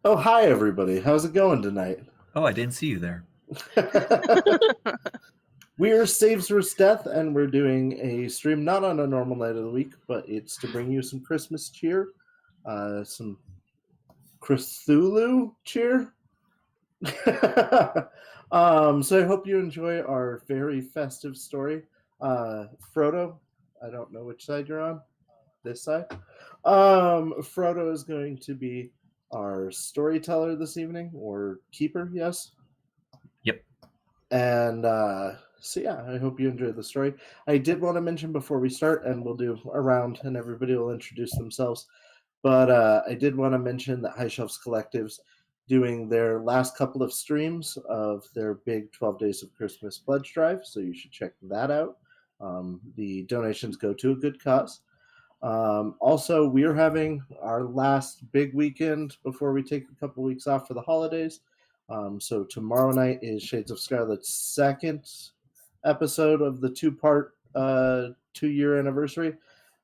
Oh, hi, everybody. How's it going tonight? Oh, I didn't see you there. We're Saves vs. Death, and we're doing a stream not on a normal night of the week, but it's to bring you some Christmas cheer, some Cthulhu cheer. So I hope you enjoy our very festive story. Frodo, I don't know which side you're on. This side. Frodo is going to be our storyteller this evening, or keeper, yes. Yep. And so, yeah, I hope you enjoyed the story. I did want to mention before we start, and we'll do a round and everybody will introduce themselves. But I did want to mention that High Shelves Collective's doing their last couple of streams of their big 12 Days of Christmas pledge drive. So you should check that out. The donations go to a good cause. Also, we're having our last big weekend before we take a couple weeks off for the holidays. So tomorrow night is Shades of Scarlet's second episode of the two-part 2-year anniversary,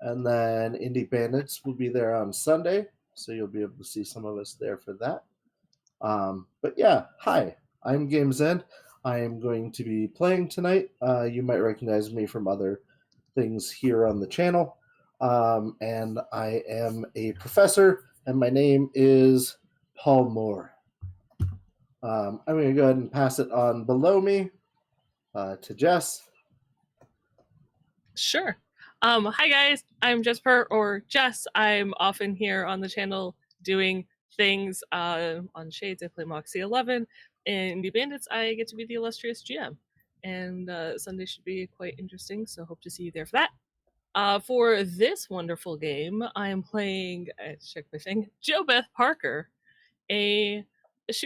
and then Indie Bandits will be there on Sunday, so you'll be able to see some of us there for that. But yeah, hi, I'm Games End. I am going to be playing tonight. You might recognize me from other things here on the channel. And I am a professor, and my name is Paul Moore. I'm going to go ahead and pass it on below me to Jess. Sure. Hi guys, I'm Jess. I'm often here on the channel doing things on Shades. I play Moxie 11. In Indie Bandits, I get to be the illustrious GM. And Sunday should be quite interesting, so hope to see you there for that. For this wonderful game, I am playing, check my thing, Jo Beth Parker. She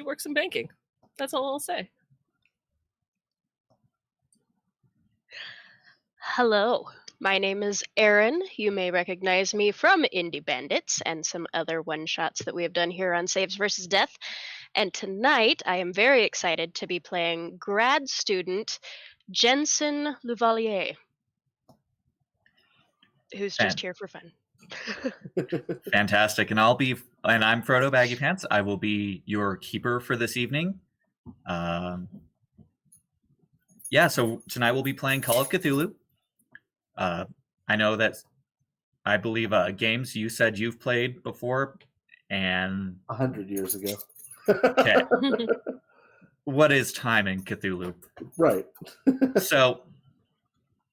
works in banking. That's all I'll say. Hello, my name is Erin. You may recognize me from Indie Bandits and some other one-shots that we have done here on Saves vs. Death. And tonight, I am very excited to be playing grad student Jensen Louvalier, who's just here for fun. Fantastic. And I'm Frodobaggypants. I will be your keeper for this evening. So tonight we'll be playing Call of Cthulhu. I know that I believe games you said you've played before, and 100 years ago. Okay. What is time in Cthulhu? Right. So,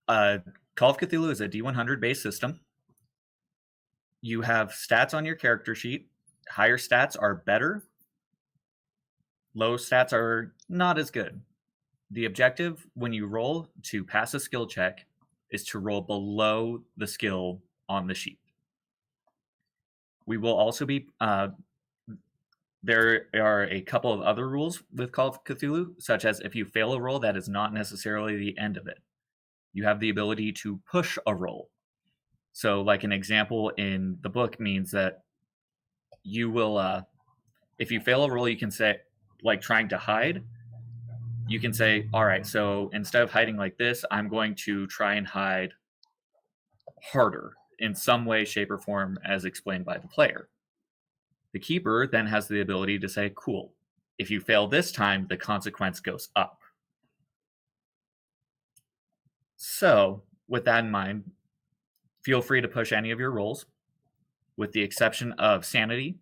Call of Cthulhu is a D100 based system. You have stats on your character sheet. Higher stats are better. Low stats are not as good. The objective when you roll to pass a skill check is to roll below the skill on the sheet. We will also be... there are a couple of other rules with Call of Cthulhu, such as if you fail a roll, that is not necessarily the end of it. You have the ability to push a roll. So, like an example in the book means that you will, if you fail a roll, you can say, like trying to hide, you can say, all right, so instead of hiding like this, I'm going to try and hide harder in some way, shape, or form as explained by the player. The keeper then has the ability to say, cool, if you fail this time, the consequence goes up. So, with that in mind, feel free to push any of your rolls, with the exception of sanity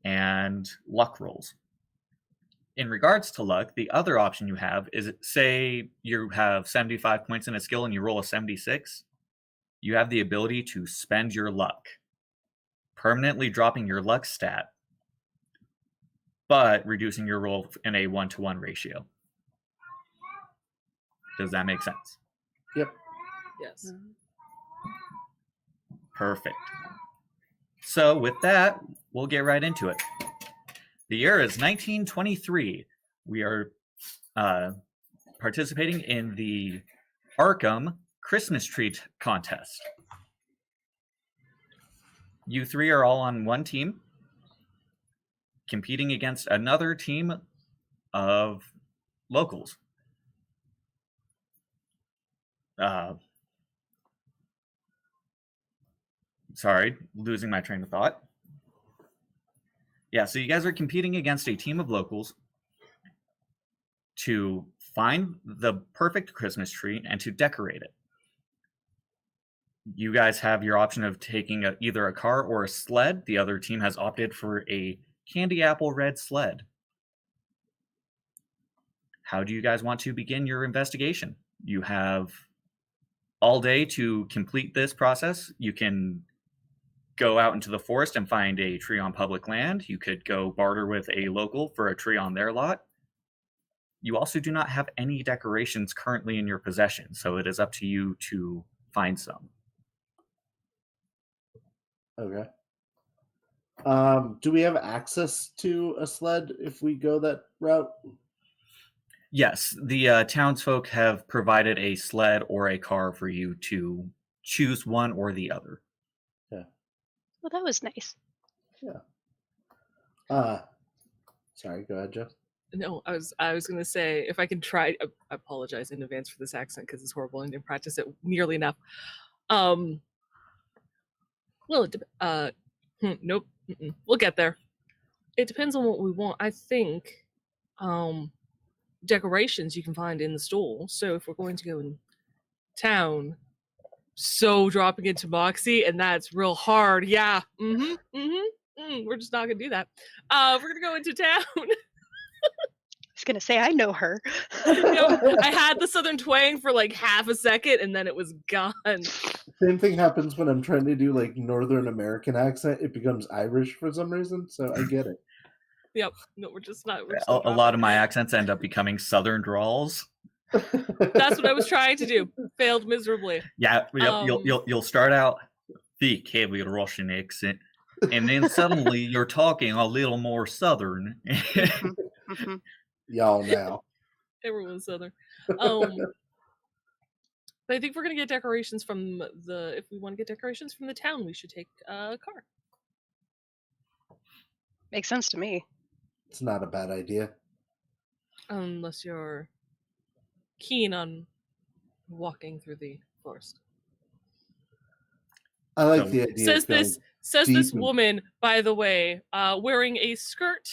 and luck rolls. In regards to luck, the other option you have is, say you have 75 points in a skill and you roll a 76, you have the ability to spend your luck, permanently dropping your luck stat, but reducing your roll in a 1-to-1 ratio. Does that make sense? Yep. Yes. Perfect. So with that, we'll get right into it. The year is 1923. We are participating in the Arkham Christmas Tree Contest. You three are all on one team, competing against another team of locals. Sorry, losing my train of thought. Yeah, so you guys are competing against a team of locals to find the perfect Christmas tree and to decorate it. You guys have your option of taking either a car or a sled. The other team has opted for a candy apple red sled. How do you guys want to begin your investigation? You have all day to complete this process. You can go out into the forest and find a tree on public land. You could go barter with a local for a tree on their lot. You also do not have any decorations currently in your possession, so it is up to you to find some. Okay. Do we have access to a sled if we go that route? Yes, the townsfolk have provided a sled or a car for you to choose one or the other. Well, that was nice. Sorry, go ahead, Jeff. No, I was gonna say if I can try. I apologize in advance for this accent because it's horrible and didn't practice it nearly enough. Well, nope. We'll get there. It depends on what we want. I think decorations you can find in the store. So if we're going to go in town, so dropping into Moxie, and that's real hard. Yeah. We're just not gonna do that. We're gonna go into town. I was gonna say I know her. I had the southern twang for like half a second, and then it was gone. Same thing happens when I'm trying to do like Northern American accent. It becomes Irish for some reason, so I get it. Yep. No, we're just not. A lot of my accents end up becoming Southern drawls. That's what I was trying to do. Failed miserably. Yeah, you'll start out thick, heavy Russian accent, and then suddenly you're talking a little more Southern. Y'all now. Everyone's southern. But I think we're gonna get decorations from the. If we want to get decorations from the town, we should take a car. Makes sense to me. It's not a bad idea. Unless you're keen on walking through the forest. I like the idea. Says this woman, by the way, wearing a skirt.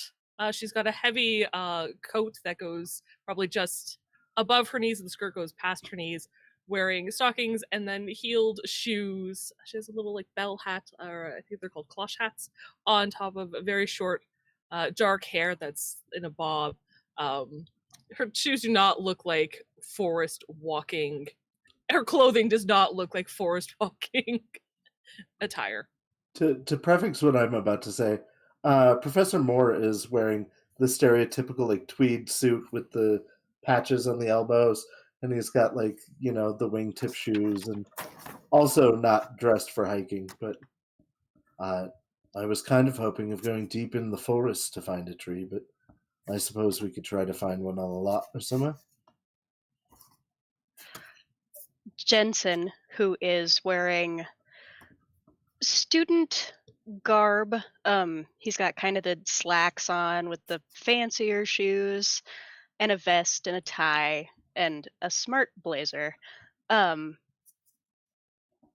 She's got a heavy coat that goes probably just above her knees, and the skirt goes past her knees. Wearing stockings and then heeled shoes. She has a little like bell hat, or I think they're called cloche hats, on top of a very short, dark hair that's in a bob. Her shoes do not look like forest walking. Her clothing does not look like forest walking attire. To prefix what I'm about to say, Professor Moore is wearing the stereotypical like tweed suit with the patches on the elbows, and he's got like, you know, the wingtip shoes, and also not dressed for hiking. But I was kind of hoping of going deep in the forest to find a tree, but I suppose we could try to find one on a lot or somewhere. Jensen, who is wearing student garb, he's got kind of the slacks on with the fancier shoes and a vest and a tie and a smart blazer.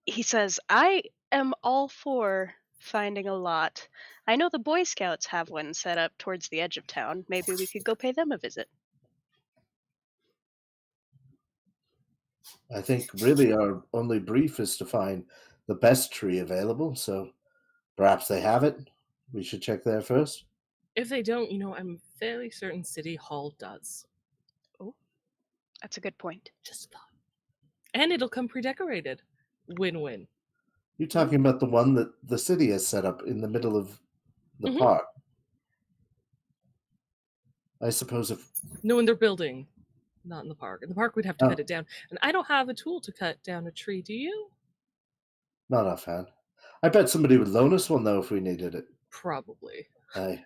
He says, I am all for finding a lot. I know the Boy Scouts have one set up towards the edge of town. Maybe we could go pay them a visit. I think really our only brief is to find the best tree available, so perhaps they have it. We should check there first. If they don't, I'm fairly certain City Hall does. Oh, that's a good point. Just thought. And it'll come pre-decorated. Win-win. You're talking about the one that the city has set up in the middle of the park. I suppose if... No, in their building. Not in the park. In the park, we'd have to cut it down. And I don't have a tool to cut down a tree, do you? Not offhand. I bet somebody would loan us one, though, if we needed it. Probably. Aye.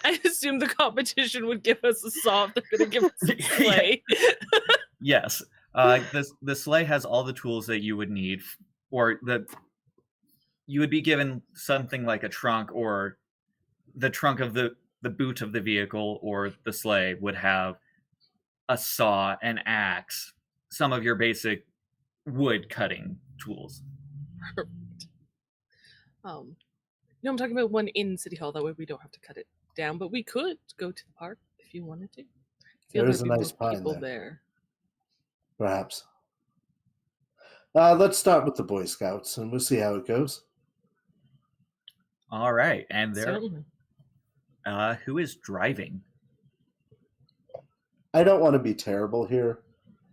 I assume the competition would give us a saw if they're going to give us a sleigh. Yes. The sleigh has all the tools that you would need, you would be given something like a trunk, or the trunk of the boot of the vehicle, or the sleigh would have a saw, an axe, some of your basic wood cutting tools. Perfect. No, I'm talking about one in City Hall. That way we don't have to cut it down. But we could go to the park if you wanted to. There is a nice pine there. Perhaps. Let's start with the Boy Scouts, and we'll see how it goes. All right, and there. Certainly. Who is driving? I don't want to be terrible here,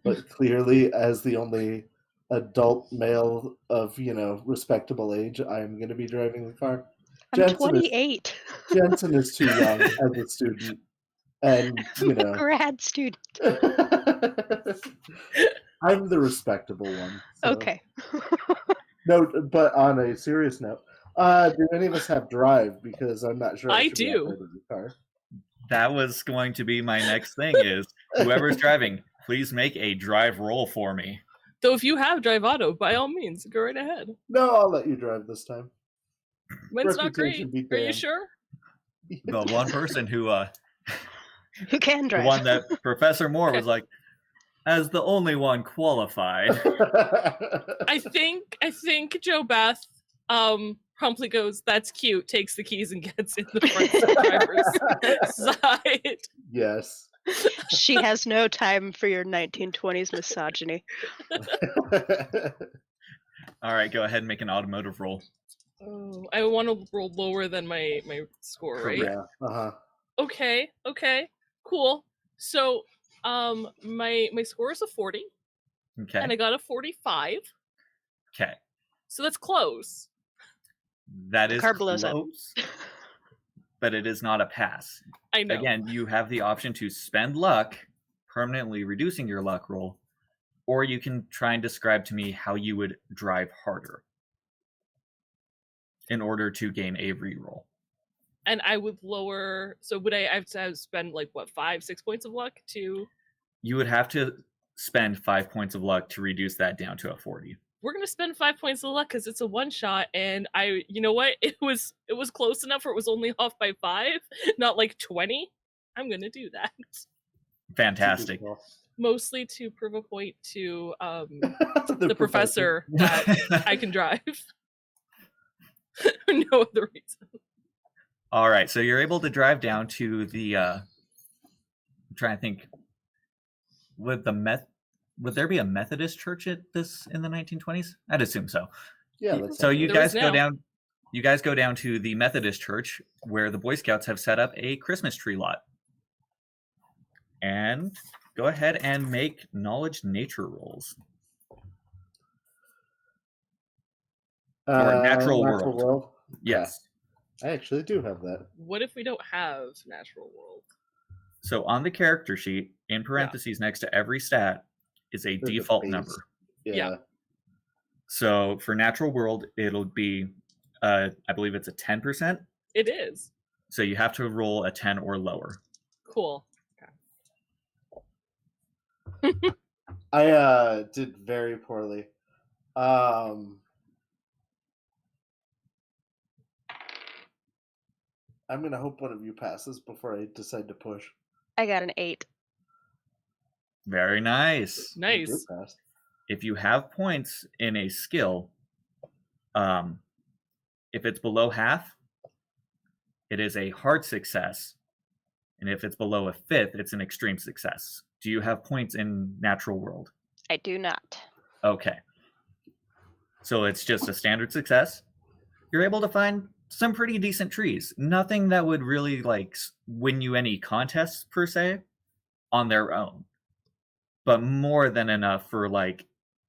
but clearly, as the only adult male of respectable age, I'm going to be driving the car. I'm 28. Jensen is too young as a student, and I'm a grad student. I'm the respectable one. So. Okay. No, but on a serious note, do any of us have drive? Because I'm not sure. I do. The car. That was going to be my next thing. Is whoever's driving, please make a drive roll for me. Though if you have drive auto, by all means, go right ahead. No, I'll let you drive this time. Mine's not great. Are you sure? The one person who can drive. The one that Professor Moore was like, as the only one qualified. I think Joe Beth promptly goes, "That's cute," takes the keys and gets in the front driver's side. Yes. She has no time for your 1920s misogyny. All right, go ahead and make an automotive roll. Oh, I want to roll lower than my score, right? Yeah. Uh-huh. Okay, cool. So, my score is a 40. Okay. And I got a 45. Okay. So that's close. That is close, but it is not a pass. I know. Again, you have the option to spend luck, permanently reducing your luck roll, or you can try and describe to me how you would drive harder in order to gain a reroll. And I would lower. So would I have to spend 5-6 points of luck to? You would have to spend 5 points of luck to reduce that down to a 40. We're gonna spend 5 points of luck because it's a one shot, and you know what? It was close enough where it was only off by 5, not 20. I'm gonna do that. Fantastic. Mostly to prove a point to the professor that I can drive. No other reason. All right, so you're able to drive down to the. I'm trying to think. Would there be a Methodist church at this in the 1920s? I'd assume so. Yeah. So you guys go down. You guys go down to the Methodist church where the Boy Scouts have set up a Christmas tree lot. And go ahead and make knowledge nature rolls. Or natural world. Yes. I actually do have that. What if we don't have natural world? So on the character sheet, in parentheses next to every stat, is a default number. Yeah. So for natural world, it'll be, I believe it's a 10%. It is. So you have to roll a 10 or lower. Cool. Okay. I did very poorly. I'm going to hope one of you passes before I decide to push. I got an 8. Very nice. Nice. If you have points in a skill, if it's below half, it is a hard success. And if it's below a fifth, it's an extreme success. Do you have points in natural world? I do not. Okay. So it's just a standard success. You're able to find some pretty decent trees. Nothing that would really win you any contests per se on their own. But more than enough for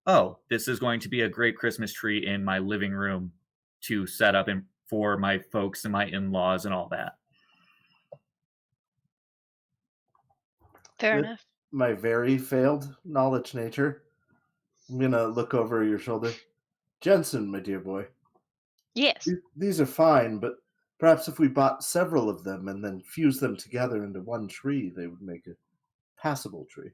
oh, this is going to be a great Christmas tree in my living room to set up for my folks and my in-laws and all that. Fair enough. My very failed knowledge nature, I'm going to look over your shoulder. Jensen, my dear boy. Yes. These are fine, but perhaps if we bought several of them and then fused them together into one tree, they would make a passable tree.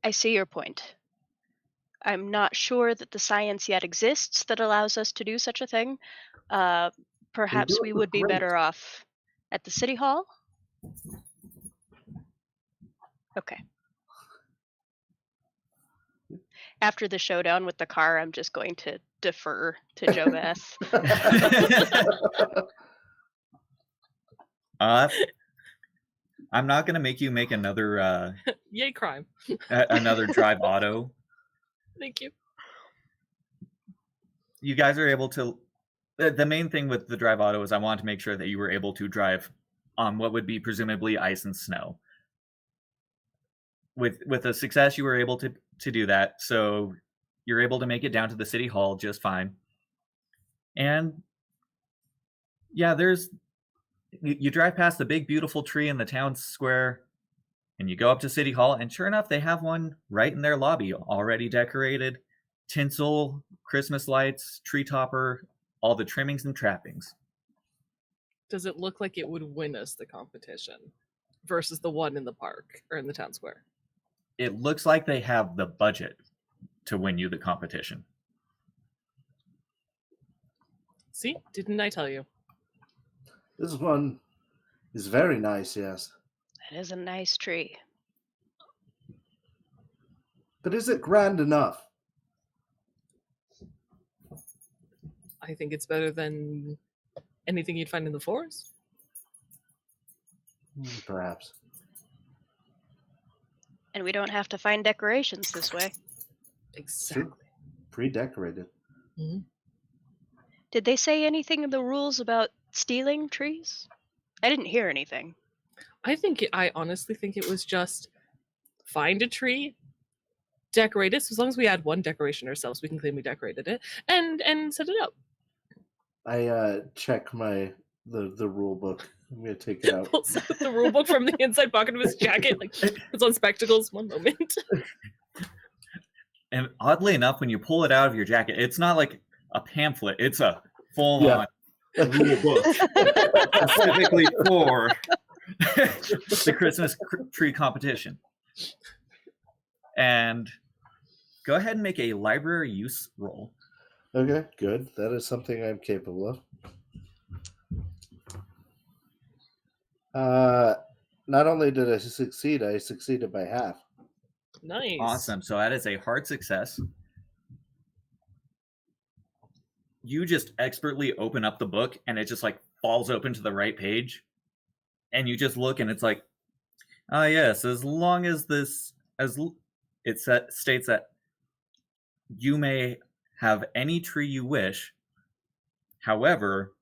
I see your point. I'm not sure that the science yet exists that allows us to do such a thing. Perhaps we would be better off at the city hall. Okay. After the showdown with the car, I'm just going to defer to Jobeth. I'm not gonna make you make another Yay, crime. another drive auto. Thank you. You guys are able to. The main thing with the drive auto is I wanted to make sure that you were able to drive on what would be presumably ice and snow. With a success, you were able to do that, so you're able to make it down to the city hall just fine. And yeah, you drive past the big beautiful tree in the town square, and you go up to city hall, and sure enough, they have one right in their lobby, already decorated, tinsel, Christmas lights, tree topper, all the trimmings and trappings. Does it look like it would win us the competition versus the one in the park or in the town square? It looks like they have the budget to win you the competition. See, didn't I tell you? This one is very nice, yes. That is a nice tree. But is it grand enough? I think it's better than anything you'd find in the forest. Perhaps. And we don't have to find decorations this way. Exactly. Pre-decorated. Mm-hmm. Did they say anything in the rules about stealing trees? I didn't hear anything. I honestly think it was just find a tree, decorate it. So as long as we add one decoration ourselves, we can claim we decorated it and set it up. I check the rule book. I'm gonna take it out. Pulls out the rule book from the inside pocket of his jacket, like puts on spectacles. One moment. And oddly enough, when you pull it out of your jacket, it's not like a pamphlet. It's a full-on rule book specifically for the Christmas tree competition. And go ahead and make a library use roll. Okay, good. That is something I'm capable of. Not only did I succeeded by half. Nice. Awesome. So that is a hard success. You just expertly open up the book and it just like falls open to the right page. And you just look and it's like, yes, as long as it states that you may have any tree you wish. However,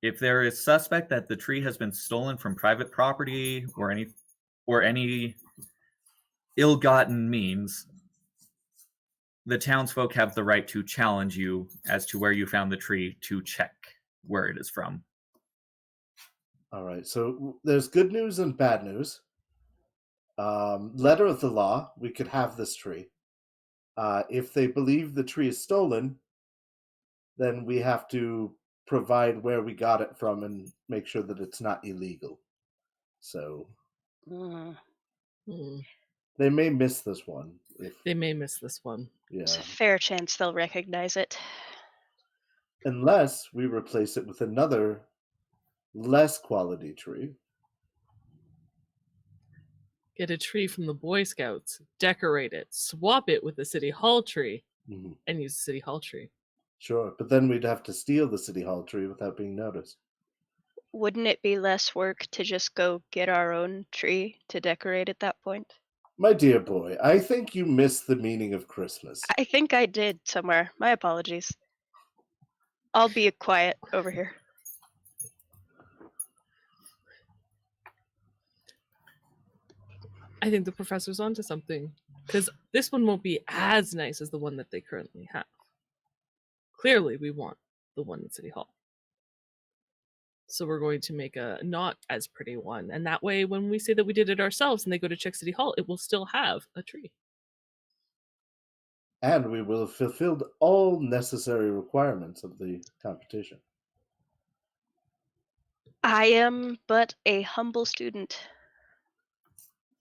if there is suspect that the tree has been stolen from private property or any ill-gotten means, the townsfolk have the right to challenge you as to where you found the tree to check where it is from. All right, so there's good news and bad news. Letter of the law, we could have this tree. If they believe the tree is stolen, then we have to provide where we got it from and make sure that it's not illegal. So they may miss this one. They may miss this one. Yeah. There's a fair chance they'll recognize it. Unless we replace it with another less quality tree. Get a tree from the Boy Scouts, decorate it, swap it with the City Hall tree, and use the City Hall tree. Sure, but then we'd have to steal the City Hall tree without being noticed. Wouldn't it be less work to just go get our own tree to decorate at that point? My dear boy, I think you missed the meaning of Christmas. I think I did somewhere. My apologies. I'll be quiet over here. I think the professor's onto something, because this one won't be as nice as the one that they currently have. Clearly, we want the one at City Hall. So we're going to make a not as pretty one, and that way when we say that we did it ourselves and they go to check City Hall, it will still have a tree. And we will have fulfilled all necessary requirements of the competition. I am but a humble student.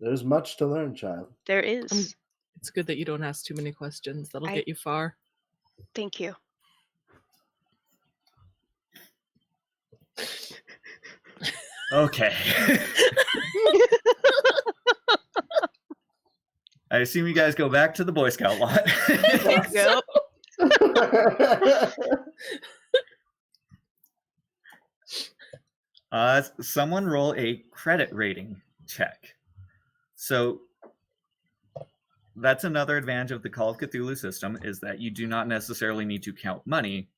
There's much to learn, child. There is. It's good that you don't ask too many questions. That'll get you far. Thank you. Okay. I assume you guys go back to the Boy Scout lot. Yep. Someone roll a credit rating check. So that's another advantage of the Call of Cthulhu system, is that you do not necessarily need to count money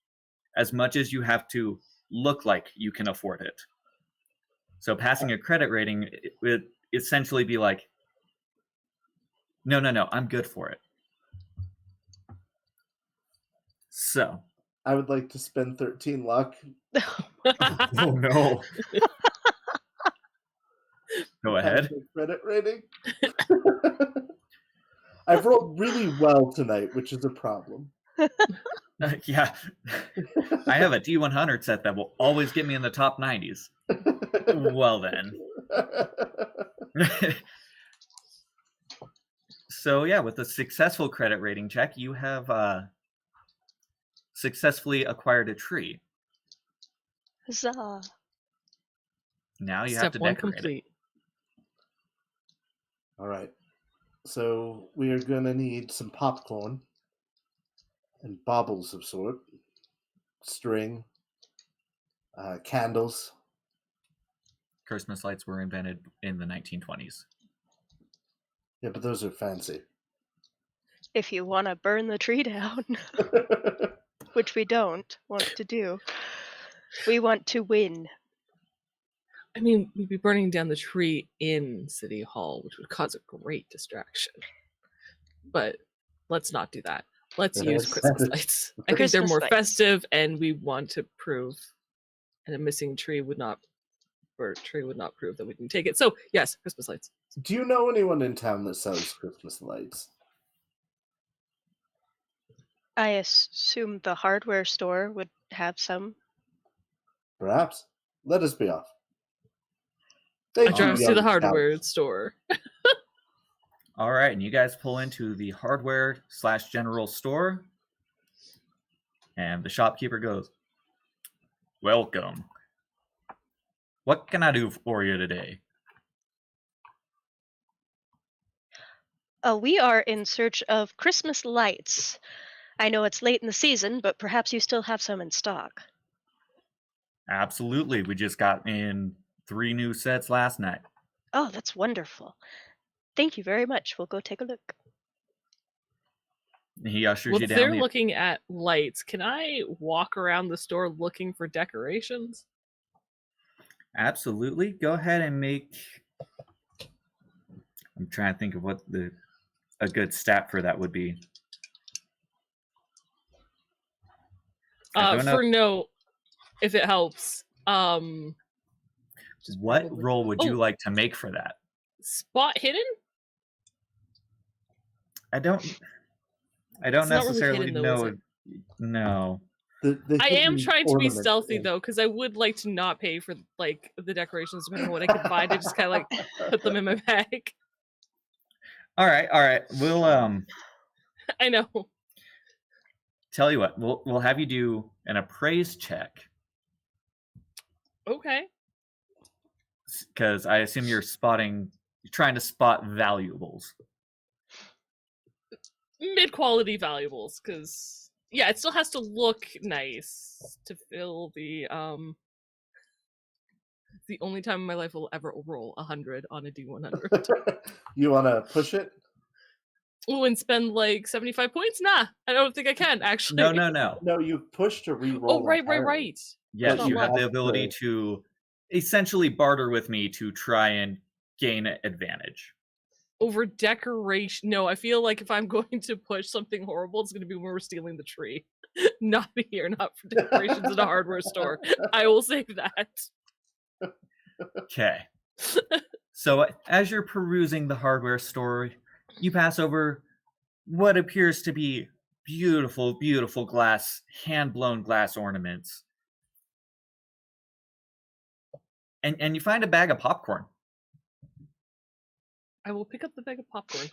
as much as you have to look like you can afford it. So passing a credit rating would essentially be like, no, I'm good for it. So I would like to spend 13 luck. oh no. Go ahead. Credit rating. I've rolled really well tonight, which is a problem. Yeah. I have a D100 set that will always get me in the top 90s. Well then. So yeah, with a successful credit rating check, you have successfully acquired a tree. Huzzah. Now you Step have to 1 decorate complete. All right. So we are going to need some popcorn and baubles of sort, string, candles. it. Christmas lights were invented in the 1920s. Yeah, but those are fancy. If you want to burn the tree down, which we don't want to do, we want to win. I mean, we'd be burning down the tree in City Hall, which would cause a great distraction. But let's not do that. Let's use Christmas lights. I think they're more festive, and we want to prove, and a missing tree would not prove that we can take it. So yes, Christmas lights. Do you know anyone in town that sells Christmas lights? I assume the hardware store would have some. Perhaps. Let us be off. I drive to the hardware store. All right, and you guys pull into the hardware/general store, and the shopkeeper goes, "Welcome. What can I do for you today?" We are in search of Christmas lights. I know it's late in the season, but perhaps you still have some in stock. Absolutely. We just got in 3 new sets last night. Oh, that's wonderful. Thank you very much. We'll go take a look. He ushers Well, you if down. they're looking at lights, can I walk around the store looking for decorations? Absolutely. Go ahead and make... I'm trying to think of what a good stat for that would be. If it helps. What role would you like to make for that? Spot hidden? I don't necessarily really hidden, though, know. is No. I am trying to be stealthy though, because I would like to not pay for like the decorations, depending on what I could find. I just kind of like put them in my bag. All right. We'll I know. Tell you what. We'll have you do an appraise check. Okay. Because I assume you're trying to spot valuables. Mid-quality valuables, because yeah, it still has to look nice to fill the only time in my life I'll ever roll 100 on a D100. You want to push it? Oh, and spend like 75 points? Nah, I don't think I can actually. No. No, you push to re-roll. Oh, right. Yes, That's you not have the ability to essentially barter with me to try and gain advantage. Over decoration. No, I feel like if I'm going to push something horrible, it's going to be when we're stealing the tree. Not here, not for decorations in a hardware store. I will save that. Okay. So as you're perusing the hardware store, you pass over what appears to be beautiful glass, hand-blown glass ornaments. And you find a bag of popcorn. I will pick up the bag of popcorn.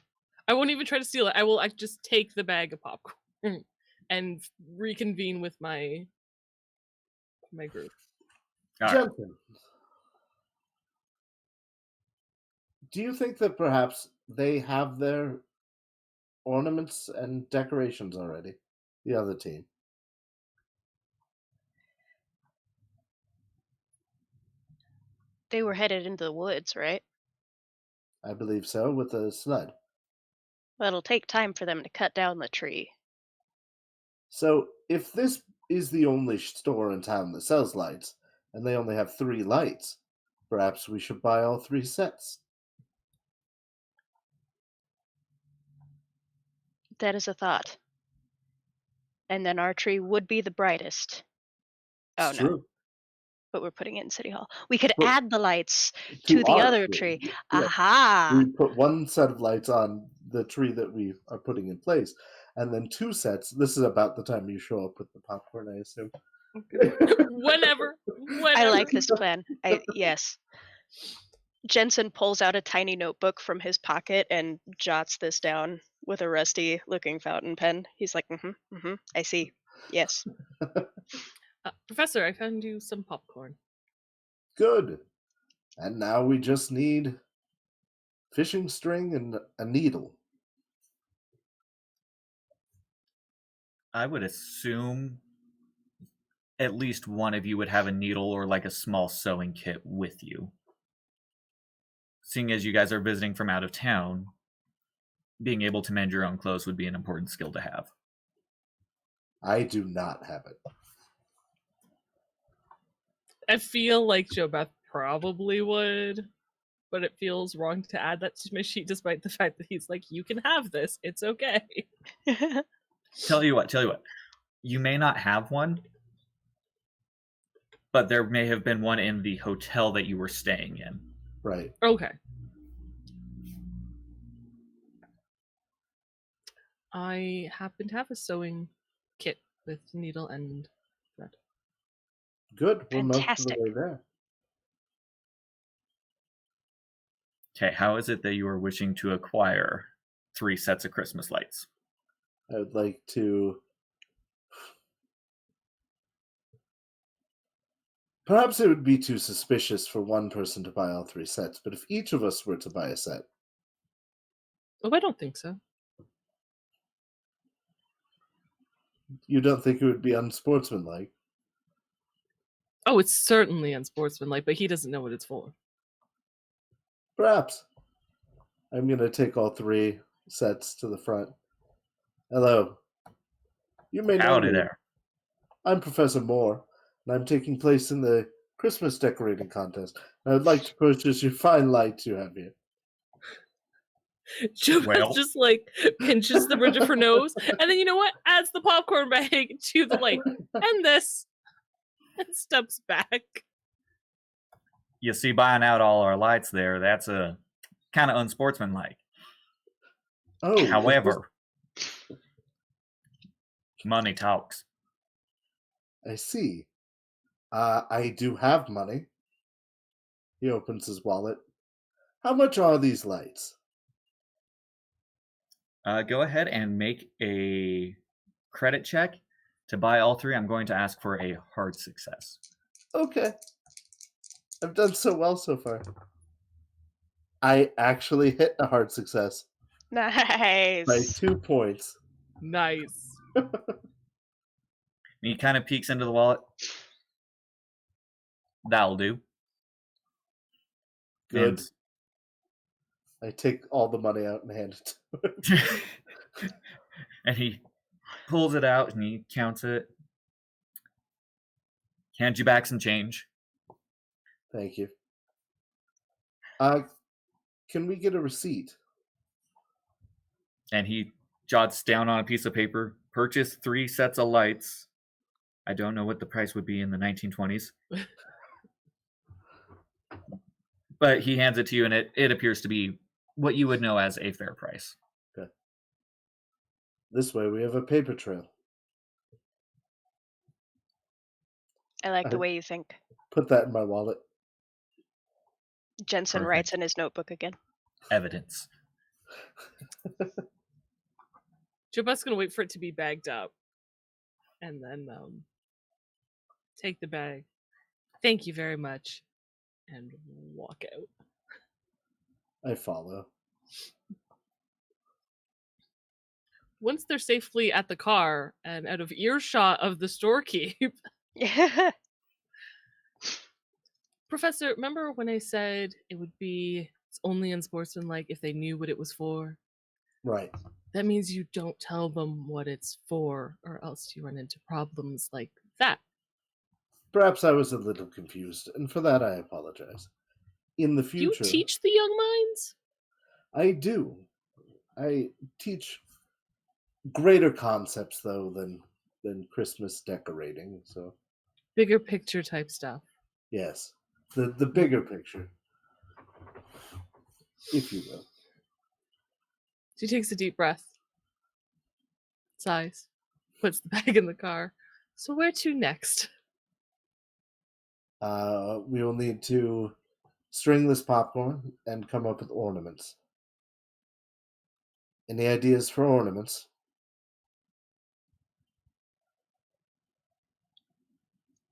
I won't even try to steal it. I will just take the bag of popcorn and reconvene with my group. Gentlemen, do you think that perhaps they have their ornaments and decorations already? The other team. They were headed into the woods, right? I believe so, with a sled. Well, it'll take time for them to cut down the tree. So, if this is the only store in town that sells lights, and they only have 3 lights, perhaps we should buy all 3 sets. That is a thought. And then our tree would be the brightest. Oh It's no, true. but we're putting it in City Hall. We could But add the lights to the our other tree. tree. Yeah, Aha! we put 1 set of lights on the tree that we are putting in place, and then 2 sets. This is about the time you show up with the popcorn, I assume. Whenever. I like this plan. Yes. Jensen pulls out a tiny notebook from his pocket and jots this down with a rusty looking fountain pen. He's like, I see. Yes. Professor, I found you some popcorn. Good. And now we just need fishing string and a needle. I would assume at least one of you would have a needle or like a small sewing kit with you. Seeing as you guys are visiting from out of town, being able to mend your own clothes would be an important skill to have. I do not have it. I feel like Jobeth probably would, but it feels wrong to add that to my sheet despite the fact that he's like, you can have this. It's okay. Tell you what. You may not have one, but there may have been one in the hotel that you were staying in. Right. Okay. I happen to have a sewing kit with needle and thread. Good. We're most of the Fantastic. way there. Okay, how is it that you are wishing to acquire 3 sets of Christmas lights? I would like to... Perhaps it would be too suspicious for one person to buy all 3 sets, but if each of us were to buy a set... Oh, I don't think so. You don't think it would be unsportsmanlike? Oh, it's certainly unsportsmanlike, but he doesn't know what it's for. Perhaps. I'm going to take all 3 sets to the front. Hello. You may know Howdy me. there. I'm Professor Moore, and I'm taking place in the Christmas decorating contest. I would like to purchase your fine lights you have here. Jobeth Well. just like pinches the bridge of her nose, and then you know what? Adds the popcorn bag to the light. And this. And steps back. You see, buying out all our lights there, that's a kind of unsportsmanlike. Oh, However, money talks. I see. I do have money. He opens his wallet. How much are these lights? Go ahead and make a credit check. To buy all 3, I'm going to ask for a hard success. Okay. I've done so well so far. I actually hit a hard success Nice. by 2 points. Nice. He kind of peeks into the wallet. That'll do. Good. I take all the money out and hand it to him. And he pulls it out and he counts it. Hands you back some change. Thank you. Can we get a receipt? And he jots down on a piece of paper, purchase 3 sets of lights. I don't know what the price would be in the 1920s. But he hands it to you, and it appears to be what you would know as a fair price. Okay. This way we have a paper trail. I like the way you think. Put that in my wallet. Jensen Perfect. writes in his notebook again. Evidence. Jobeth's gonna wait for it to be bagged up. And then take the bag. Thank you very much. And walk out. I follow. Once they're safely at the car and out of earshot of the storekeep, Professor, remember when I said it's only unsportsmanlike if they knew what it was for? Right. That means you don't tell them what it's for, or else you run into problems like that. Perhaps I was a little confused, and for that I apologize. In the You future, teach the young minds? I do. I teach greater concepts, though, than Christmas decorating. So, Bigger picture type stuff. yes, the bigger picture, if you will. She takes a deep breath, sighs, puts the bag in the car. So where to next? We will need to string this popcorn and come up with ornaments. Any ideas for ornaments?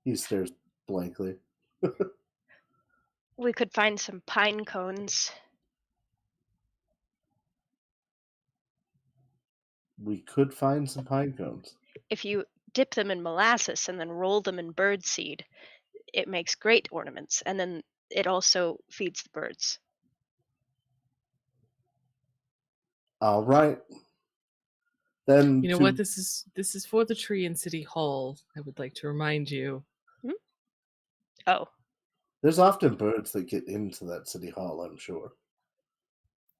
He stares blankly. We could find some pine cones. We could find some pine cones. If you dip them in molasses and then roll them in birdseed, it makes great ornaments, and then it also feeds the birds. All right. Then You know what? This is for the tree in City Hall. I would like to remind you. Oh, there's often birds that get into that city hall, I'm sure.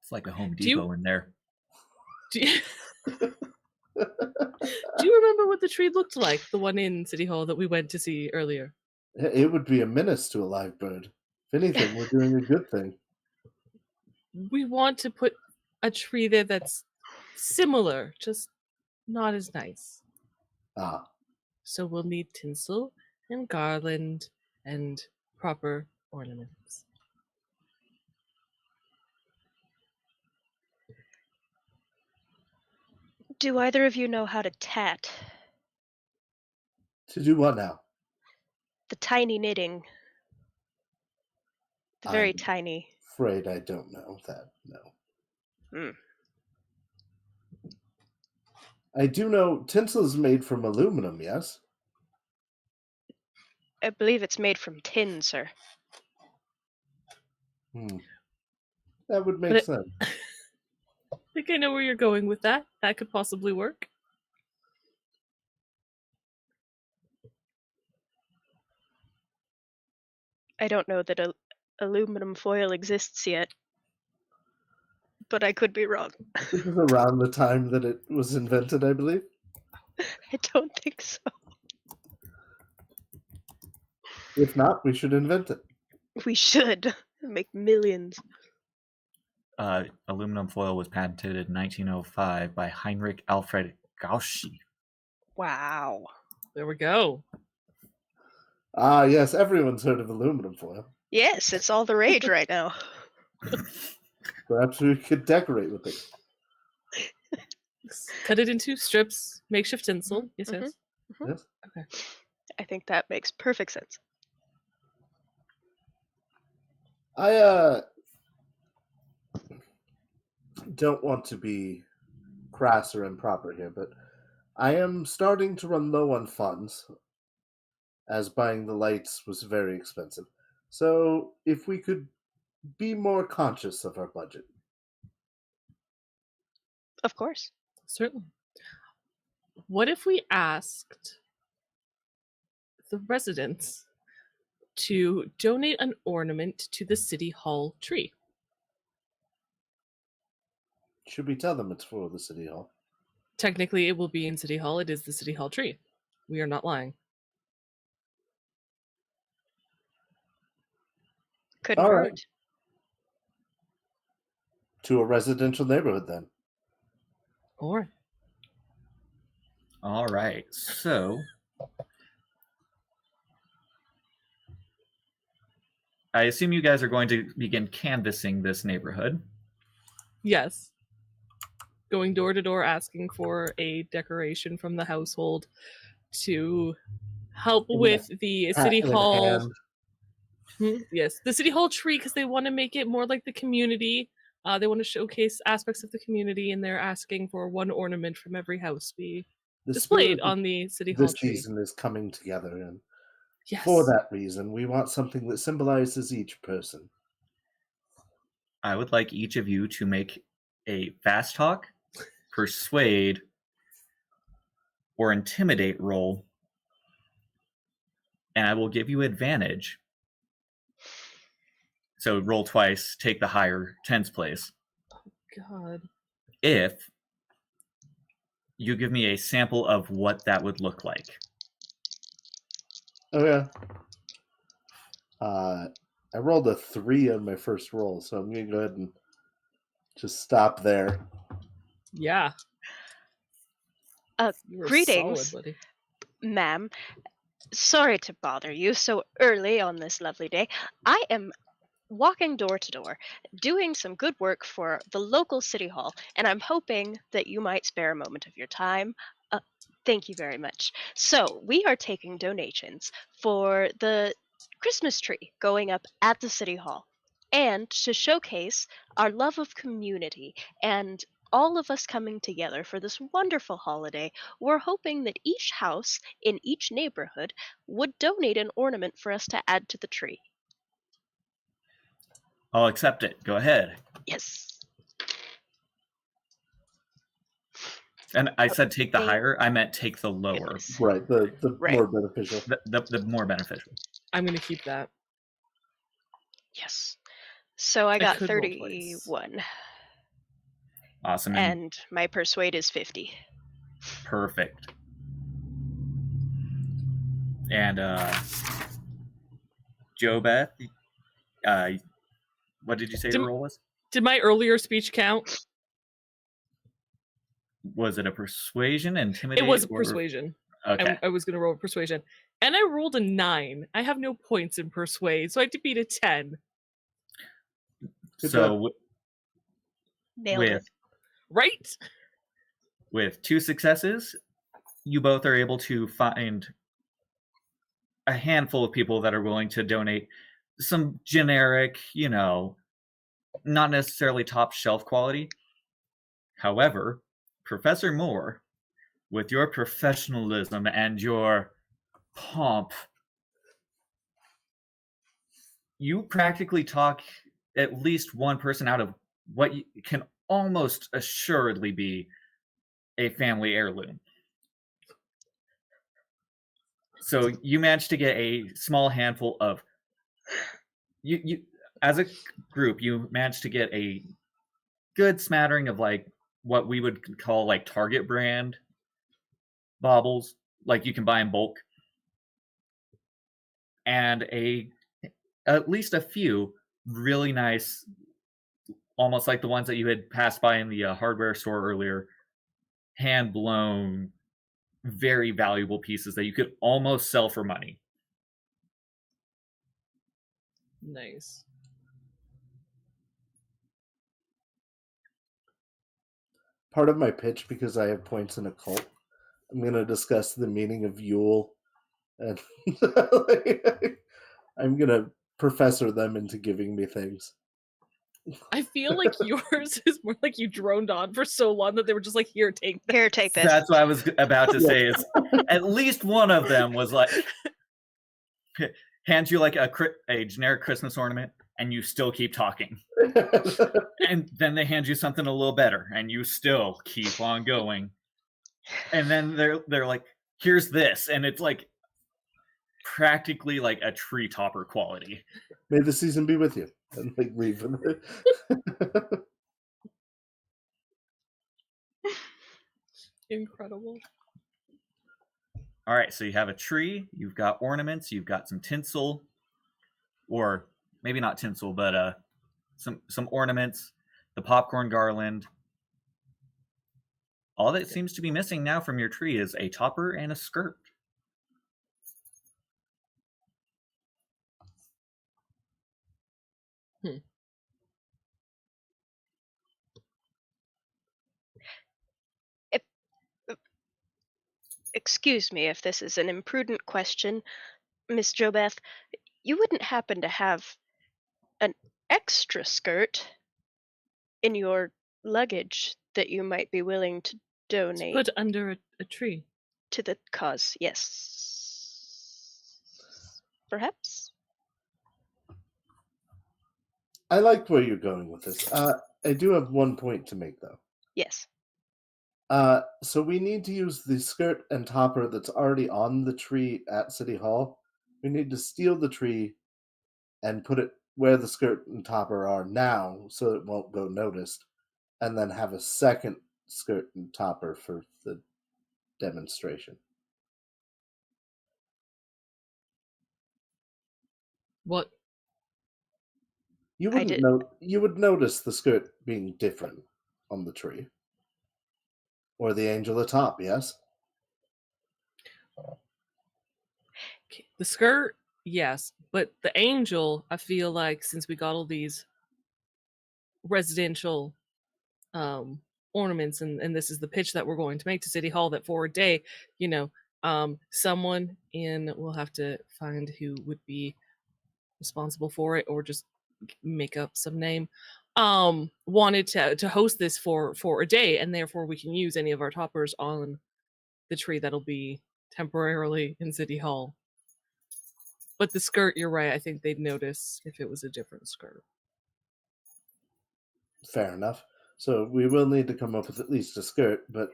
It's like a Home Depot in there. Do you, do you remember what the tree looked like? The one in City Hall that we went to see earlier. It would be a menace to a live bird. If anything, we're doing a good thing. We want to put a tree there that's similar, just not as nice. Ah, So we'll need tinsel and garland and proper ornaments. do either of you know how to tat? to do what now? The tiny knitting. The very I'm tiny. afraid I don't know that, no. Mm. I do know tinsel is made from aluminum, yes? I believe it's made from tin, sir. That would make sense. I think I know where you're going with that. That could possibly work. I don't know that aluminum foil exists yet, but I could be wrong. This is around the time that it was invented, I believe. I don't think so. If not, we should invent it. We should make millions. Aluminum foil was patented in 1905 by Heinrich Alfred Gauchy. Wow. There we go. Ah, yes, everyone's heard of aluminum foil. Yes, it's all the rage right now. Perhaps we could decorate with it. Cut it into strips, makeshift tinsel. Yes, Mhm. yes. Mhm. Yes? Okay. I think that makes perfect sense. I don't want to be crass or improper here, but I am starting to run low on funds, as buying the lights was very expensive. So if we could be more conscious of our budget. Of course. Certainly. What if we asked the residents to donate an ornament to the City Hall tree? Should we tell them it's for the city hall? Technically, it will be in City Hall. It is the City Hall tree. We are not lying. Couldn't All hurt. right. To a residential neighborhood, then. Or All right, so I assume you guys are going to begin canvassing this neighborhood. yes, going door to door asking for a decoration from the household to help with the City Hat in Hall. hand. Yes, the City Hall tree, because they want to make it more like the community. They want to showcase aspects of the community, and they're asking for one ornament from every house be The displayed spirit of on the City Hall this tree. season is coming together, and Yes. For that reason, we want something that symbolizes each person. I would like each of you to make a fast talk, persuade, or intimidate roll, and I will give you advantage. So roll twice, take the higher tens place. God. If you give me a sample of what that would look like. Okay. I rolled a 3 on my first roll, so I'm going to go ahead and just stop there. Yeah. You were Greetings. solid, buddy. Ma'am. Sorry to bother you so early on this lovely day. I am walking door to door, doing some good work for the local city hall, and I'm hoping that you might spare a moment of your time. Thank you very much. So, we are taking donations for the Christmas tree going up at the city hall, and to showcase our love of community and all of us coming together for this wonderful holiday. We're hoping that each house in each neighborhood would donate an ornament for us to add to the tree. I'll accept it. Go ahead. Yes. And I said take the higher. I meant take the lower. Goodness. Right, the Right. more beneficial. The more beneficial. I'm going to keep that. Yes. So I got could roll twice. 31. Awesome. And my persuade is 50. Perfect. And Joe Beth, what did you say your roll was? Did my earlier speech count? Was it a persuasion, intimidate? It was a or- persuasion. Okay. I was going to roll persuasion. And I rolled a 9. I have no points in persuade, so I had to beat a 10. Good So Nailed it. Right? with 2 successes, you both are able to find a handful of people that are willing to donate some generic, not necessarily top shelf quality. However, Professor Moore, with your professionalism and your pomp, you practically talk at least one person out of what can almost assuredly be a family heirloom. So you managed to get a small handful of you as a group. You managed to get a good smattering of like what we would call like Target brand baubles, like you can buy in bulk, and at least a few really nice, almost like the ones that you had passed by in the hardware store earlier, hand blown, very valuable pieces that you could almost sell for money. Nice. Part of my pitch, because I have points in occult, I'm going to discuss the meaning of Yule, and I'm going to professor them into giving me things. I feel like yours is more like you droned on for so long that they were just like, here, take this. Here, take this. That's what I was about to say. Is at least one of them was like, hands you like a generic Christmas ornament, and you still keep talking. And then they hand you something a little better, and you still keep on going. And then they're like, here's this, and it's like practically like a tree topper quality. May the season be with you. And like leave them. Incredible. All right, so you have a tree, you've got ornaments, you've got some tinsel, or maybe not tinsel, but some ornaments, the popcorn garland. All that seems to be missing now from your tree is a topper and a skirt. Excuse me if this is an imprudent question, Miss JoBeth. You wouldn't happen to have an extra skirt in your luggage that you might be willing to donate Put under a tree. to the cause? Yes. perhaps? I like where you're going with this. I do have one point to make, though. Yes. So we need to use the skirt and topper that's already on the tree at City Hall. We need to steal the tree and put it where the skirt and topper are now so it won't go noticed, and then have a second skirt and topper for the demonstration. What? You I wouldn't did- know. You would notice the skirt being different on the tree, or the angel atop. Yes. The skirt, yes, but the angel, I feel like since we got all these residential ornaments and this is the pitch that we're going to make to City Hall, that for a day, someone in, we'll have to find who would be responsible for it or just make up some name, wanted to host this for a day, and therefore we can use any of our toppers on the tree that'll be temporarily in City Hall. But the skirt, you're right, I think they'd notice if it was a different skirt. Fair enough. So we will need to come up with at least a skirt, but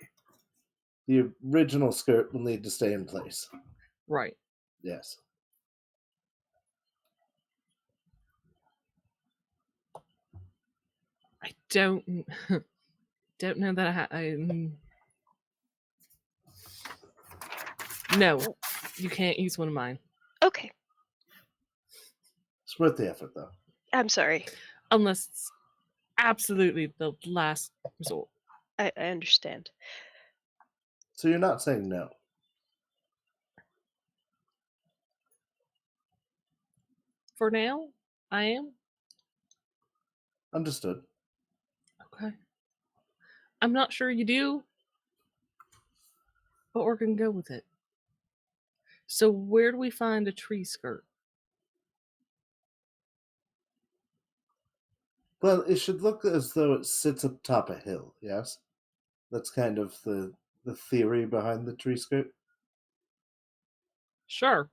the original skirt will need to stay in place. Right. Yes. I don't know that no, you can't use one of mine. Okay. It's worth the effort, though. I'm sorry. Unless it's absolutely the last resort. I understand. So you're not saying no. For now, I am. Understood. Okay. I'm not sure you do, but we're going to go with it. So where do we find a tree skirt? Well, it should look as though it sits atop a hill, yes? That's kind of the theory behind the tree skirt. Sure.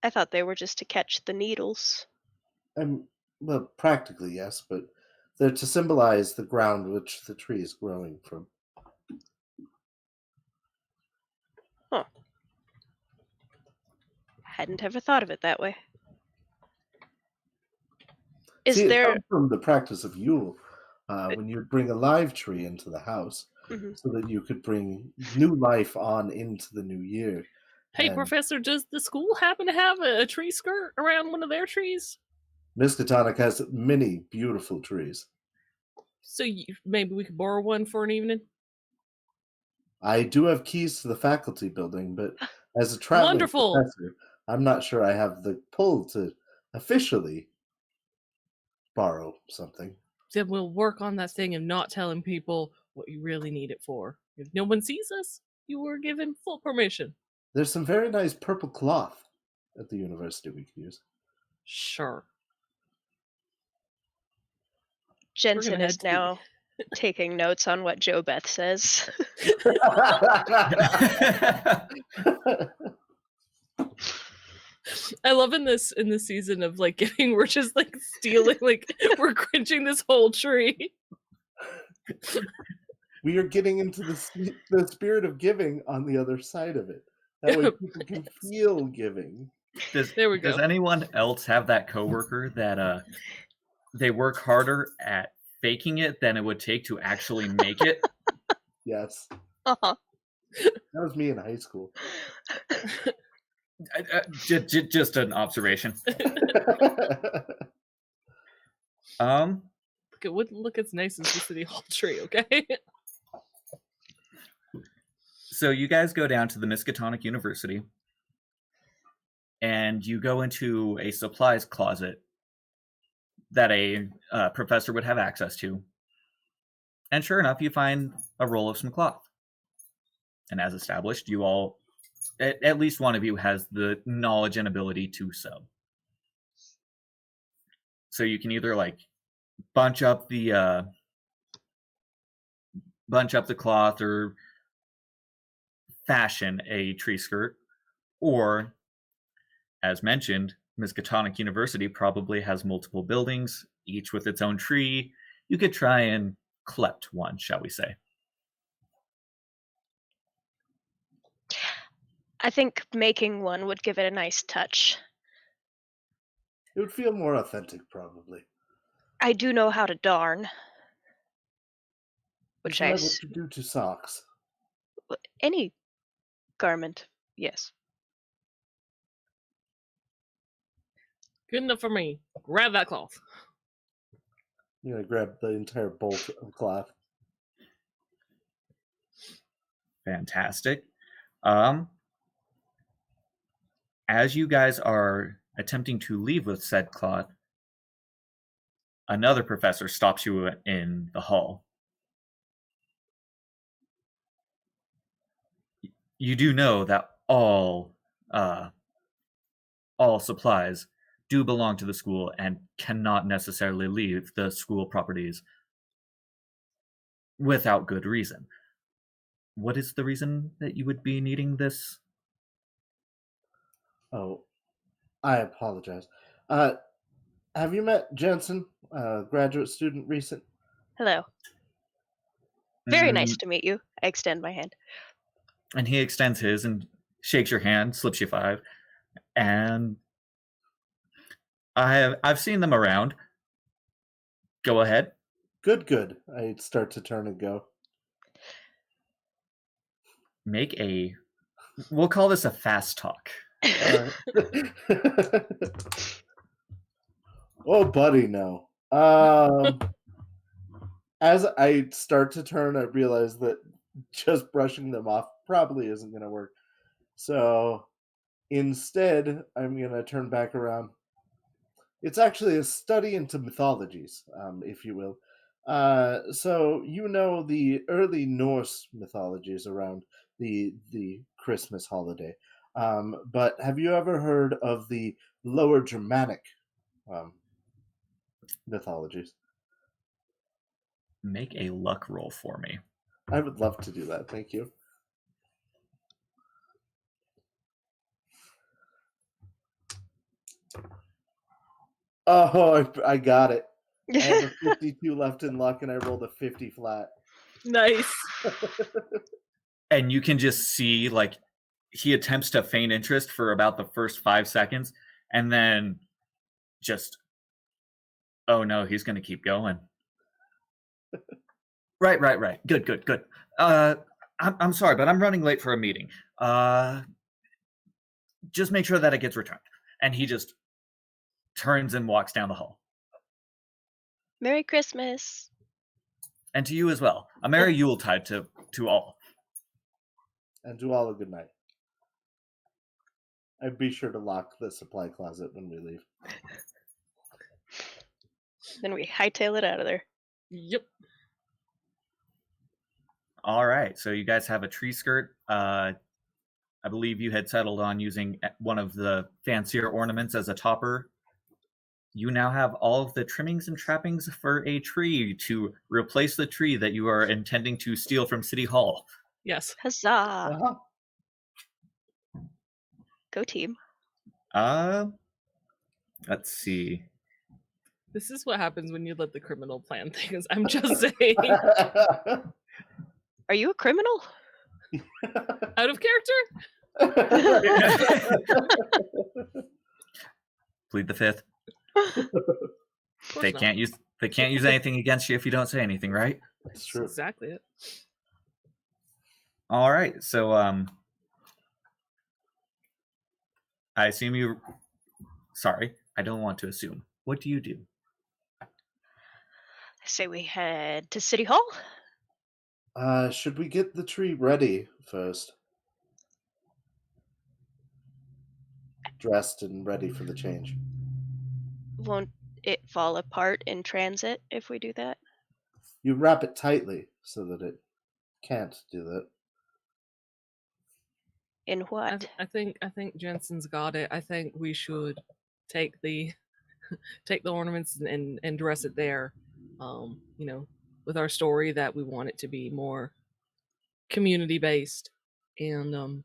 I thought they were just to catch the needles. Well, practically, yes, but they're to symbolize the ground which the tree is growing from. Huh. Hadn't ever thought of it that way. Is See, it there... comes from the practice of Yule, when you bring a live tree into the house, Mhm. so that you could bring new life on into the new year. Hey, And Professor, does the school happen to have a tree skirt around one of their trees? Miskatonic has many beautiful trees. So maybe we could borrow one for an evening? I do have keys to the faculty building, but as a traveling Wonderful. professor, I'm not sure I have the pull to officially borrow something. Then we'll work on that thing of not telling people what you really need it for. If no one sees us, you were given full permission. There's some very nice purple cloth at the university we could use. Sure. Jensen head is to the- now taking notes on what Joe Beth says. I love in this season of like giving, we're just like stealing, like we're cringing this whole tree. We are getting into the spirit of giving on the other side of it. That way people can feel giving. There we go. Does anyone else have that coworker that they work harder at faking it than it would take to actually make it? Yes. Uh-huh. That was me in high school. Just an observation. It wouldn't look as nice as the City Hall tree, okay? So you guys go down to the Miskatonic University, and you go into a supplies closet that a professor would have access to. And sure enough, you find a roll of some cloth. And as established, you all, at least one of you, has the knowledge and ability to sew. So you can either like bunch up the cloth or fashion a tree skirt, or as mentioned, Miskatonic University probably has multiple buildings, each with its own tree. You could try and collect one, shall we say. I think making one would give it a nice touch. It would feel more authentic, probably. I do know how to darn. Which Which is I what you do to socks. any garment, yes. Good enough for me. Grab that cloth. I'm gonna grab the entire bolt of cloth. Fantastic. As you guys are attempting to leave with said cloth, another professor stops you in the hall. You do know that all supplies do belong to the school and cannot necessarily leave the school properties without good reason. What is the reason that you would be needing this? Oh, I apologize. Have you met Jensen, graduate student recent? Hello. Very nice Mm, to meet you. I extend my hand. And he extends his and shakes your hand, slips you 5, and I've seen them around. Go ahead. Good. I start to turn and go. Make a. We'll call this a fast talk. All right. Oh, buddy, no. As I start to turn, I realize that just brushing them off probably isn't going to work. So instead, I'm going to turn back around. It's actually a study into mythologies, if you will. So you know the early Norse mythologies around the Christmas holiday. But have you ever heard of the Lower Germanic mythologies? Make a luck roll for me. I would love to do that. Thank you. Oh, I got it. I have a 52 left in luck, and I rolled a 50 flat. Nice. And you can just see, like, he attempts to feign interest for about the first 5 seconds, and then just, oh no, he's going to keep going. Right. Good. I'm sorry, but I'm running late for a meeting. Just make sure that it gets returned. And he just turns and walks down the hall. Merry Christmas. And to you as well. A Merry Yuletide to all. And to all a good night. I'd be sure to lock the supply closet when we leave. Then we hightail it out of there. Yep. All right, so you guys have a tree skirt. I believe you had settled on using one of the fancier ornaments as a topper. You now have all of the trimmings and trappings for a tree to replace the tree that you are intending to steal from City Hall. Yes. Huzzah. Uh-huh. Go team. Let's see. This is what happens when you let the criminal plan things. I'm just saying. Are you a criminal? Out of character? Plead the fifth. They not. can't use anything against you if you don't say anything, right? That's That's true. exactly it. All right, so I assume you. Sorry, I don't want to assume. What do you do? I say we head to City Hall. Should we get the tree ready first? Dressed and ready for the change. Won't it fall apart in transit if we do that? You wrap it tightly so that it can't do that. In what? I think Jensen's got it. I think we should take the ornaments and dress it there. With our story that we want it to be more community based. And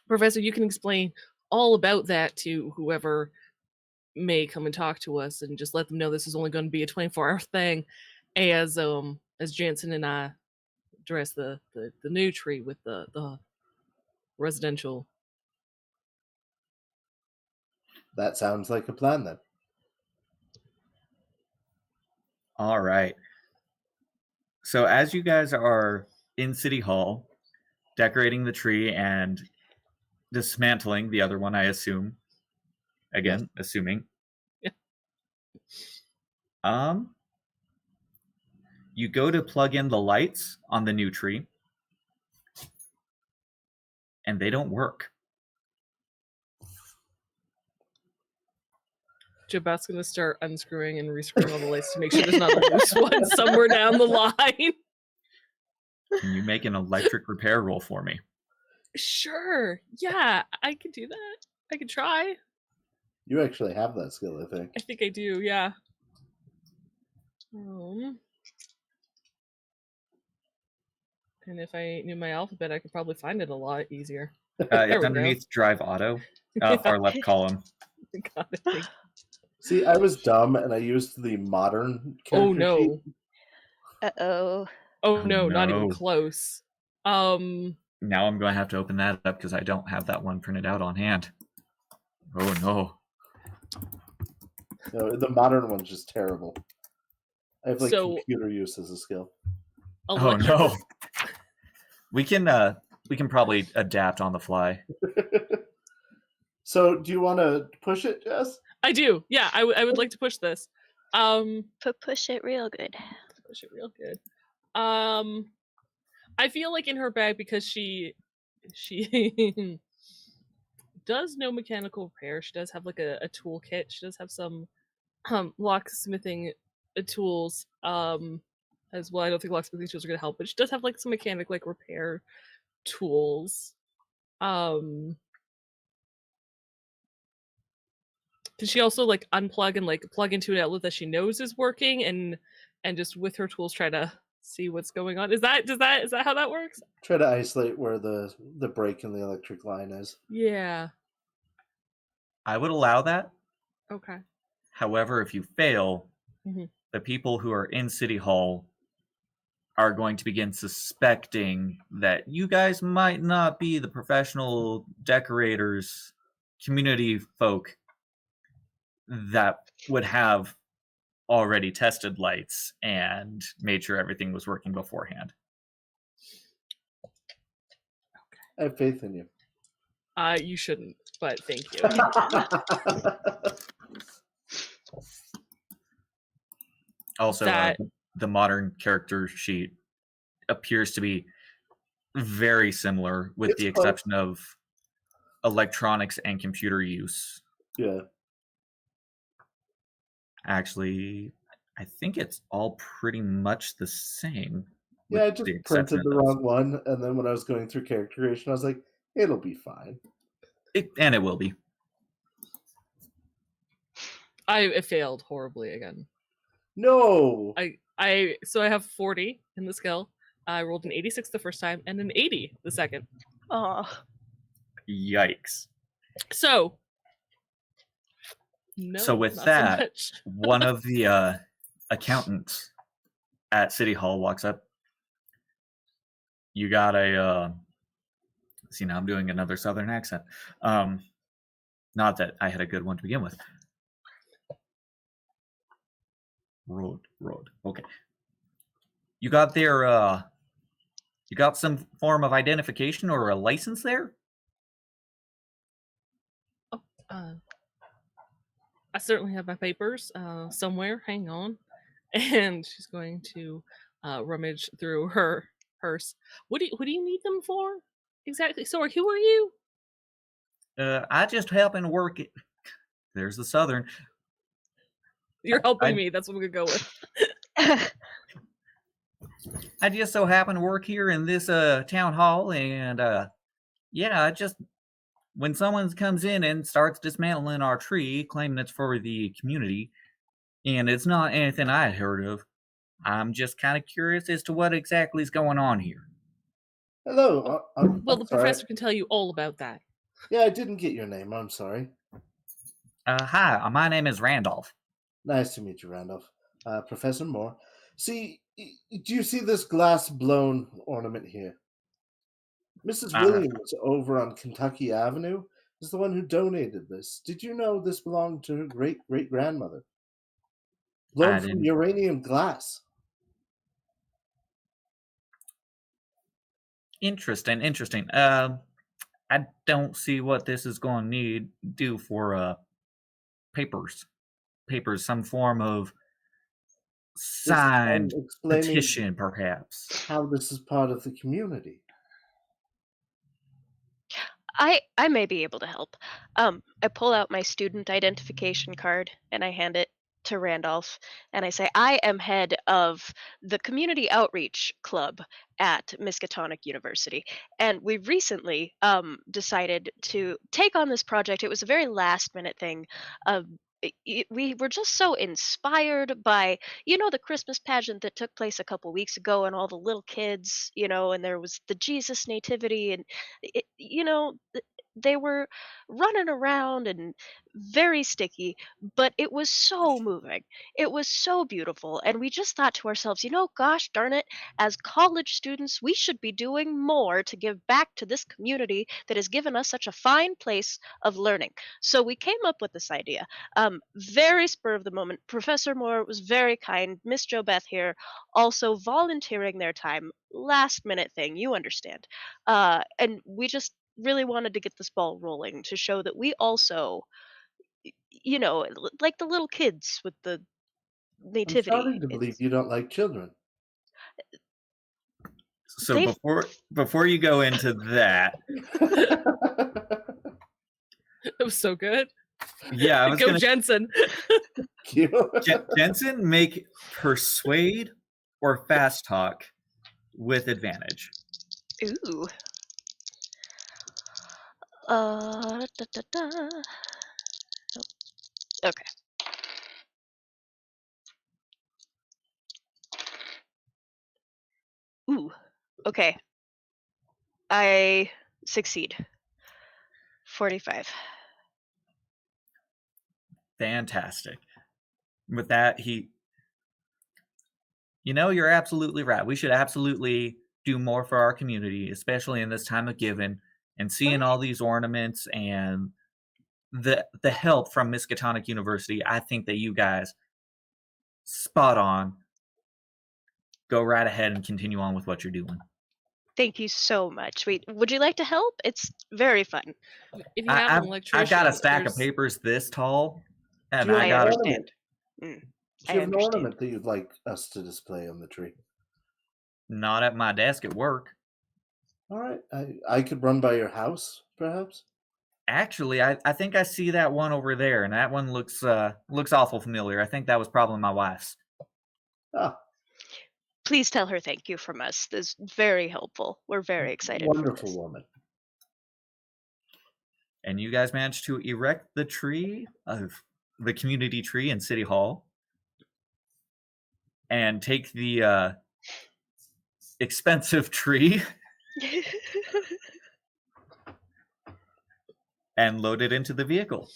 Professor, you can explain all about that to whoever may come and talk to us, and just let them know this is only going to be a 24-hour thing, as Jansen and I address the new tree with the residential. That sounds like a plan then. All right. So as you guys are in City Hall, decorating the tree and dismantling the other one, I assume. Again, assuming. Yeah. You go to plug in the lights on the new tree, and they don't work. Jabat's gonna start unscrewing and rescrewing all the lights to make sure there's not a loose one somewhere down the line. Can you make an electric repair roll for me? Sure. Yeah, I can do that. I can try. You actually have that skill, I think. I think I do, yeah. And if I knew my alphabet, I could probably find it a lot easier. It's underneath Drive Auto, far left column. Got it. See, I was dumb and I used the modern character Oh no. sheet. Uh-oh. Oh no, not even No. close. Now I'm going to have to open that up because I don't have that one printed out on hand. Oh no. No, the modern one's just terrible. I have like So- computer use as a skill. Oh no. We can probably adapt on the fly. So, do you want to push it, Jess? I do. Yeah, I would like to push this. Push it real good. Push it real good. I feel like in her bag, because she does know mechanical repair. She does have like a toolkit. She does have some locksmithing tools as well. I don't think locksmithing tools are gonna help, but she does have like some mechanic like repair tools. Did she also like unplug and like plug into an outlet that she knows is working and just with her tools try to see what's going on? Is that how that works? Try to isolate where the break in the electric line is. Yeah. I would allow that. Okay. However, if you fail, the people who are in City Hall are going to begin suspecting that you guys might not be the professional decorators, community folk that would have already tested lights and made sure everything was working beforehand. I have faith in you. You shouldn't, but thank you. Also, That- the modern character sheet appears to be very similar, with It's the close. exception of electronics and computer use. Yeah. Actually, I think it's all pretty much the same. Yeah, I with just the exception printed of the those. wrong one, and then when I was going through character creation, I was like, it'll be fine. And it will be. I failed horribly again. No! So I have 40 in the skill. I rolled an 86 the first time and an 80 the second. Oh. Yikes. So no, So with not that, much. one of the accountants at City Hall walks up. You got a see, now I'm doing another southern accent. Not that I had a good one to begin with. Road. Okay. You got their you got some form of identification or a license there? I certainly have my papers somewhere. Hang on. And she's going to rummage through her purse. What do you need them for? Exactly. Sorry, who are you? I just happen to work it. There's the southern. You're helping I- me. That's what I'm gonna go with. I just so happen to work here in this town hall, and yeah, I just when someone comes in and starts dismantling our tree, claiming it's for the community, and it's not anything I had heard of, I'm just kind of curious as to what exactly is going on here. Hello. Well, the sorry. professor can tell you all about that. Yeah, I didn't get your name. I'm sorry. Hi, my name is Randolph. Nice to meet you, Randolph. Professor Moore. See, do you see this glass blown ornament here? Mrs. Uh, Williams over on Kentucky Avenue is the one who donated this. Did you know this belonged to her great great grandmother? Blown I from didn't. uranium glass. Interesting. I don't see what this is going to need do for papers. Some form of This is signed explaining petition, perhaps. how this is part of the community. I may be able to help. I pull out my student identification card and I hand it to Randolph, and I say, I am head of the community outreach club at Miskatonic University, and we recently decided to take on this project. It was a very last minute thing. We were just so inspired by, the Christmas pageant that took place a couple weeks ago, and all the little kids, and there was the Jesus nativity, and they were running around and very sticky, but it was so moving. It was so beautiful. And we just thought to ourselves, gosh darn it, as college students, we should be doing more to give back to this community that has given us such a fine place of learning. So we came up with this idea. Very spur of the moment. Professor Moore was very kind. Miss Jo Beth here also volunteering their time. Last minute thing, you understand. And we just really wanted to get this ball rolling to show that we also, like the little kids with the I'm starting nativity. to believe It's you don't like children. So they've before you go into that, It was so good. yeah, I was Go gonna Jensen. Jensen, make persuade or fast talk with advantage. ooh. Da, da, da. Okay. Ooh. Okay. I succeed. 45. Fantastic. With that, you're absolutely right. We should absolutely do more for our community, especially in this time of giving, and seeing all these ornaments and the help from Miskatonic University. I think that you guys spot on. Go right ahead and continue on with what you're doing. Thank you so much. Wait, would you like to help? It's very fun. If you have an electrician, I've got a stack of there's- papers this tall, and Do you I have got an to. ornament? Mm, Do I you have an understand. ornament that you'd like us to display on the tree? Not at my desk at work. All right, I could run by your house, perhaps. Actually, I think I see that one over there, and that one looks awful familiar. I think that was probably my wife's. Ah, Please tell her thank you from us. This is very helpful. We're very excited for wonderful this. woman. And you guys managed to erect the tree of the community tree in City Hall, and take the expensive tree and load it into the vehicle.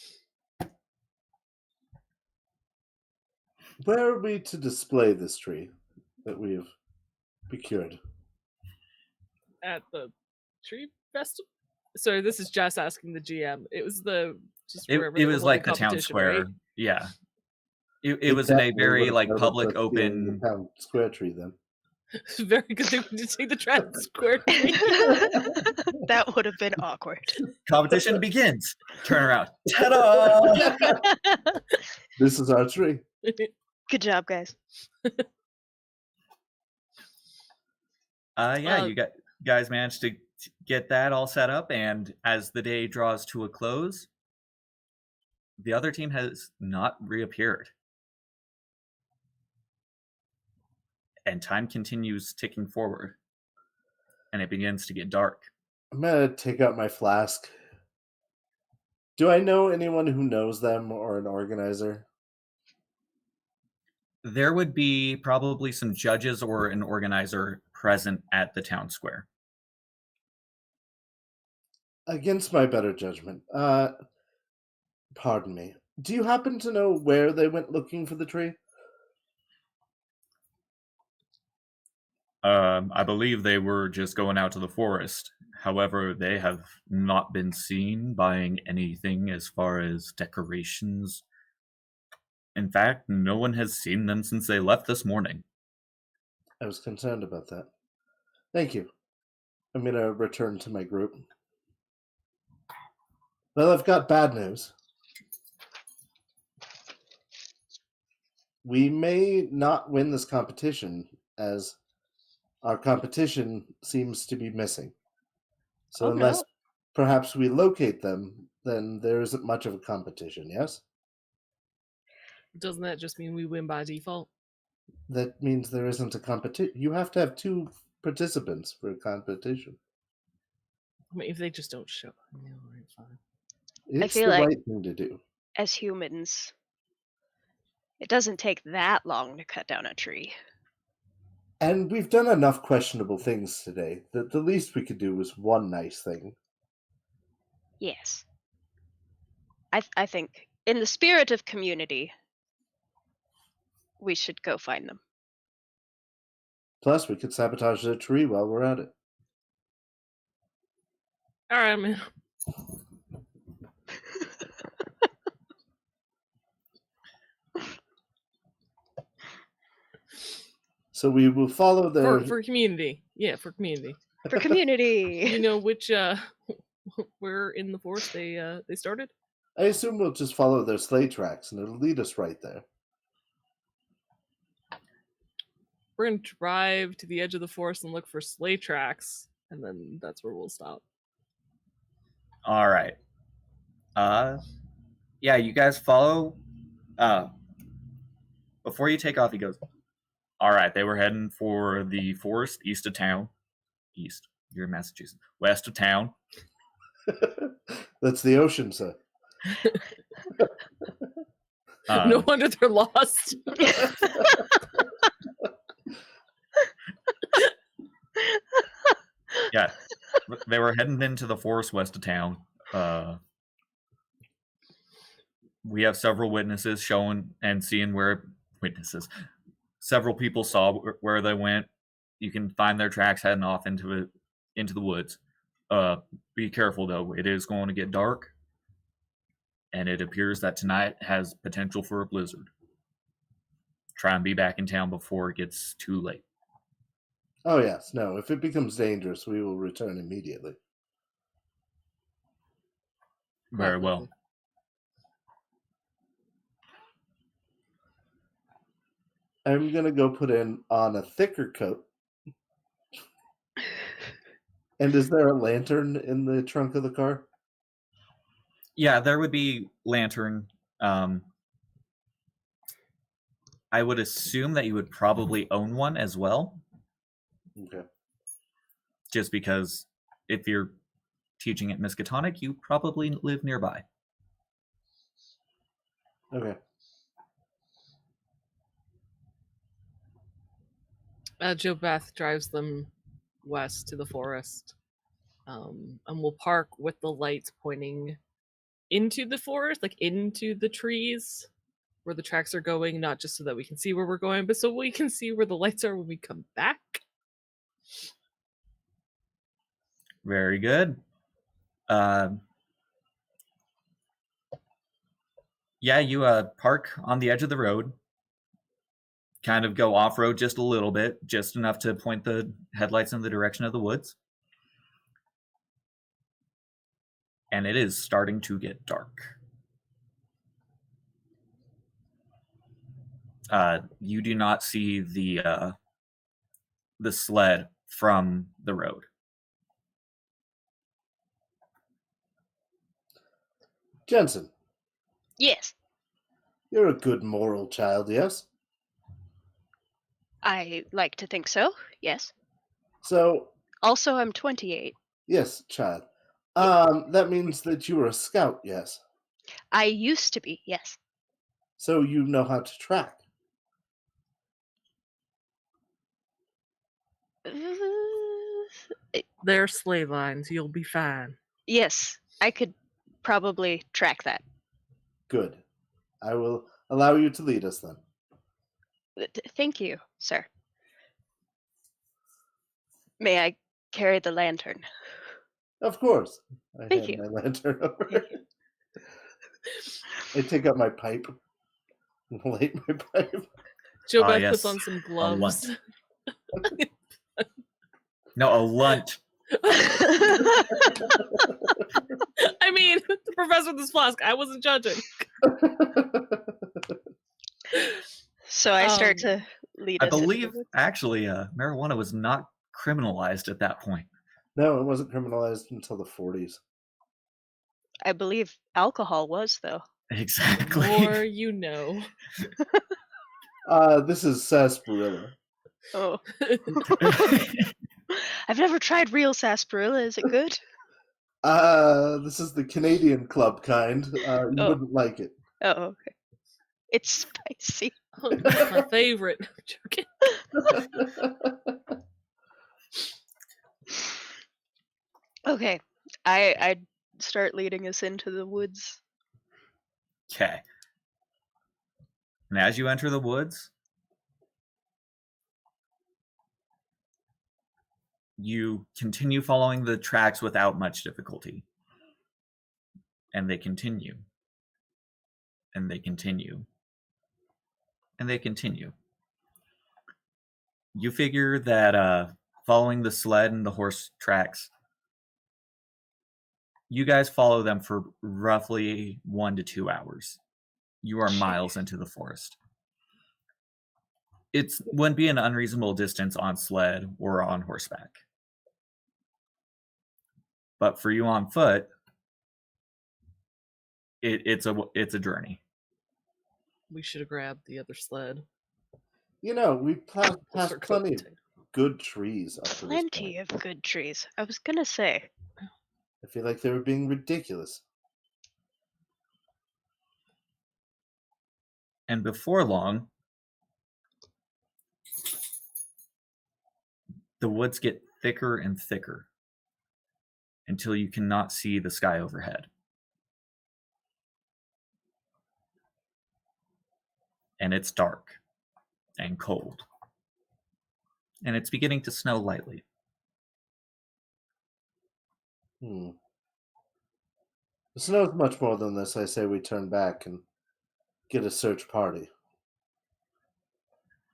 Where are we to display this tree that we have procured? at the tree festival. So this is Jess asking the GM. It was just wherever It they were was like the holding town competition, square. right? Yeah. It was in a Definitely very would've like noticed public us being open. the town square tree then. Very good thing we did see the trend square tree. That would have been awkward. Competition begins. Turn around. Ta-da! This is our tree. Good job, guys. Yeah, you guys managed to get that all set up, and as the day draws to a close, the other team has not reappeared. And time continues ticking forward, and it begins to get dark. I'm gonna take out my flask. Do I know anyone who knows them or an organizer? There would be probably some judges or an organizer present at the town square. Against my better judgment, pardon me. Do you happen to know where they went looking for the tree? I believe they were just going out to the forest. However, they have not been seen buying anything as far as decorations. In fact, no one has seen them since they left this morning. I was concerned about that. Thank you. I'm going to return to my group. Well, I've got bad news. We may not win this competition, as our competition seems to be missing. So Oh, unless no. perhaps we locate them, then there isn't much of a competition, yes? Doesn't that just mean we win by default? That means there isn't a competition. You have to have 2 participants for a competition. I mean, if they just don't show. Yeah, all right, fine. It's feel the like- right thing to do. As humans, it doesn't take that long to cut down a tree. And we've done enough questionable things today that the least we could do is one nice thing. Yes. I think, in the spirit of community, we should go find them. Plus, we could sabotage the tree while we're at it. All right, man. So we will follow their... For community. Yeah, for community. For community. You know which where in the forest they started? I assume we'll just follow their sleigh tracks, and it'll lead us right there. We're gonna drive to the edge of the forest and look for sleigh tracks, and then that's where we'll stop. All right. Yeah, you guys follow. Before you take off, he goes, all right, they were heading for the forest east of town. East. You're in Massachusetts. West of town. That's the ocean, sir. No wonder they're lost. Yeah. They were heading into the forest west of town. We have several witnesses showing and seeing where witnesses. Several people saw where they went. You can find their tracks heading off into the woods. Be careful though; it is going to get dark, and it appears that tonight has potential for a blizzard. Try and be back in town before it gets too late. Oh, yes. No, if it becomes dangerous, we will return immediately. Very well. I'm going to go put on a thicker coat. And is there a lantern in the trunk of the car? Yeah, there would be lantern. I would assume that you would probably own one as well. Okay. Just because if you're teaching at Miskatonic, you probably live nearby. Okay. Joe Beth drives them west to the forest, and we'll park with the lights pointing into the forest, like into the trees where the tracks are going, not just so that we can see where we're going, but so we can see where the lights are when we come back. Very good. Yeah, you park on the edge of the road. Kind of go off-road just a little bit, just enough to point the headlights in the direction of the woods. And it is starting to get dark. You do not see the sled from the road. Jensen, Yes. you're a good moral child, yes? I like to think so. Yes. So, Also, I'm 28. yes, child. That means that you were a scout, yes? I used to be. Yes. So you know how to track. They're sleigh lines. You'll be fine. Yes, I could probably track that. Good. I will allow you to lead us then. Thank you, sir. May I carry the lantern? Of course. I Thank hand you. my lantern over. Thank you. I take out my pipe and light my pipe. Jobeth yes, puts on some gloves. No, a lunt. I mean, the professor with this flask. I wasn't judging. So I start to lead I us into believe, the woods. actually, marijuana was not criminalized at that point. No, it wasn't criminalized until the 40s. I believe alcohol was, though. Exactly. More you know. This is sarsaparilla. Oh. I've never tried real sarsaparilla. Is it good? This is the Canadian club kind. You Oh. wouldn't like it. Oh, okay. It's spicy. Oh, that's my favorite. I'm joking. Okay. I start leading us into the woods. Okay. And as you enter the woods, you continue following the tracks without much difficulty. And they continue. And they continue. And they continue. You figure that following the sled and the horse tracks, you guys follow them for roughly 1 to 2 hours. You are miles into the forest. It wouldn't be an unreasonable distance on sled or on horseback. But for you on foot, it's a journey. We should have grabbed the other sled. You know, we passed For plenty of cocktail. good trees up to this Plenty point. of good trees. I was gonna say. I feel like they were being ridiculous. And before long, the woods get thicker and thicker until you cannot see the sky overhead. And it's dark and cold. And it's beginning to snow lightly. The snow's much more than this. I say we turn back and get a search party.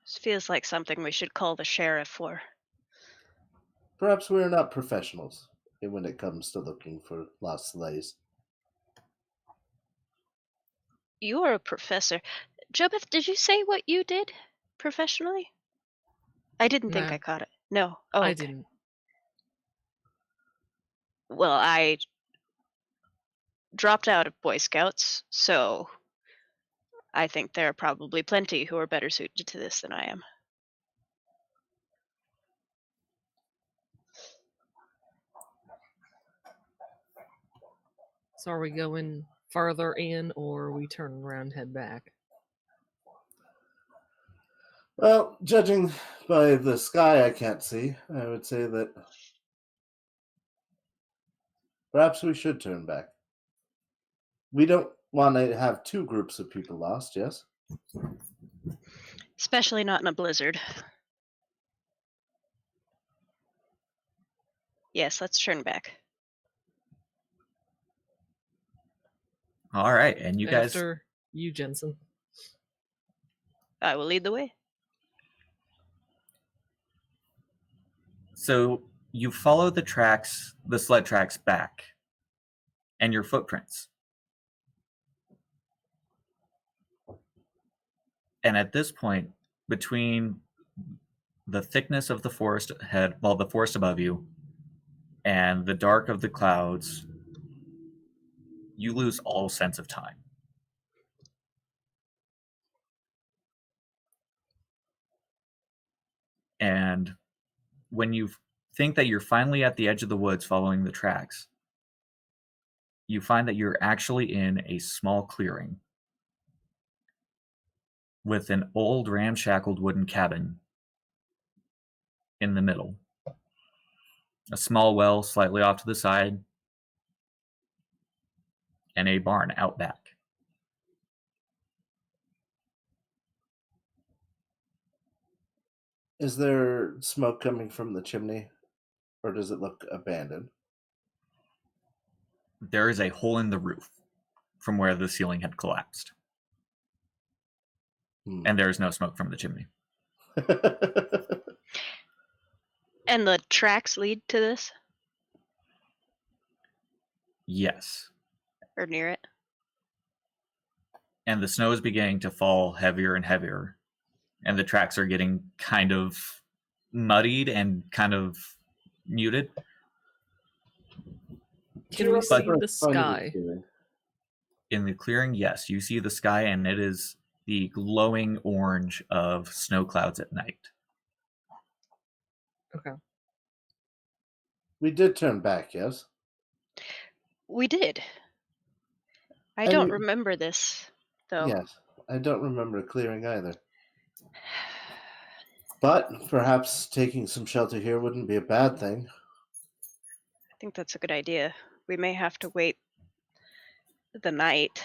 This feels like something we should call the sheriff for. Perhaps we are not professionals when it comes to looking for lost sleighs. You are a professor. Jobeth, did you say what you did professionally? I didn't think No. I caught it. No. Oh, I okay. didn't. Well, I dropped out of Boy Scouts, so I think there are probably plenty who are better suited to this than I am. So are we going farther in, or we turn around and head back? Well, judging by the sky I can't see, I would say that perhaps we should turn back. We don't want to have two groups of people lost, yes? Especially not in a blizzard. Yes, let's turn back. All right, and you guys... After you, Jensen. I will lead the way. So you follow the tracks, the sled tracks back, and your footprints. And at this point, between the thickness of the forest ahead, well, the forest above you, and the dark of the clouds, you lose all sense of time. And when you think that you're finally at the edge of the woods following the tracks, you find that you're actually in a small clearing with an old ramshackled wooden cabin in the middle. A small well slightly off to the side, and a barn out back. Is there smoke coming from the chimney, or does it look abandoned? There is a hole in the roof from where the ceiling had collapsed. And there is no smoke from the chimney. And the tracks lead to this? Yes. Or near it? And the snow is beginning to fall heavier and heavier. And the tracks are getting kind of muddied and kind of muted. Can we see the sky? In the clearing, yes. You see the sky, and it is the glowing orange of snow clouds at night. Okay. We did turn back, yes? We did. I don't remember this, though. Yes, I don't remember clearing either. But perhaps taking some shelter here wouldn't be a bad thing. I think that's a good idea. We may have to wait the night.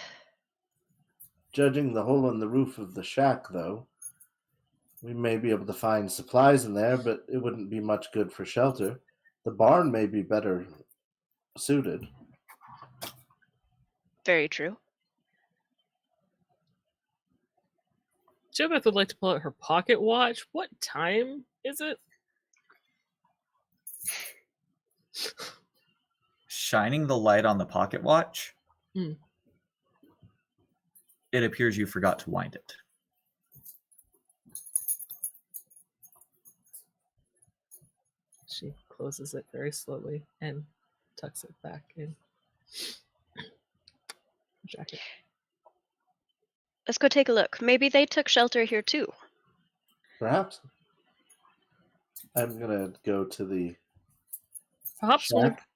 Judging the hole in the roof of the shack, though, we may be able to find supplies in there, but it wouldn't be much good for shelter. The barn may be better suited. Very true. JoBeth would like to pull out her pocket watch. What time is it? Shining the light on the pocket watch, it appears you forgot to wind it. She closes it very slowly and tucks it back in her jacket. Let's go take a look. Maybe they took shelter here too. Perhaps. I'm gonna go to the Perhaps shack.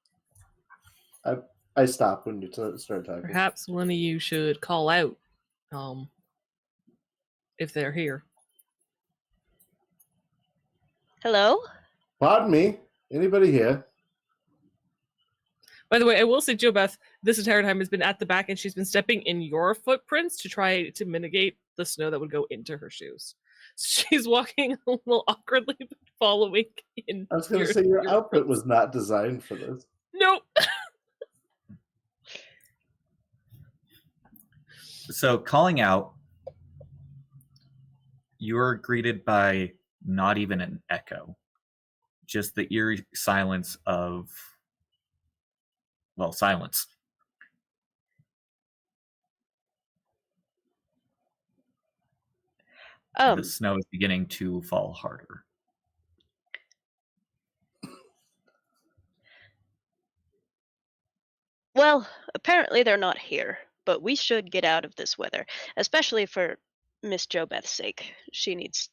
I stopped when you started talking. Perhaps one of you should call out, if they're here. Hello? Pardon me. Anybody here? By the way, I will say, JoBeth, this entire time has been at the back, and she's been stepping in your footprints to try to mitigate the snow that would go into her shoes. So she's walking a little awkwardly, but following in. I was going to say your outfit was not designed for this. Nope. So, calling out, you are greeted by not even an echo, just the eerie silence of, well, silence. The snow is beginning to fall harder. Well, apparently they're not here, but we should get out of this weather, especially for Miss JoBeth's sake. She needs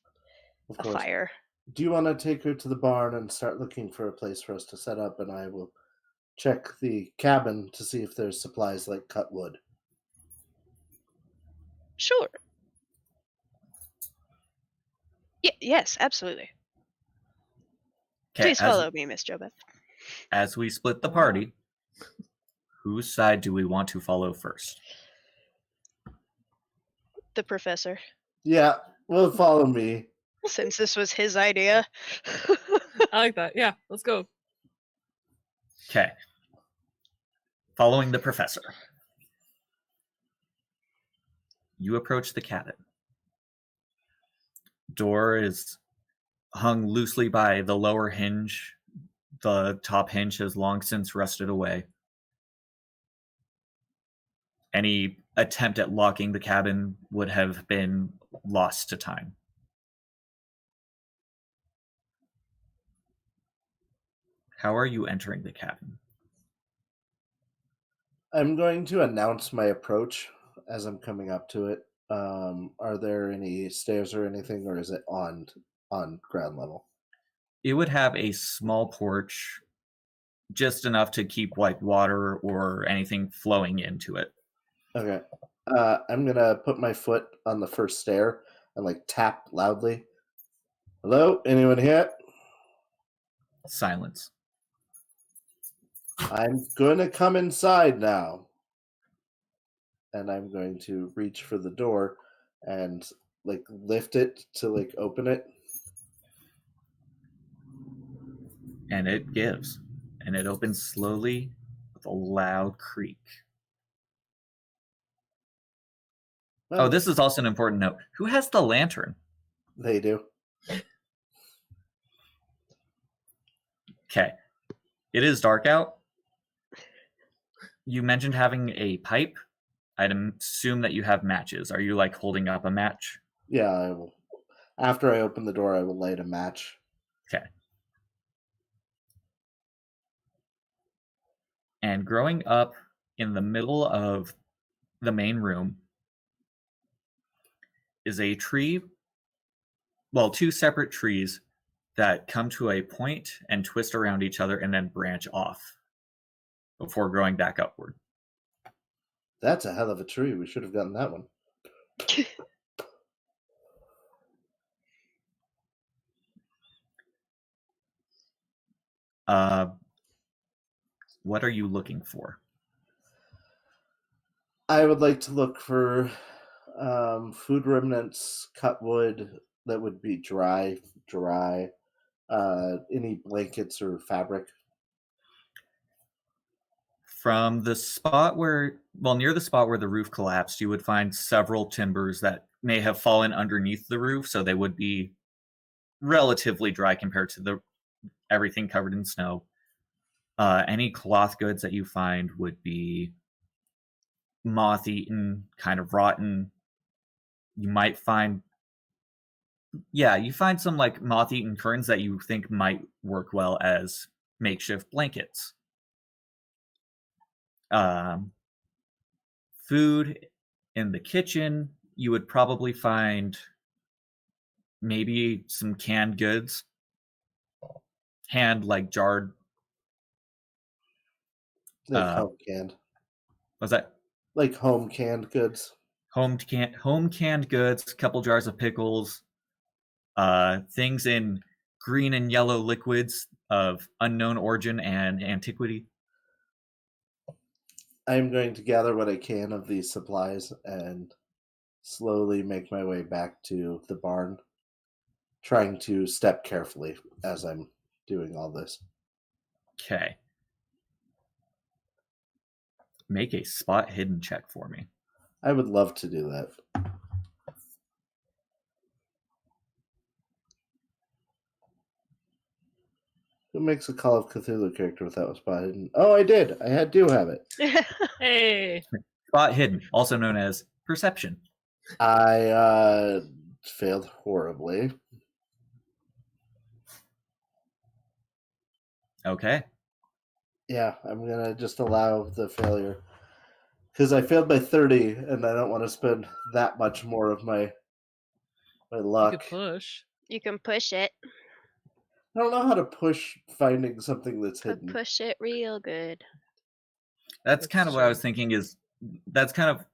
a fire. Do you want to take her to the barn and start looking for a place for us to set up, and I will check the cabin to see if there's supplies like cut wood? Sure. Yes, absolutely. Please follow me, Miss JoBeth. As we split the party, whose side do we want to follow first? The professor. Yeah, well, follow me. Since this was his idea. I like that. Yeah, let's go. Okay. Following the professor. You approach the cabin. Door is hung loosely by the lower hinge. The top hinge has long since rusted away. Any attempt at locking the cabin would have been lost to time. How are you entering the cabin? I'm going to announce my approach as I'm coming up to it. Are there any stairs or anything, or is it on ground level? It would have a small porch, just enough to keep like water or anything flowing into it. Okay. I'm gonna put my foot on the first stair and like tap loudly. Hello? Anyone here? Silence. I'm gonna come inside now. and I'm going to reach for the door and like lift it to like open it. And it gives. And it opens slowly with a loud creak. Well, Oh, this is also an important note. Who has the lantern? They do. Okay. It is dark out. You mentioned having a pipe. I'd assume that you have matches. Are you like holding up a match? Yeah, I will. After I open the door, I will light a match. Okay. And growing up in the middle of the main room is a tree, well, two separate trees that come to a point and twist around each other and then branch off before growing back upward. That's a hell of a tree. We should have gotten that one. What are you looking for? I would like to look for food remnants, cut wood that would be dry, any blankets or fabric. From the spot where, well, near the spot where the roof collapsed, you would find several timbers that may have fallen underneath the roof, so they would be relatively dry compared to everything covered in snow. Any cloth goods that you find would be moth-eaten, kind of rotten. You might find, you find some like moth-eaten curtains that you think might work well as makeshift blankets. Food in the kitchen, you would probably find maybe some canned goods, like jarred. Like home canned. What's that? Like home canned goods. Home canned goods, a couple jars of pickles, things in green and yellow liquids of unknown origin and antiquity. I'm going to gather what I can of these supplies and slowly make my way back to the barn, trying to step carefully as I'm doing all this. Okay. Make a spot hidden check for me. I would love to do that. Who makes a Call of Cthulhu character without a spot hidden? Oh, I did. Do have it. Hey. Spot hidden, also known as perception. I failed horribly. Okay. Yeah, I'm going to just allow the failure. Because I failed by 30, and I don't want to spend that much more of my luck. You could push. You can push it. I don't know how to push finding something that's hidden. Push it real good. That's kind of what I was thinking that's kind of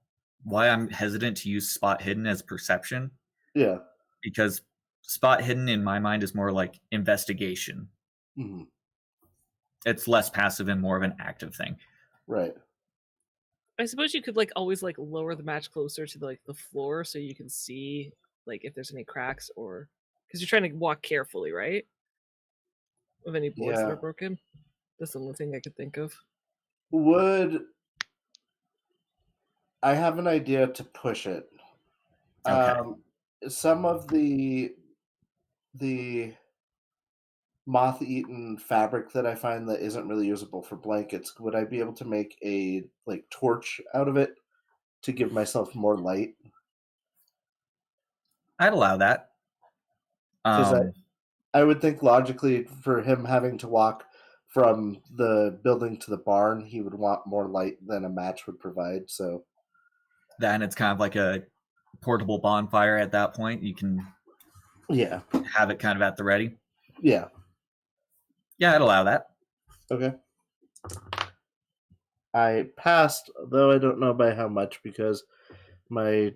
why I'm hesitant to use spot hidden as perception. Yeah. Because spot hidden in my mind is more like investigation. Mm-hmm. It's less passive and more of an active thing. Right. I suppose you could like always like lower the match closer to like the floor so you can see like if there's any cracks or because you're trying to walk carefully, right? Of any boards that are broken. That's the only thing I could think of. I have an idea to push it. Okay. Some of the moth-eaten fabric that I find that isn't really usable for blankets, would I be able to make a like torch out of it to give myself more light? I'd allow that. Because I would think logically for him having to walk from the building to the barn, he would want more light than a match would provide. So then it's kind of like a portable bonfire at that point. You can have it kind of at the ready. Yeah. Yeah, I'd allow that. Okay. I passed, though I don't know by how much because my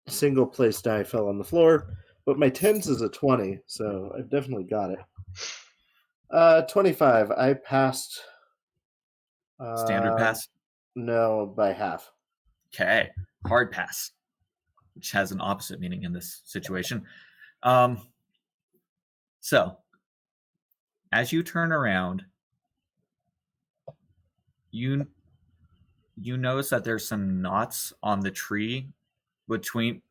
single place die fell on the floor, but my tens is a 20, so I've definitely got it. 25. I passed. Standard pass? No, by half. Okay. hard pass, which has an opposite meaning in this situation. So, as you turn around, you notice that there's some knots on the tree between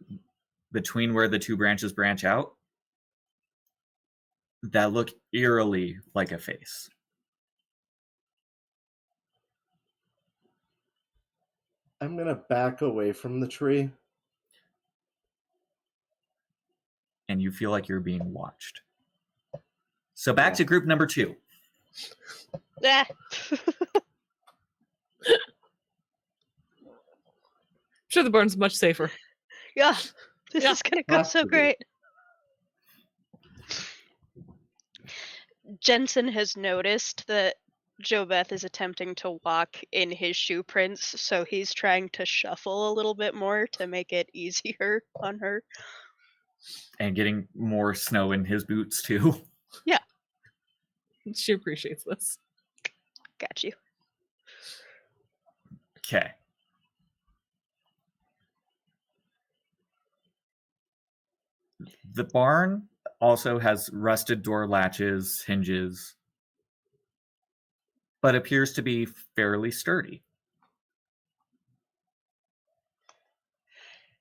where the two branches branch out that look eerily like a face. I'm going to back away from the tree. And you feel like you're being watched. So back to group number 2. Ah. I'm sure the barn's much safer. Yeah, this Yeah. is gonna go so great. Jensen has noticed that Jobeth is attempting to walk in his shoe prints, so he's trying to shuffle a little bit more to make it easier on her. And getting more snow in his boots too. Yeah. She appreciates this. Got you. Okay. The barn also has rusted door latches, hinges, but appears to be fairly sturdy.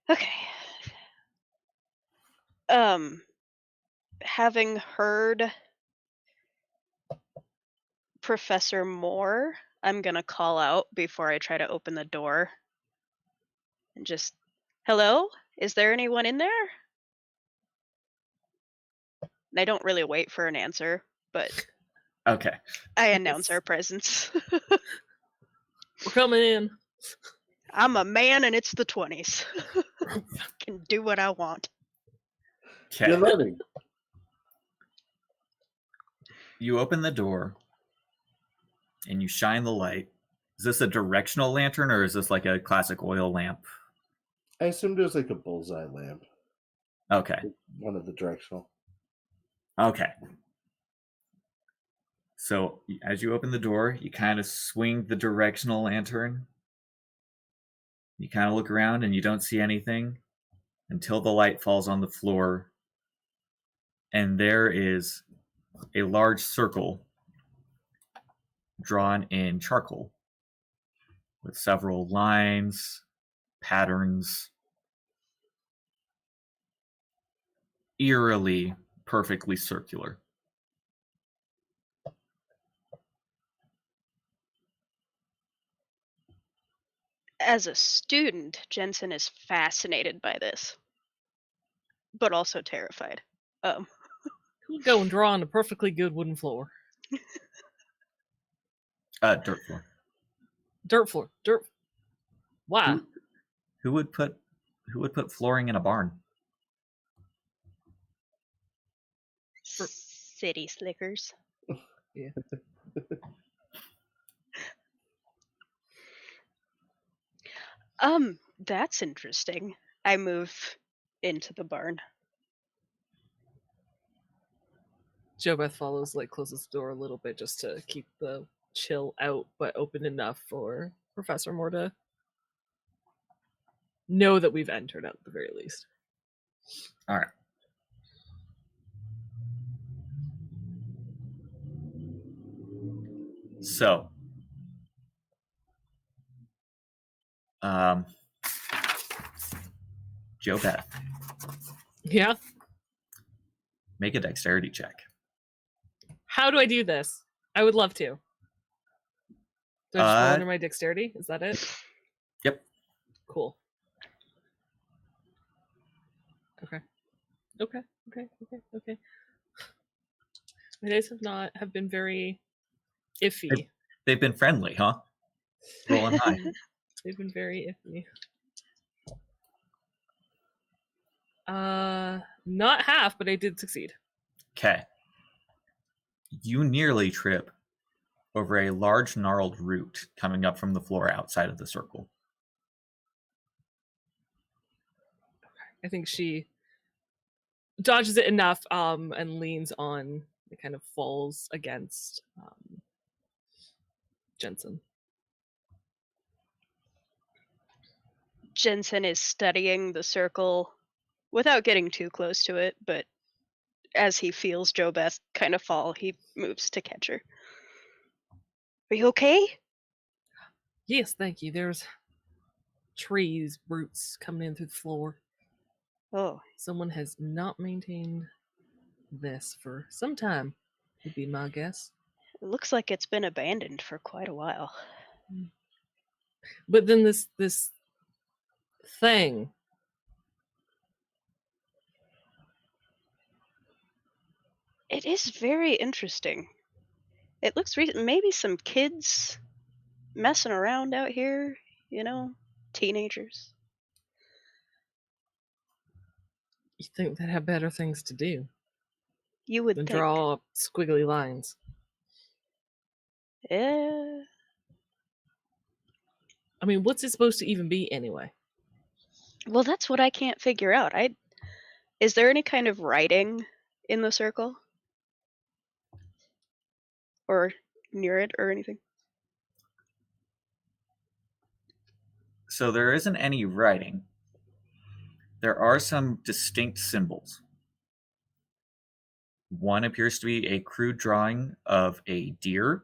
Okay. Having heard Professor Moore, I'm gonna call out before I try to open the door. And just, hello? Is there anyone in there? And I don't really wait for an answer, but Okay. I announce our presence. We're coming in. I'm a man and it's the 20s. Can do what I want. Okay. You're learning. You open the door and you shine the light. Is this a directional lantern or is this like a classic oil lamp? I assumed it was like a bullseye lamp. Okay. One of the directional. Okay. So as you open the door, you kind of swing the directional lantern. You kind of look around and you don't see anything until the light falls on the floor. And there is a large circle drawn in charcoal with several lines, patterns, eerily perfectly circular. As a student, Jensen is fascinated by this, but also terrified. Go and draw on a perfectly good wooden floor. Dirt floor. Dirt floor. Dirt. Why? Who would put flooring in a barn? City slickers. Yeah. That's interesting. I move into the barn. Jobeth follows, closes the door a little bit just to keep the chill out, but open enough for Professor Moore to know that we've entered at the very least. All right. So, Jobeth, Yeah? make a dexterity check. How do I do this? I would love to. Do I just roll under my dexterity? Is that it? Yep. Cool. Okay. My days have been very iffy. They've been friendly, huh? Rolling high. They've been very iffy. Not half, but I did succeed. Okay. You nearly trip over a large gnarled root coming up from the floor outside of the circle. I think she dodges it enough and leans on. It kind of falls against Jensen. Jensen is studying the circle without getting too close to it, but as he feels Joe Beth kind of fall, he moves to catch her. Are you okay? Yes, thank you. There's trees, roots coming in through the floor. Oh, Someone has not maintained this for some time, would be my guess. it looks like it's been abandoned for quite a while. But then this thing. It is very interesting. It looks maybe some kids messing around out here, teenagers. You think they'd have better things to do You would than think. draw squiggly lines? Yeah. I mean, what's it supposed to even be anyway? Well, that's what I can't figure out. Is there any kind of writing in the circle? Or near it or anything? So there isn't any writing. There are some distinct symbols. One appears to be a crude drawing of a deer.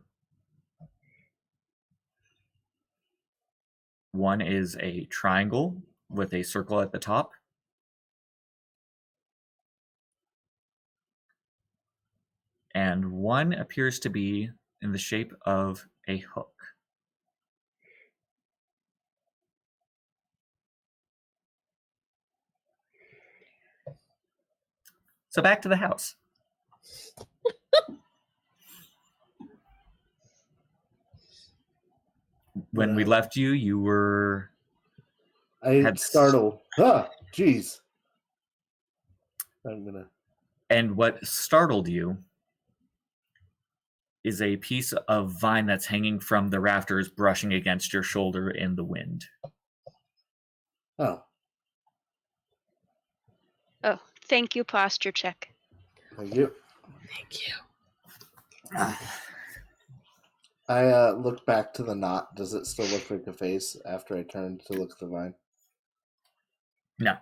One is a triangle with a circle at the top. And one appears to be in the shape of a hook. So back to the house. When we left you, you were... I startled. Ah, jeez. I'm gonna. And what startled you is a piece of vine that's hanging from the rafters, brushing against your shoulder in the wind. Oh, Oh, thank you, posture check. thank you. Thank you. I look back to the knot. Does it still look like a face after I turned to look at the vine? No.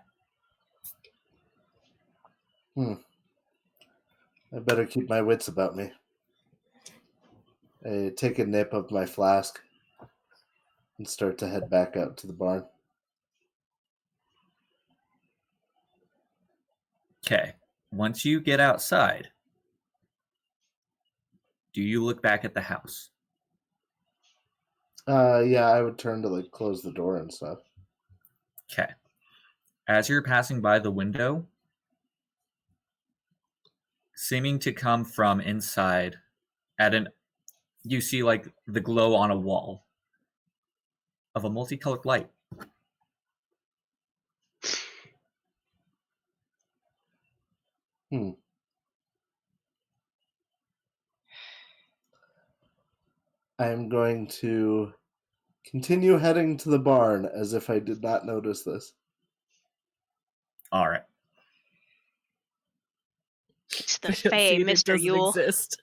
I better keep my wits about me. I take a nip of my flask and start to head back out to the barn. Okay. Once you get outside, do you look back at the house? Yeah, I would turn to close the door and stuff. Okay. As you're passing by the window, seeming to come from inside, you see the glow on a wall of a multicolored light. I'm going to continue heading to the barn as if I did not notice this. All right. It's the I don't see Fae, it, it Mr. doesn't Yule. exist.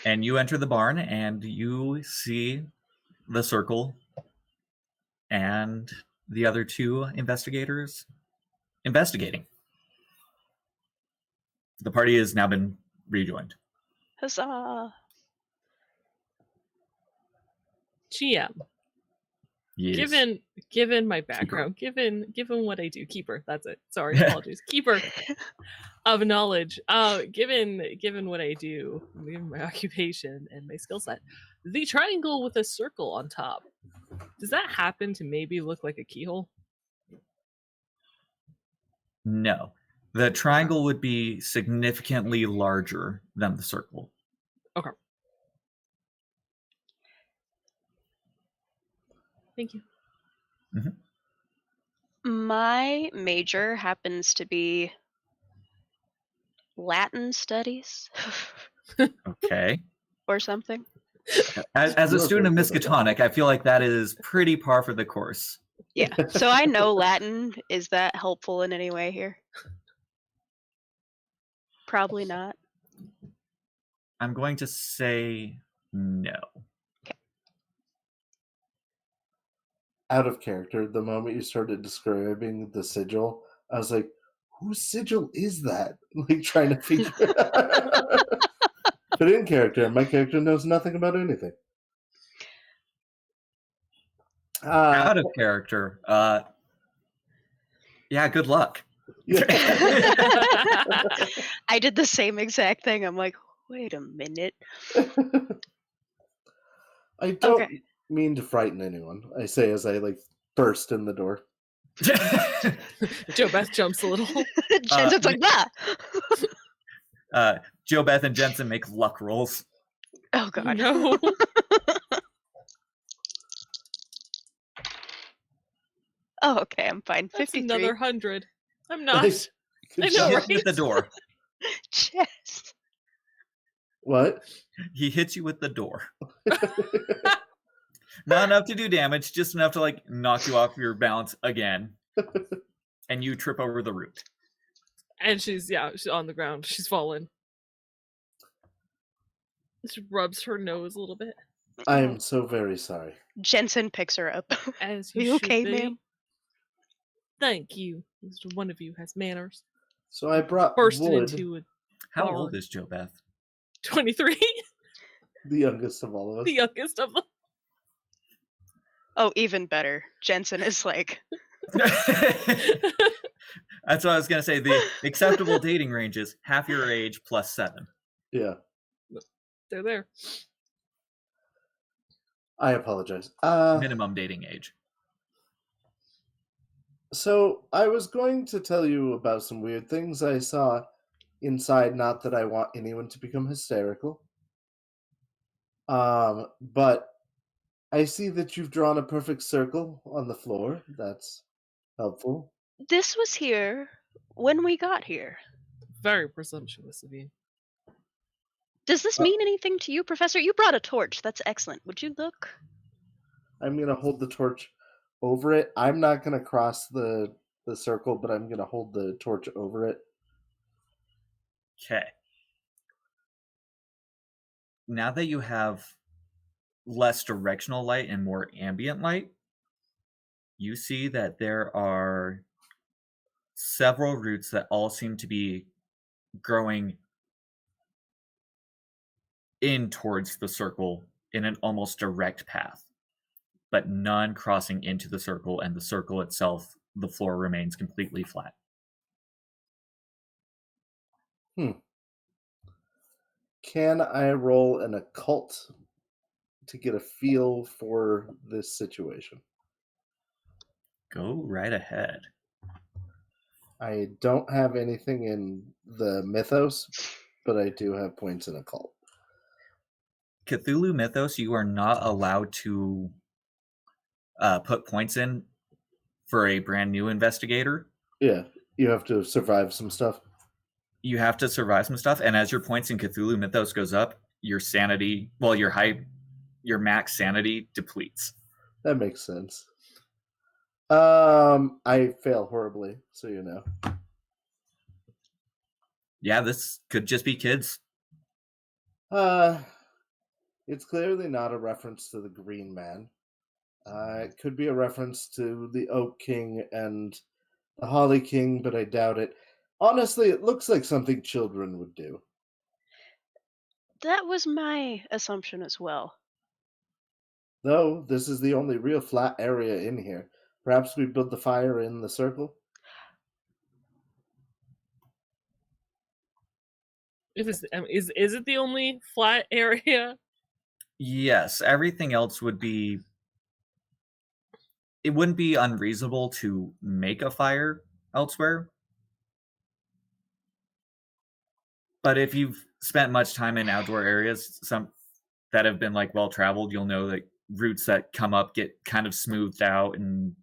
And you enter the barn and you see the circle and the other two investigators investigating. The party has now been rejoined. Huzzah! GM. Yes. Given my background, given what I do, keeper. That's it. Sorry, apologies. Keeper of knowledge. Given what I do, given my occupation and my skill set, the triangle with a circle on top. Does that happen to maybe look like a keyhole? No. The triangle would be significantly larger than the circle. Okay. Thank you. Mm-hmm. My major happens to be Latin studies. Okay. Or something. As a student of Miskatonic, I feel like that is pretty par for the course. Yeah, so I know Latin. Is that helpful in any way here? Probably not. I'm going to say no. Okay. out of character, the moment you started describing the sigil, I was like, whose sigil is that? Like, trying to figure But in character, my character knows nothing about anything. Out of character. Yeah, good luck. Yeah. I did the same exact thing. I'm like, wait a minute. I don't Okay. mean to frighten anyone, I say as I like burst in the door. Joe Beth jumps a little. Jensen's like, Joe Beth and Jensen make luck rolls. oh god. No. Oh, okay, I'm fine. That's 53. another 100. I'm not. Nice. Good I know, job. He right? hits you with the door. Jess. What? He hits you with the door. Not enough to do damage, just enough to like knock you off your balance again. And you trip over the root. And she's on the ground. She's fallen. She rubs her nose a little bit. I am so very sorry. Jensen picks her up. As Are you you should okay, be. ma'am? Thank you. At least one of you has manners. So I brought Bursted wood, into a How Barn. old is Joe Beth? 23, the youngest of all of us. the youngest of them. Oh, even better. Jensen is like, That's what I was going to say. The acceptable dating range is half your age plus 7. Yeah, They're there. I apologize. Minimum dating age. So I was going to tell you about some weird things I saw inside. Not that I want anyone to become hysterical. But I see that you've drawn a perfect circle on the floor. That's helpful. this was here when we got here. Very presumptuous of you. Does this mean anything to you, Professor? You brought a torch. That's excellent. Would you look? I'm gonna hold the torch over it. I'm not gonna cross the circle, but I'm gonna hold the torch over it. Okay. Now that you have less directional light and more ambient light, you see that there are several roots that all seem to be growing in towards the circle in an almost direct path, but none crossing into the circle, and the circle itself, the floor remains completely flat. Can I roll an occult to get a feel for this situation? Go right ahead. I don't have anything in the mythos, but I do have points in occult. Cthulhu Mythos, you are not allowed to put points in for a brand new investigator. Yeah, you have to survive some stuff. You have to survive some stuff, and as your points in Cthulhu Mythos goes up, your sanity, well, your max sanity depletes. That makes sense. I fail horribly, so you know. Yeah, this could just be kids. It's clearly not a reference to the Green Man. It could be a reference to the Oak King and the Holly King, but I doubt it. Honestly, it looks like something children would do. That was my assumption as well. Though, this is the only real flat area in here. Perhaps we build the fire in the circle? Is it the only flat area? Yes, everything else would be... It wouldn't be unreasonable to make a fire elsewhere. But if you've spent much time in outdoor areas, some that have been like well traveled, you'll know that roots that come up get kind of smoothed out and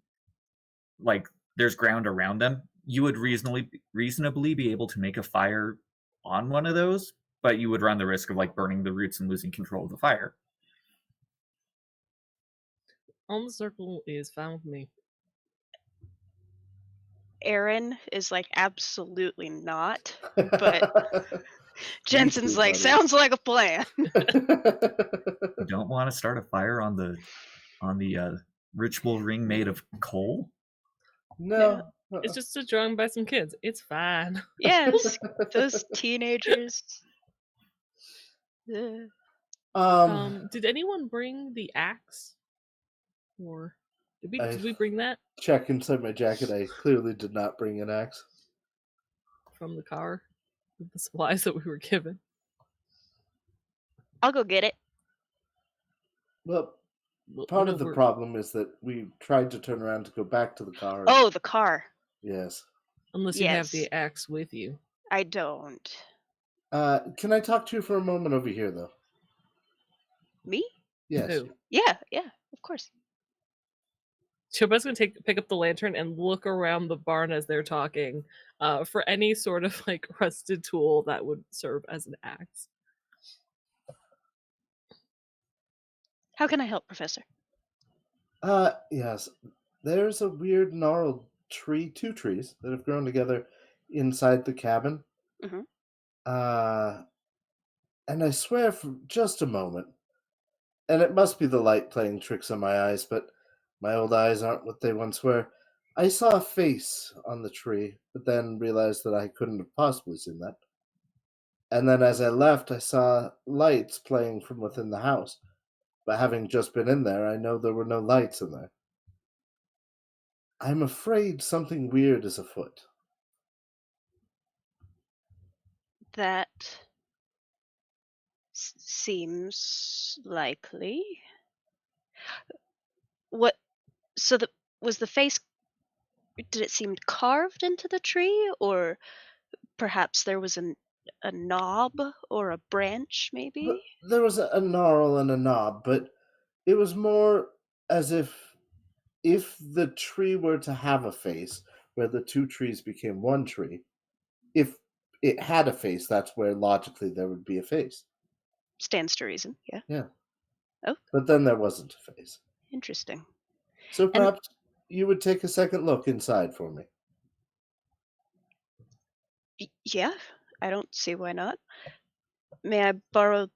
like there's ground around them. You would reasonably be able to make a fire on one of those, but you would run the risk of like burning the roots and losing control of the fire. On the circle is fine with me. Aaron is like, absolutely not. But Jensen's too, like, buddy. sounds like a plan. You don't want to start a fire on the ritual ring made of coal? No. It's just drawn by some kids. It's fine. Yes, those teenagers. Ugh. Did anyone bring the axe? Or did we bring that check inside my jacket. I clearly did not bring an axe. from the car with the supplies that we were given? I'll go get it. Well, Well, part no, of the we're- problem is that we tried to turn around to go back to the car. Oh, the car. Yes. Unless you have Yes. the axe with you. I don't. Can I talk to you for a moment over here, though? Me? Yes. Who? Yeah, of course. Choba's gonna pick up the lantern and look around the barn as they're talking, for any sort of like rusted tool that would serve as an axe. How can I help, Professor? Yes. There's a weird gnarled tree, 2 trees that have grown together inside the cabin. Mhm. And I swear for just a moment, and it must be the light playing tricks on my eyes, but my old eyes aren't what they once were. I saw a face on the tree, but then realized that I couldn't have possibly seen that. And then as I left, I saw lights playing from within the house. But having just been in there, I know there were no lights in there. I'm afraid something weird is afoot. That seems likely. What? So was the face? Did it seem carved into the tree, or perhaps there was a knob or a branch, maybe? There was a gnarl and a knob, but it was more as if the tree were to have a face, where the 2 trees became 1 tree, if it had a face, that's where logically there would be a face. Stands to reason. Yeah. Yeah. Oh. But then there wasn't a face. Interesting. So perhaps you would take a second look inside for me. Yeah, I don't see why not. May I borrow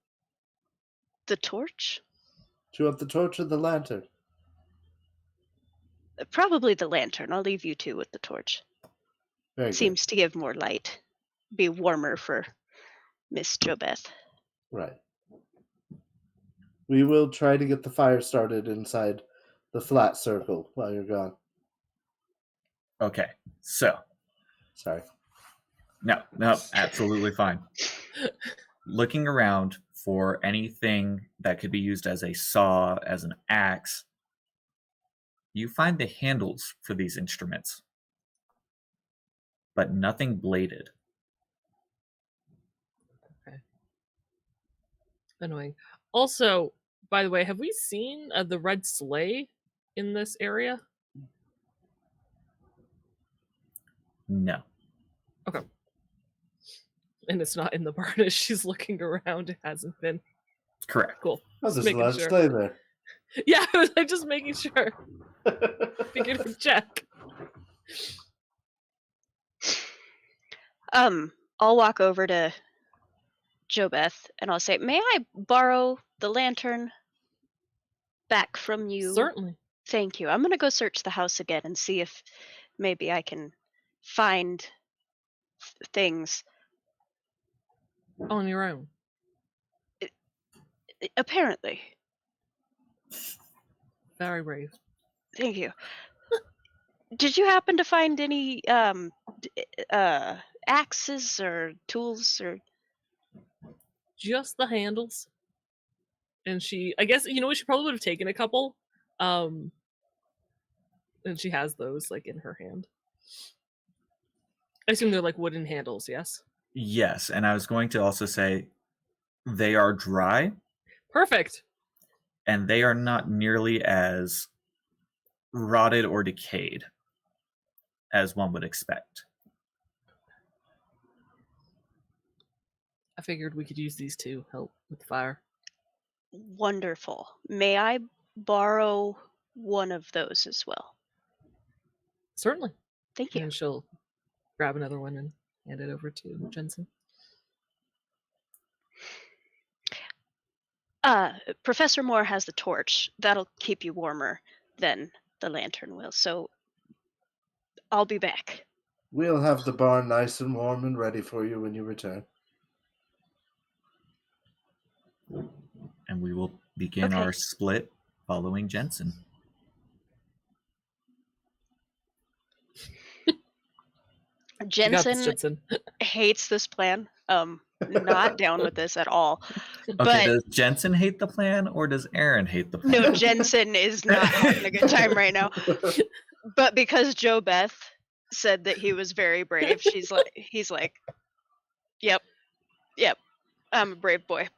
the torch? Do you want the torch or the lantern? Probably the lantern. I'll leave you two with the torch. Very good. Seems to give more light. Be warmer for Miss Jobeth. Right. We will try to get the fire started inside the flat circle while you're gone. Okay, so Sorry. no, absolutely fine. Looking around for anything that could be used as a saw, as an axe, you find the handles for these instruments, but nothing bladed. Annoying. Also, by the way, have we seen the red sleigh in this area? No. Okay. And it's not in the barn as she's looking around. It hasn't been. Correct. Cool. Oh, there's a making large sure. sleigh there. Yeah, I was just making sure. Figured to check. I'll walk over to Jobeth and I'll say, "May I borrow the lantern back from you?" Certainly. Thank you. I'm gonna go search the house again and see if maybe I can find things. On your own. Apparently. Very brave. Thank you. Did you happen to find any axes or tools or? Just the handles. And I guess, she probably would have taken a couple. And she has those like in her hand. I assume they're like wooden handles, yes? Yes, and I was going to also say they are dry, Perfect. and they are not nearly as rotted or decayed as one would expect. I figured we could use these to help with the fire. Wonderful. May I borrow one of those as well? Certainly. Thank you. And she'll grab another one and hand it over to Jensen. Professor Moore has the torch. That'll keep you warmer. then the lantern will. So I'll be back. We'll have the barn nice and warm and ready for you when you return. And we will begin Okay. our split following Jensen. You got this, Jensen Jensen. hates this plan. Not down with this at all. Okay, But does Jensen hate the plan, or does Aaron hate the plan? no, Jensen is not having a good time right now. But because Joe Beth said that he was very brave, he's like, yep, I'm a brave boy.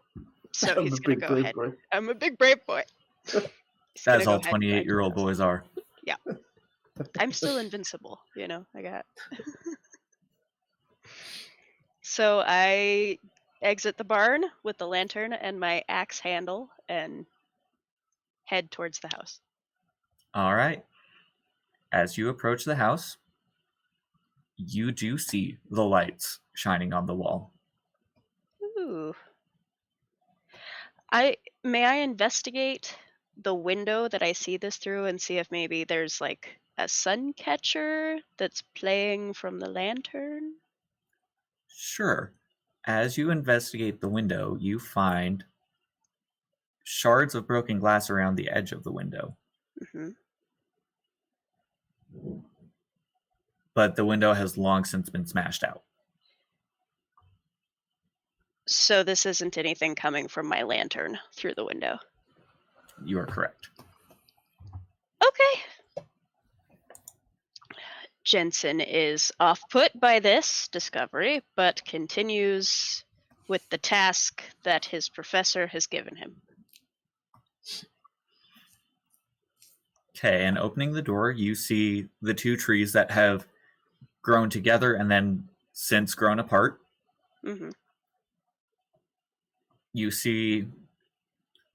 So I'm he's a gonna big go brave ahead. boy. I'm a big brave boy. He's That's gonna all go ahead and find 28-year-old the house. boys are. I'm still invincible, I got. So I exit the barn with the lantern and my axe handle and head towards the house. All right. As you approach the house, you do see the lights shining on the wall. Ooh. May I investigate the window that I see this through and see if maybe there's like a sun catcher that's playing from the lantern? Sure. As you investigate the window, you find shards of broken glass around the edge of the window. Hmm. But the window has long since been smashed out. So this isn't anything coming from my lantern through the window. You are correct. Okay. Jensen is off-put by this discovery, but continues with the task that his professor has given him. Okay, and opening the door, you see the two trees that have grown together and then since grown apart. Hmm. You see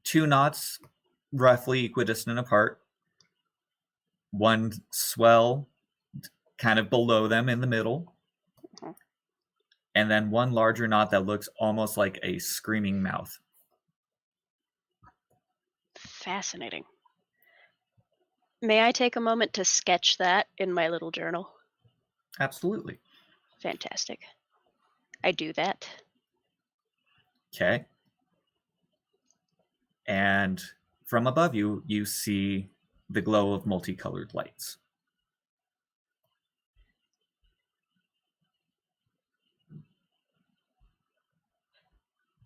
two knots roughly equidistant apart, one swell kind of below them in the middle, Mhm. and then one larger knot that looks almost like a screaming mouth. Fascinating. May I take a moment to sketch that in my little journal? Absolutely. Fantastic. I do that. Okay. And from above you, you see the glow of multicolored lights.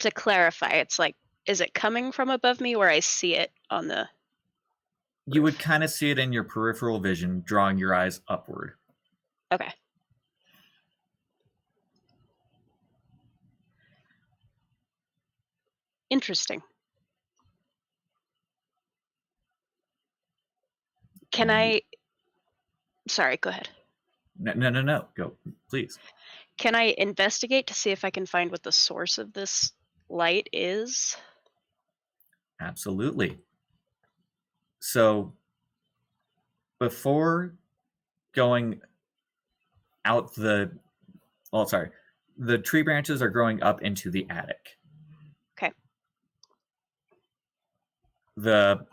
To clarify, it's like, is it coming from above me or I see it on the... You would kind of see it in your peripheral vision, drawing your eyes upward. Okay. Interesting. Can I... Sorry, go ahead. No. Go, please. Can I investigate to see if I can find what the source of this light is? Absolutely. So, before going out the tree branches are growing up into the attic. Okay. The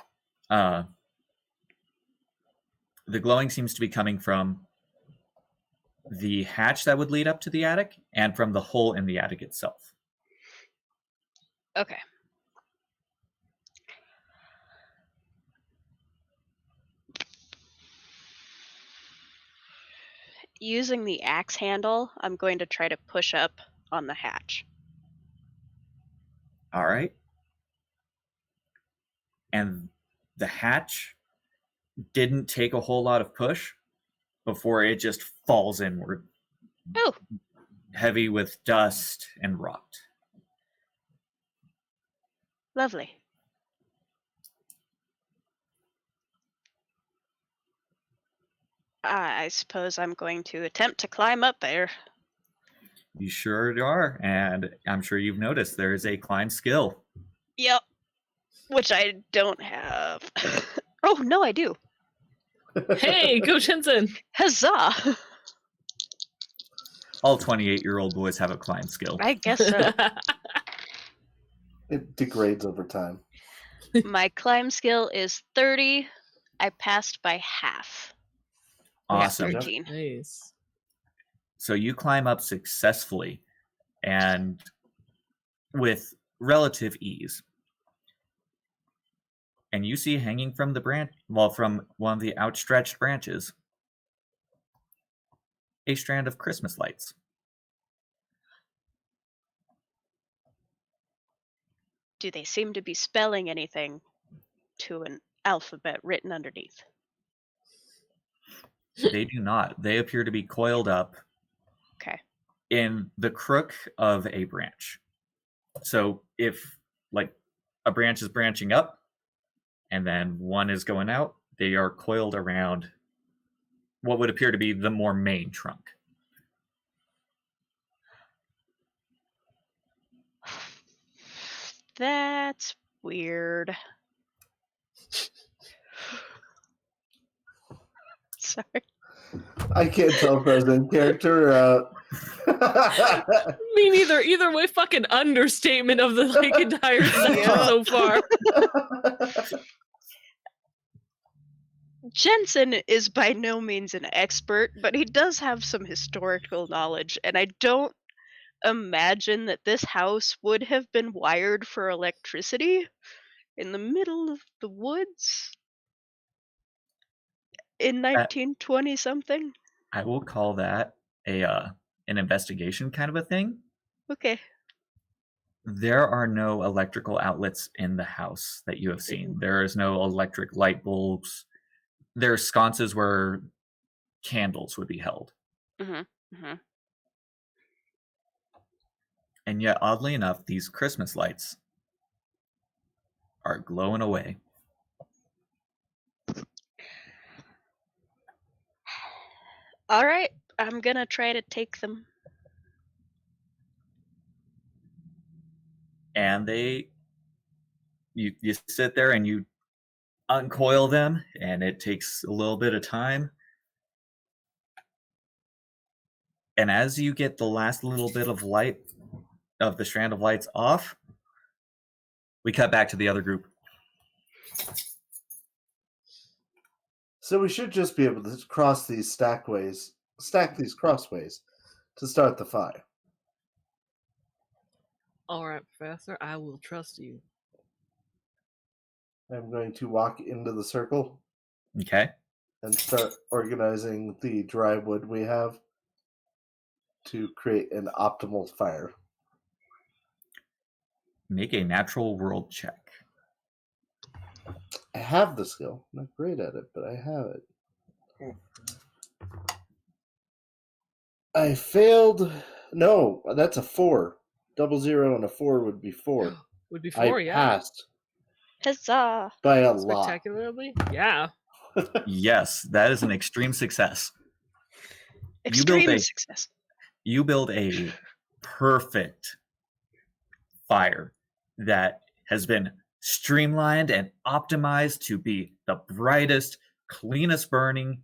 glowing seems to be coming from the hatch that would lead up to the attic and from the hole in the attic itself. Okay. Using the axe handle, I'm going to try to push up on the hatch. All right. And the hatch didn't take a whole lot of push before it just falls inward. Oh. Heavy with dust and rot. Lovely. I suppose I'm going to attempt to climb up there. You sure are, and I'm sure you've noticed there is a climb skill. Yep. Which I don't have. Oh, no, I do. Hey, go Jensen! Huzzah! All 28-year-old boys have a climb skill. I guess so. It degrades over time. My climb skill is 30, I passed by half. I got Awesome. 13. Nice. So you climb up successfully and with relative ease. And you see hanging from the branch, well, from one of the outstretched branches, a strand of Christmas lights. Do they seem to be spelling anything to an alphabet written underneath? They do not. They appear to be coiled up Okay. in the crook of a branch. So if like a branch is branching up and then one is going out, they are coiled around what would appear to be the more main trunk. That's weird. Sorry. I can't tell if I was in character. Me neither. Either way, fucking understatement of the like entire section so far. Jensen is by no means an expert, but he does have some historical knowledge, and I don't imagine that this house would have been wired for electricity in the middle of the woods in 1920 something. I will call that an investigation kind of a thing. Okay. There are no electrical outlets in the house that you have seen. There is no electric light bulbs. There are sconces where candles would be held. And yet, oddly enough, these Christmas lights are glowing away. All right, I'm gonna try to take them. And you sit there and you uncoil them, and it takes a little bit of time. And as you get the last little bit of light of the strand of lights off, we cut back to the other group. So we should just be able to cross these stack these crossways to start the fire. All right, Professor, I will trust you. I'm going to walk into the circle Okay. and start organizing the dry wood we have to create an optimal fire. Make a natural world check. I have the skill. I'm not great at it, but I have it. I failed. No, that's a 4. 00 and a 4 would be 4. Would be 4, I yeah. passed Huzzah! by a lot. Spectacularly? Yeah. Yes, that is an extreme success. Extreme success. You build a perfect fire that has been streamlined and optimized to be the brightest, cleanest burning.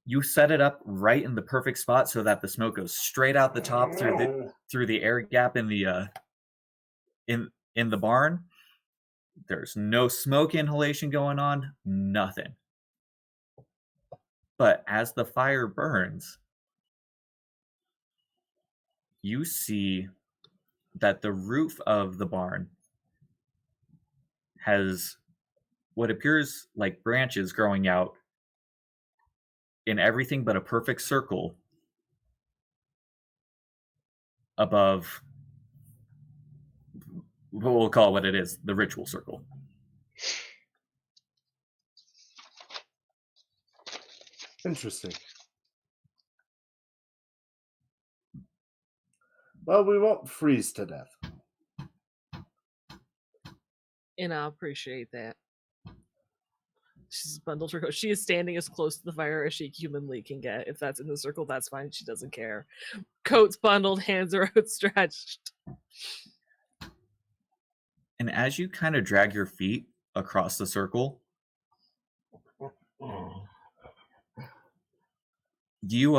You set it up right in the perfect spot so that the smoke goes straight out the top through the air gap in the in the barn. There's no smoke inhalation going on, nothing. But as the fire burns, you see that the roof of the barn has what appears like branches growing out in everything but a perfect circle above what we'll call what it is, the ritual circle. Interesting. Well, we won't freeze to death. And I appreciate that. She's bundled her coat. She is standing as close to the fire as she humanly can get. If that's in the circle, that's fine. She doesn't care. Coat's bundled, hands are outstretched. And as you kind of drag your feet across the circle, you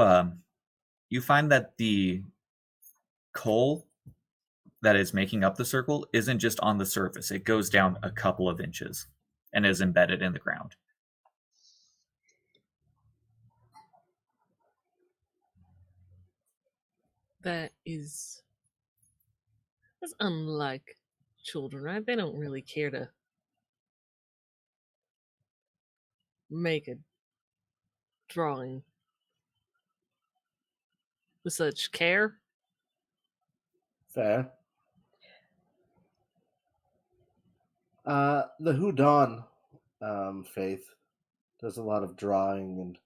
find that the coal that is making up the circle isn't just on the surface. It goes down a couple of inches and is embedded in the ground. That's unlike children, right? They don't really care to make a drawing with such care. Fair. The Houdan faith does a lot of drawing and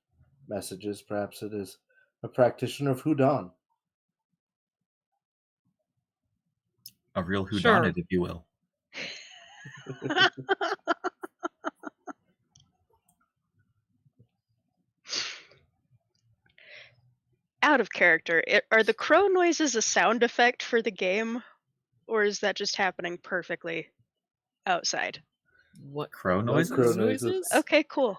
messages. Perhaps it is a practitioner of Houdan. A real Sure. whodunit, if you will. Out of character, are the crow noises a sound effect for the game, or is that just happening perfectly outside? What Crow No noises? crow noises? noises. Okay, cool.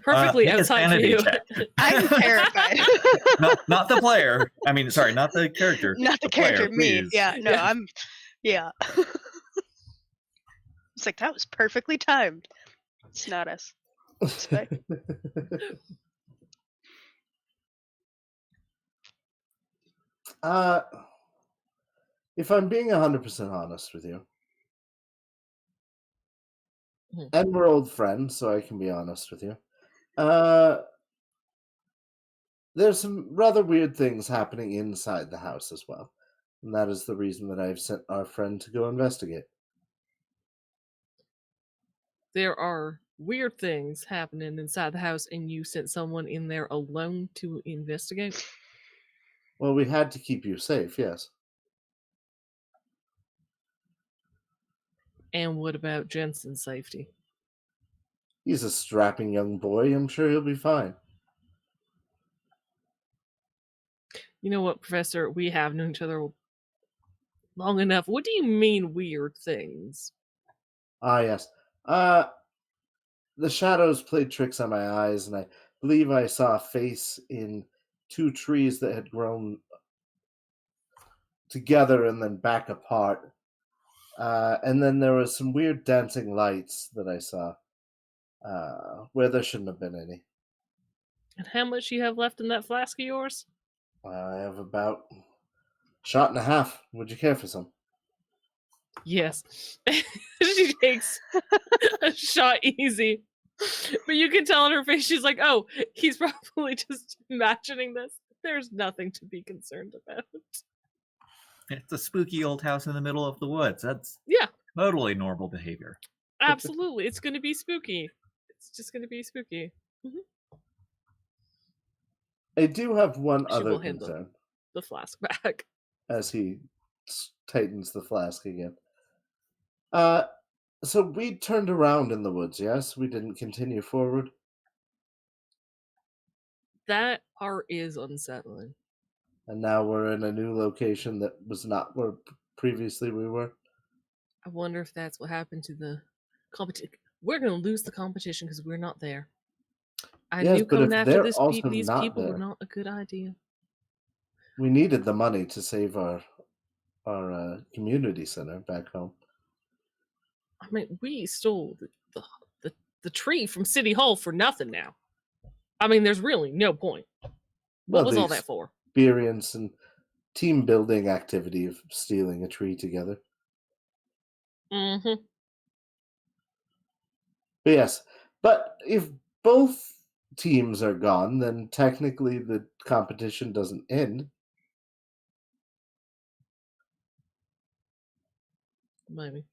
Perfectly Make a outside for sanity you. check. I'm terrified. Not the player. I mean, sorry, not the character. Not the character, player, me. please. Yeah, no, Yeah. yeah. It's like, that was perfectly timed. It's not us. It's fine. If I'm being 100% honest with you, Mhm. and we're old friends, so I can be honest with you, there's some rather weird things happening inside the house as well. And that is the reason that I've sent our friend to go investigate. There are weird things happening inside the house, and you sent someone in there alone to investigate. Well, we had to keep you safe, yes. And what about Jensen's safety? He's a strapping young boy. I'm sure he'll be fine. You know what, Professor? We have known each other long enough. What do you mean weird things? Ah, yes. The shadows played tricks on my eyes, and I believe I saw a face in two trees that had grown together and then back apart. And then there was some weird dancing lights that I saw where there shouldn't have been any. And how much you have left in that flask of yours? I have about a shot and a half. Would you care for some? Yes. She takes a shot easy. But you can tell on her face, she's like, oh, he's probably just imagining this. There's nothing to be concerned about. It's a spooky old house in the middle of the woods. That's Yeah, totally normal behavior. absolutely. It's going to be spooky. It's just going to be spooky. I do have one She other will hand concern the flask back. as he tightens the flask again. So we turned around in the woods, yes? We didn't continue forward? That part is unsettling. And now we're in a new location that was not where previously we were? I wonder if that's what happened to the competition. We're going to lose the competition because we're not there. I Yes, knew but coming if after they're these also not people were there- not a good idea. We needed the money to save our community center back home. I mean, we stole the tree from City Hall for nothing now. I mean, there's really no point. What was the all that for? Experience and team building activity of stealing a tree together. Mm-hmm. But yes, but if both teams are gone, then technically the competition doesn't end. Maybe.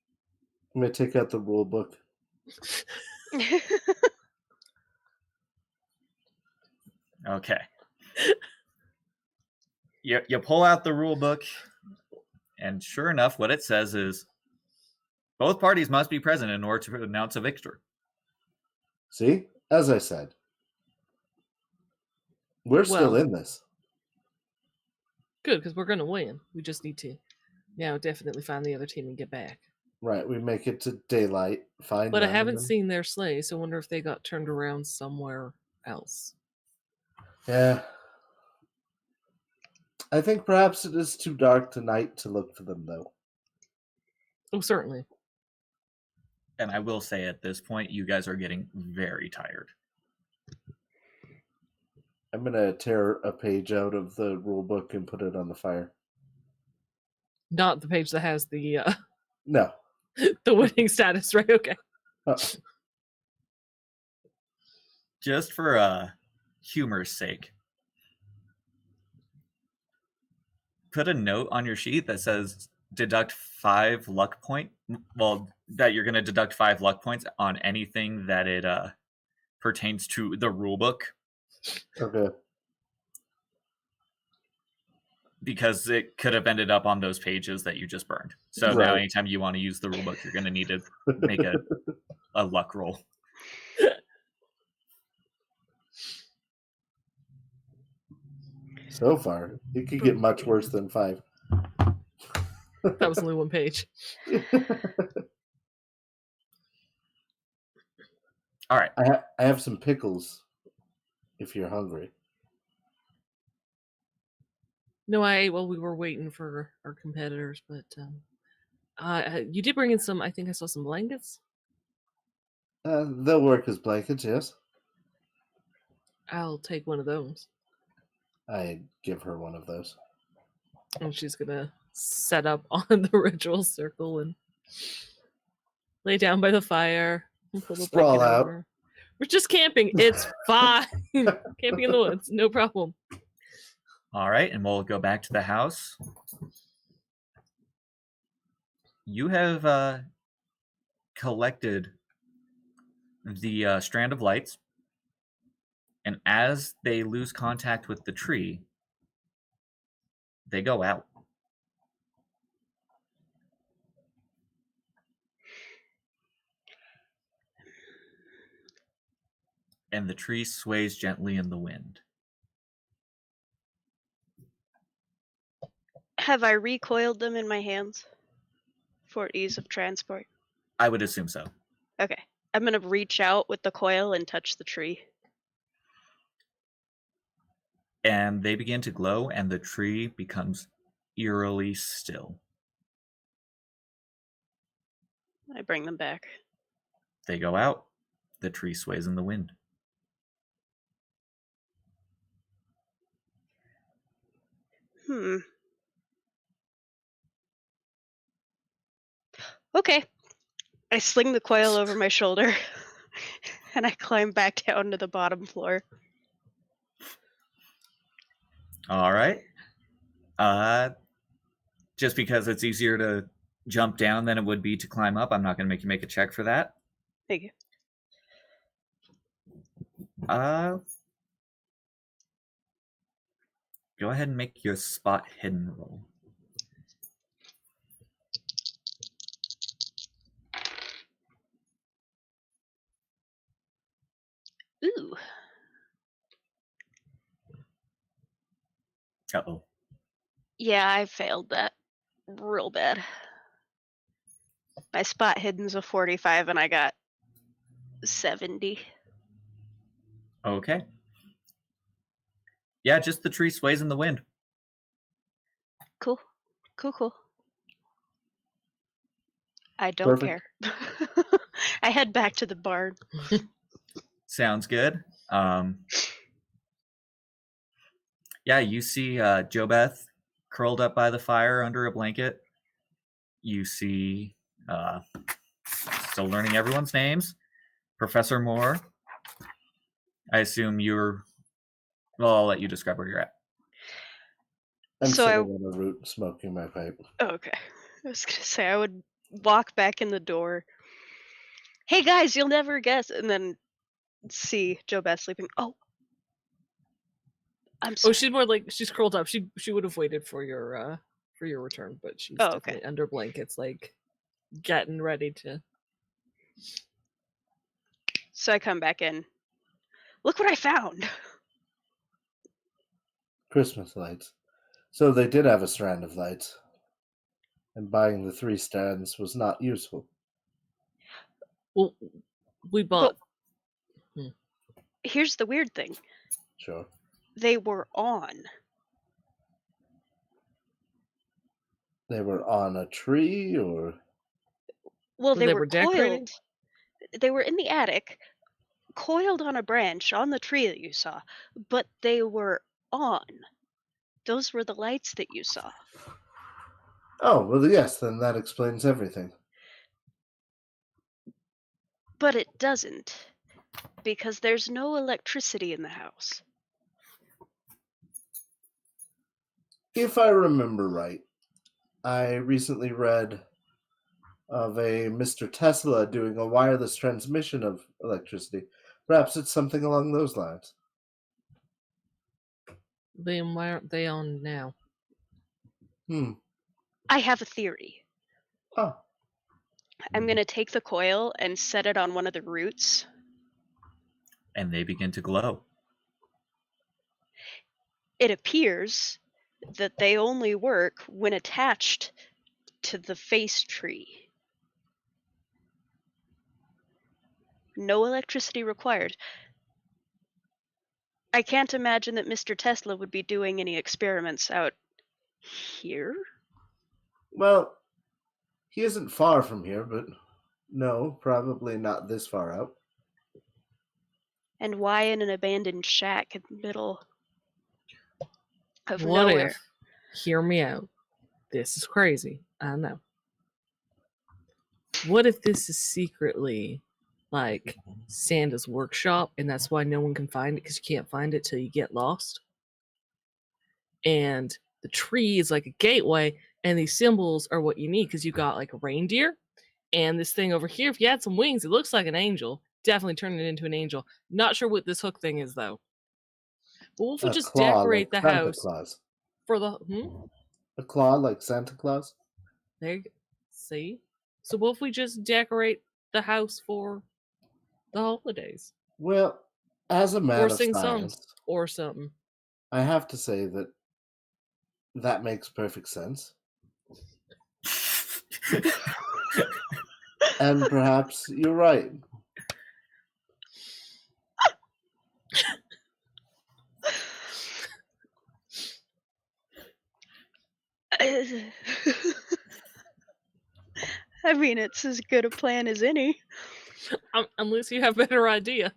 I'm going to take out the rule book. Okay. You pull out the rule book, and sure enough, what it says is both parties must be present in order to announce a victor. See? As I said, we're still Well, in this. Good, because we're going to win. We just need to now definitely find the other team and get back. Right, we make it to daylight, find But I them, haven't and then- seen their sleigh, so I wonder if they got turned around somewhere else. Yeah. I think perhaps it is too dark tonight to look for them, though. Oh, certainly. And I will say at this point, you guys are getting very tired. I'm gonna tear a page out of the rule book and put it on the fire. Not the page that has the No. the winning status, right? Okay. Just for humor's sake, put a note on your sheet that says deduct 5 luck point. Well, that you're going to deduct 5 luck points on anything that it pertains to the rule book. Okay. Because it could have ended up on those pages that you just burned. So now Right. anytime you want to use the rule book, you're going to need to make a luck roll. So far, it could get much worse than 5. That was only one page. All right. I have some pickles if you're hungry. No, I ate while we were waiting for our competitors, but you did bring in some. I think I saw some blankets. They'll work as blankets, yes. I'll take one of those. I give her one of those. And she's gonna set up on the ritual circle and lay down by the fire. And put a Sprawl blanket out. over her. We're just camping. It's fine. Camping in the woods, no problem. All right, and we'll go back to the house. You have collected the strand of lights, and as they lose contact with the tree, they go out. And the tree sways gently in the wind. Have I recoiled them in my hands for ease of transport? I would assume so. Okay. I'm going to reach out with the coil and touch the tree. And they begin to glow, and the tree becomes eerily still. I bring them back. They go out. The tree sways in the wind. Okay. I sling the coil over my shoulder and I climb back down to the bottom floor. All right. Just because it's easier to jump down than it would be to climb up, I'm not going to make you make a check for that. Thank you. Go ahead and make your spot hidden roll. Ooh. Uh-oh. Yeah, I failed that real bad. My spot hidden's a 45 and I got 70. Okay. Yeah, just the tree sways in the wind. Cool. I don't Perfect. care. I head back to the barn. Sounds good. Yeah, you see JoBeth curled up by the fire under a blanket. You see, still learning everyone's names, Professor Moore. I assume you're... Well, I'll let you describe where you're at. I'm So sitting on a root smoking my pipe. Okay. I was going to say, I would walk back in the door. Hey guys, you'll never guess. And then see JoBeth sleeping. Oh. I'm sorry. Oh, she's more like she's curled up. She would have waited for your return, but she's definitely under blankets, like getting ready to. So I come back in. Look what I found. Christmas lights. So they did have a strand of lights. And buying the 3 strands was not useful. Well, we bought. Here's the weird thing. Sure. They were on. They were on a tree, or? Well, they were decorated. coiled. They were in the attic, coiled on a branch on the tree that you saw, but they were on. Those were the lights that you saw. Oh, well, yes, then that explains everything. But it doesn't, because there's no electricity in the house. If I remember right, I recently read of a Mr. Tesla doing a wireless transmission of electricity. Perhaps it's something along those lines. Then why aren't they on now? I have a theory. Oh, I'm going to take the coil and set it on one of the roots. And they begin to glow. It appears that they only work when attached to the face tree. No electricity required. I can't imagine that Mr. Tesla would be doing any experiments out here. well, he isn't far from here, but no, probably not this far out. And why in an abandoned shack in the middle of What nowhere? if? Hear me out. This is crazy. I know. What if this is secretly like Santa's workshop, and that's why no one can find it because you can't find it till you get lost? And the tree is like a gateway, and these symbols are what you need because you got like a reindeer, and this thing over here. If you had some wings, it looks like an angel. Definitely turn it into an angel. Not sure what this hook thing is though. But what if we A just claw decorate like the Santa house Claus. for the A claw like Santa Claus? There you go. See? So what if we just decorate the house for the holidays? Well, as a man Or of sing science, songs or something. I have to say that that makes perfect sense. And perhaps you're right. I mean, it's as good a plan as any. Unless you have a better idea.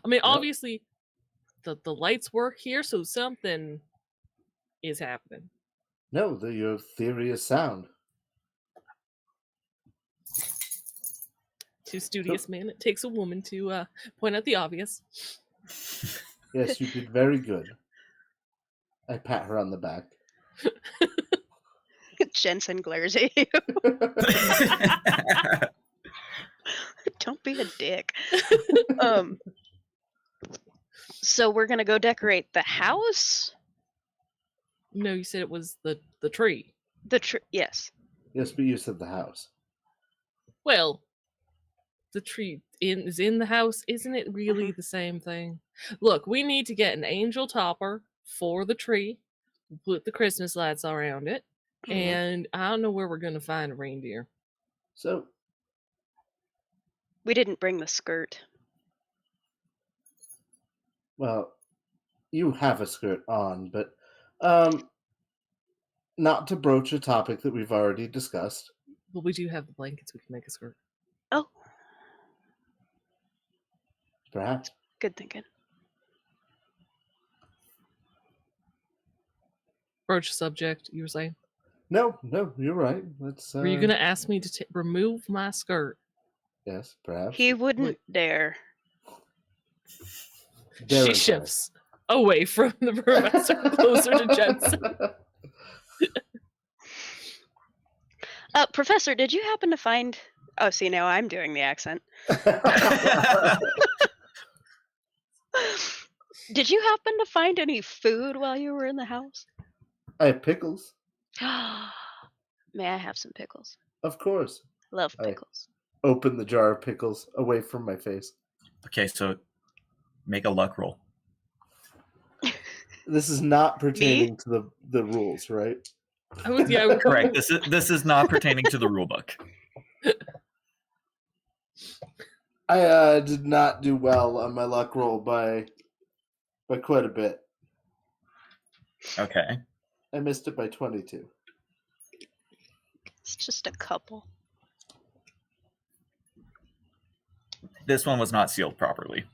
I mean, Well- obviously, the lights work here, so something is happening. No, your theory is sound. To studious man, it takes a woman to point out the obvious. Yes, you did very good. I pat her on the back. Jensen glares at you. Don't be a dick. So we're gonna go decorate the house? No, you said it was the tree. The tree, yes. Yes, but you said the house. Well, the tree is in the house. Isn't it really the same thing? Look, we need to get an angel topper for the tree, put the Christmas lights around it, and I don't know where we're going to find a reindeer. So, We didn't bring the skirt. well, you have a skirt on, but not to broach a topic that we've already discussed. But we do have the blankets. We can make a skirt. Oh, Perhaps. good thinking. Broach subject, you were saying? No, you're right. Let's. Were you going to ask me to remove my skirt? Yes, perhaps. He wouldn't Wait. dare. Dare She it, shifts away from the professor, closer to Jensen. Professor, did you happen to find... Oh, see, now I'm doing the accent. Did you happen to find any food while you were in the house? I have pickles, May I have some pickles? of course. Love I- pickles. Open the jar of pickles away from my face. Okay, so make a luck roll. This is not pertaining to the rules, right? Correct. This is not pertaining to the rule book. I did not do well on my luck roll by quite a bit. Okay. I missed it by 22. It's just a couple. This one was not sealed properly.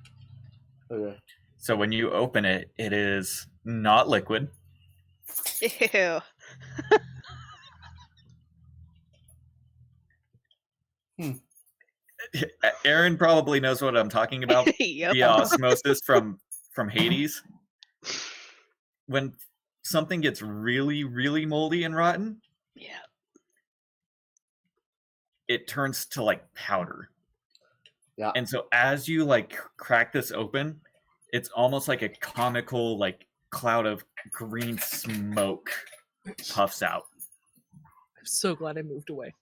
Okay. So when you open it, it is not liquid. Ew. Aaron probably knows what I'm talking about. Yep. The osmosis from Hades. When something gets really, really moldy and rotten, Yeah. it turns to like powder. Yeah. And so as you like crack this open, it's almost like a comical like cloud of green smoke puffs out. I'm so glad I moved away.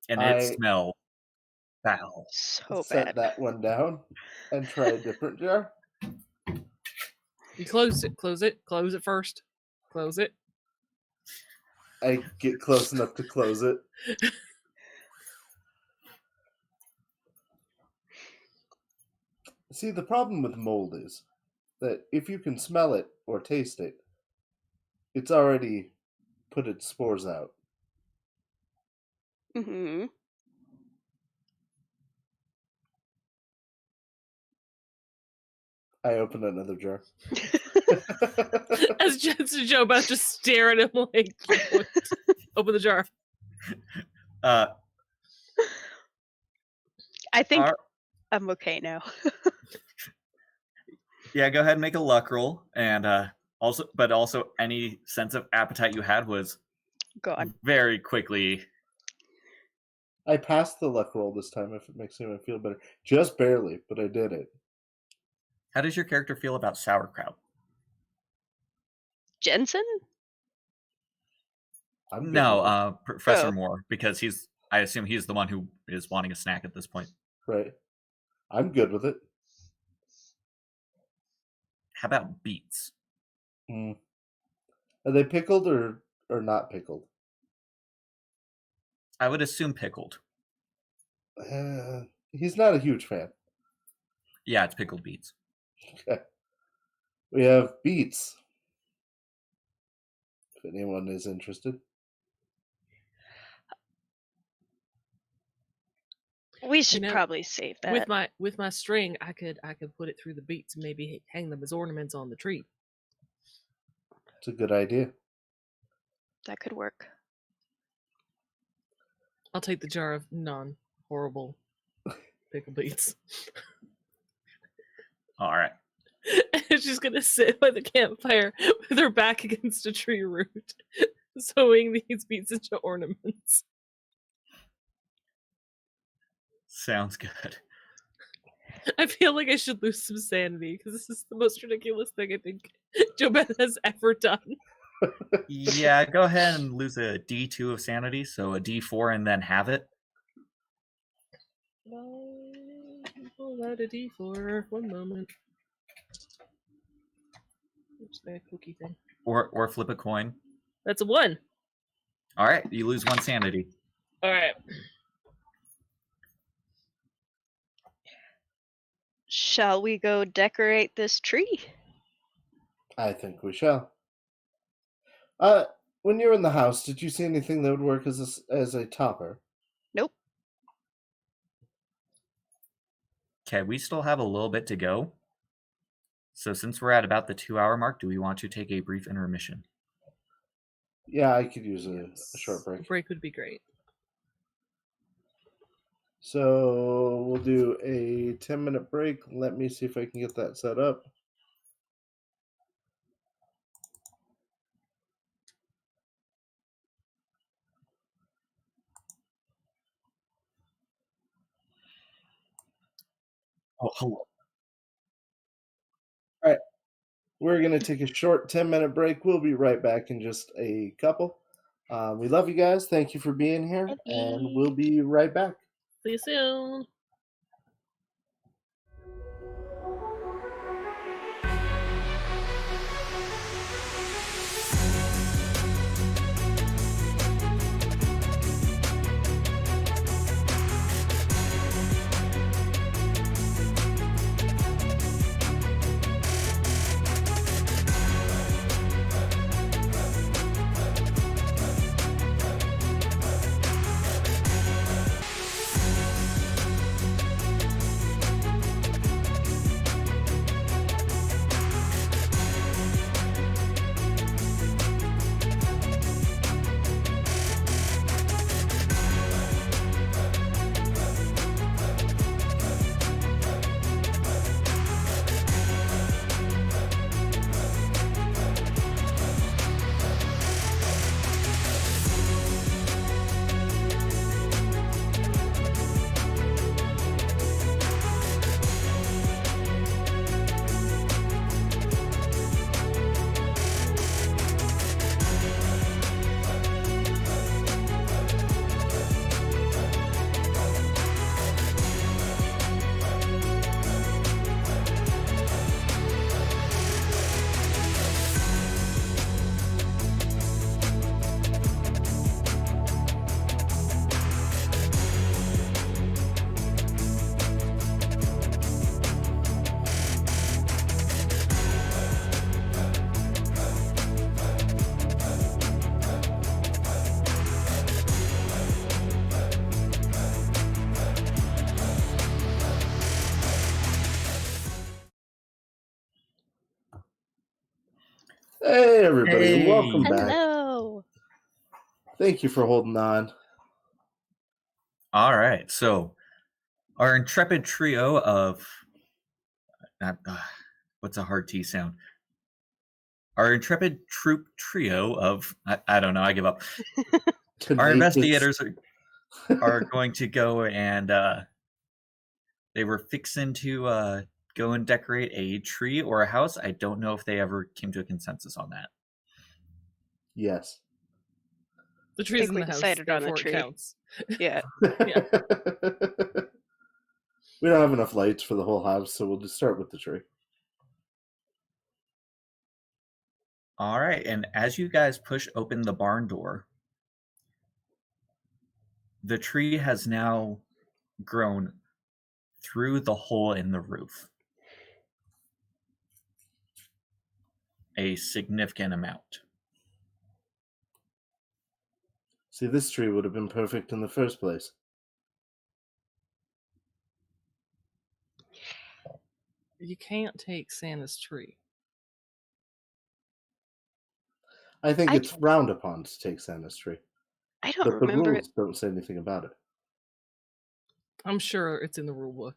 And it smells foul. So Set bad. that one down and try a different jar. You close it. Close it. Close it first. Close it. I get close enough to close it. See, the problem with mold is that if you can smell it or taste it, it's already put its spores out. Mm-hmm. I open another jar. As Jess and Joe about to stare at him like, what? Open the jar. I think I'm okay now. Yeah, go ahead and make a luck roll, and also any sense of appetite you had was Gone. very quickly. I passed the luck roll this time, if it makes anyone feel better. Just barely, but I did it. How does your character feel about sauerkraut? Jensen? I'm good with No, Professor Oh. Moore, because I assume he's the one who is wanting a snack at this point. it. Right. I'm good with it. How about beets? Mm. Are they pickled or not pickled? I would assume pickled. He's not a huge fan. Yeah, it's pickled beets. Okay. We have beets. If anyone is interested. We should know, probably save that. With my string, I could put it through the beets and maybe hang them as ornaments on the tree. It's a good idea. That could work. I'll take the jar of non-horrible pickled beets. All right. And she's gonna sit by the campfire with her back against a tree root, sewing these beets into ornaments. Sounds good. I feel like I should lose some sanity because this is the most ridiculous thing I think Jobeth has ever done. Yeah, go ahead and lose a D2 of sanity, so a D4 and then have it. Pull out a D4. 1 moment. Oops, my cookie thing. Or flip a coin. That's a 1. All right, you lose 1 sanity. All right. Shall we go decorate this tree? I think we shall. When you were in the house, did you see anything that would work as a topper? Nope. Okay, we still have a little bit to go. So since we're at about the 2-hour mark, do we want to take a brief intermission? Yeah, I could use a short break. A break would be great. So we'll do a 10-minute break. Let me see if I can get that set up. Oh, hello. All right. We're going to take a short 10-minute break. We'll be right back in just a couple. We love you guys. Thank you for being here. And we'll be right back. See you soon. Hey, everybody. Hey. Welcome back. Hello. Thank you for holding on. All right, so our intrepid trio of what's a hard T sound? Our intrepid troop trio of I don't know. I give up. Our investigators are going to go and they were fixing to go and decorate a tree or a house. I don't know if they ever came to a consensus on that. Yes. The tree's think in we the house, decided on the therefore it tree. counts. Yeah. Yeah. We don't have enough lights for the whole house, so we'll just start with the tree. All right, and as you guys push open the barn door, the tree has now grown through the hole in the roof. A significant amount. See, this tree would have been perfect in the first place. You can't take Santa's tree. I think I it's frowned upon to take Santa's tree. I don't But the remember rules it. don't say anything about it. I'm sure it's in the rule book.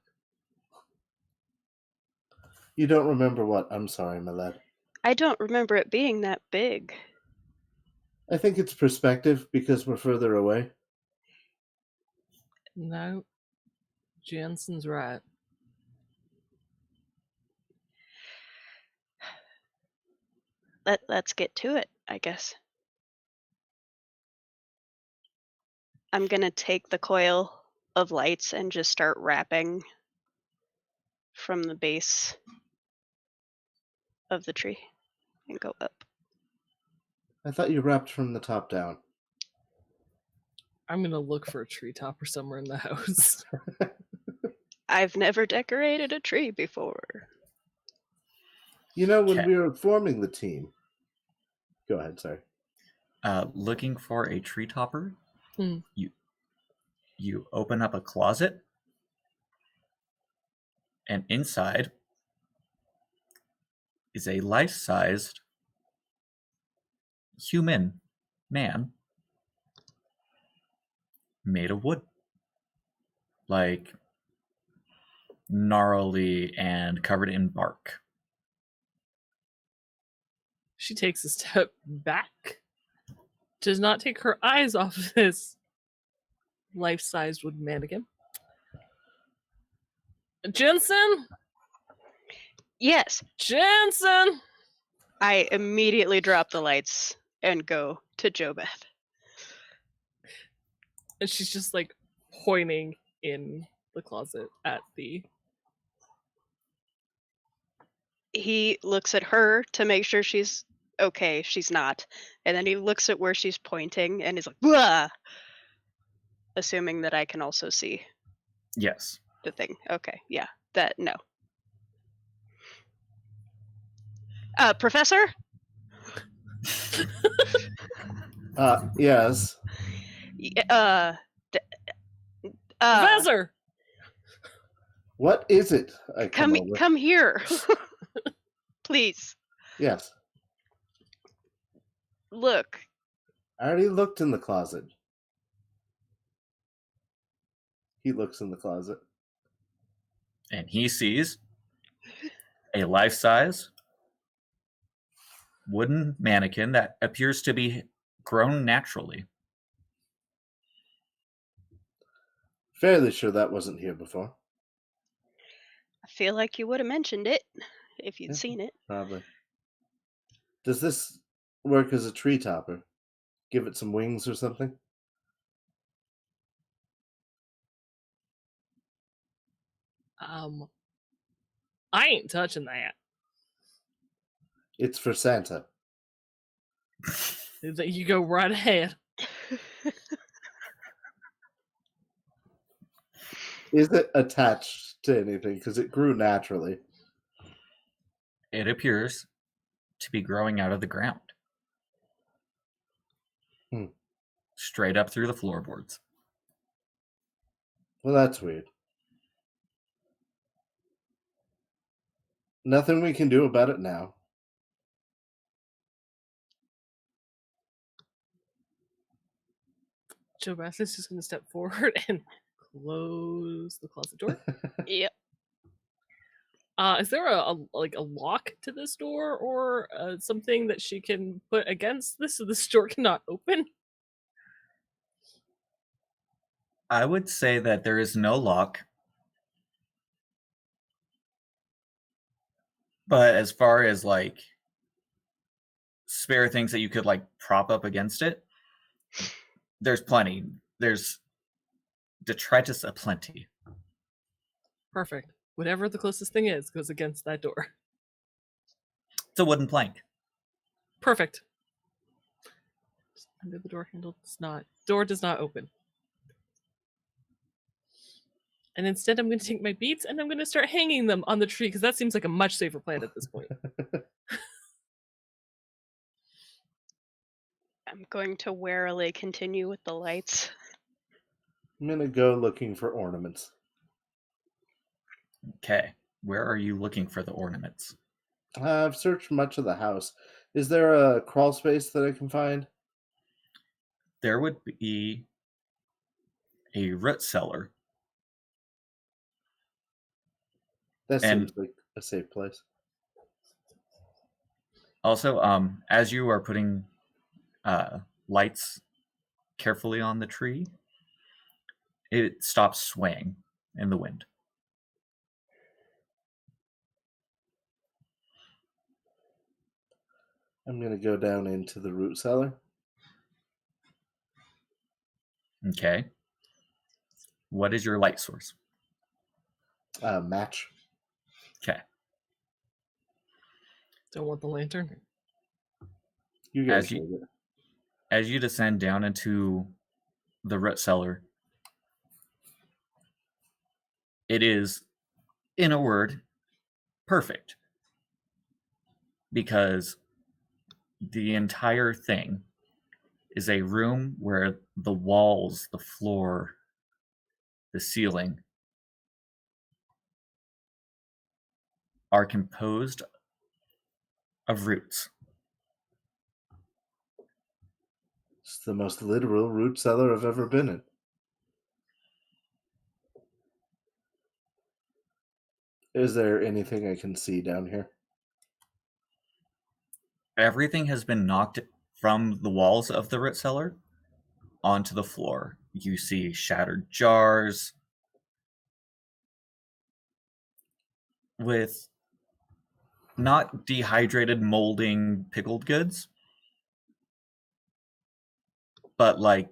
You don't remember what? I'm sorry, my lad. I don't remember it being that big. I think it's perspective because we're further away. No. Jensen's right. Let's get to it, I guess. I'm gonna take the coil of lights and just start wrapping from the base of the tree and go up. I thought you wrapped from the top down. I'm gonna look for a tree topper somewhere in the house. I've never decorated a tree before. You know, when Okay. we were forming the team... Go ahead, sorry. Looking for a tree topper, Hmm. you open up a closet, and inside is a life-sized human man made of wood. Like gnarly and covered in bark. She takes a step back. Does not take her eyes off of this life-sized wooden mannequin. Jensen! Yes, Jensen! I immediately drop the lights and go to Jobeth. And she's just like pointing in the closet at the... He looks at her to make sure she's okay. She's not. And then he looks at where she's pointing and is like, "Wah!" Assuming that I can also see Yes. the thing. Okay, yeah. That, no. Professor? Yes. Professor! What is it? I come over. Come here. Please. Yes. Look. I already looked in the closet. He looks in the closet. And he sees a life-size wooden mannequin that appears to be grown naturally. Fairly sure that wasn't here before. I feel like you would have mentioned it if you'd Yeah. seen it. Probably. Does this work as a tree topper? Give it some wings or something? I ain't touching that. It's for Santa. You go right ahead. Is it attached to anything? Because it grew naturally. It appears to be growing out of the ground. Straight up through the floorboards. Well, that's weird. Nothing we can do about it now. Joe Bassett's just going to step forward and close the closet door. Yep. Is there a lock to this door or something that she can put against this so this door cannot open? I would say that there is no lock. But as far as like spare things that you could like prop up against it, there's plenty. There's detritus aplenty. Perfect. Whatever the closest thing is goes against that door. It's a wooden plank. Perfect. Just under the door handle door does not open. And instead I'm going to take my beads and I'm going to start hanging them on the tree because that seems like a much safer plan at this point. I'm going to warily continue with the lights. I'm gonna go looking for ornaments. Okay. Where are you looking for the ornaments? I've searched much of the house. Is there a crawl space that I can find? There would be a root cellar. That And- seems like a safe place. Also, as you are putting lights carefully on the tree, it stops swaying in the wind. I'm gonna go down into the root cellar. Okay. What is your light source? Match. Okay. Don't want the lantern. You guys As you- take it. As you descend down into the root cellar, it is, in a word, perfect. Because the entire thing is a room where the walls, the floor, the ceiling are composed of roots. It's the most literal root cellar I've ever been in. Is there anything I can see down here? Everything has been knocked from the walls of the root cellar onto the floor. You see shattered jars with not dehydrated, molding, pickled goods, but like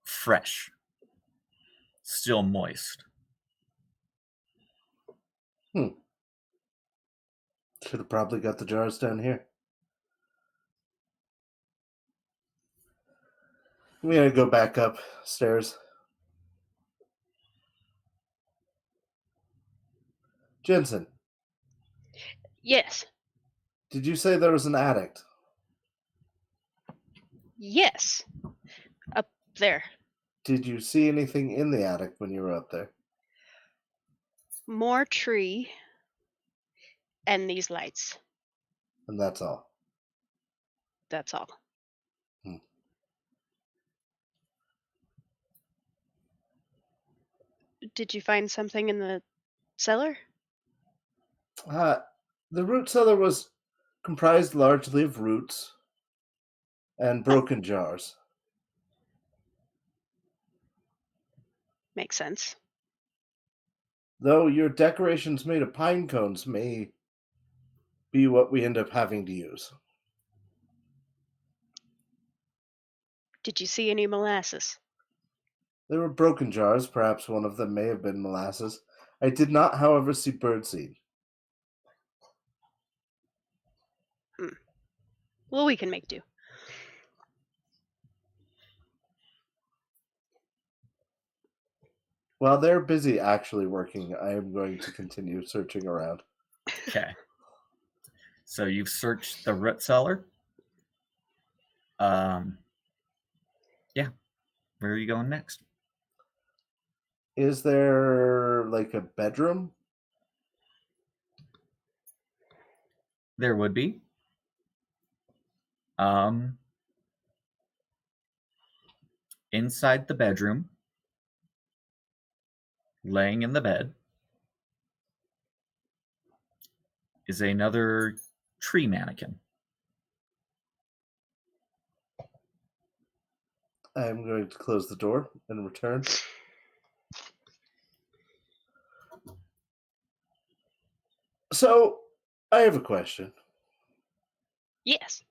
fresh, still moist. Should have probably got the jars down here. I'm gonna go back upstairs. Jensen, Yes. did you say there was an attic? Yes. Up there. Did you see anything in the attic when you were up there? More tree. And these lights. And that's all. That's all. Did you find something in the cellar? The root cellar was comprised largely of roots and broken jars. Makes sense. Though your decorations made of pine cones may be what we end up having to use. Did you see any molasses? There were broken jars, perhaps one of them may have been molasses. I did not, however, see birdseed. Well, we can make do. While they're busy actually working, I am going to continue searching around. Okay. So you've searched the root cellar. Yeah. Where are you going next? Is there like a bedroom? There would be. Inside the bedroom, laying in the bed, is another tree mannequin. I'm going to close the door and return. So, I have a question. Yes.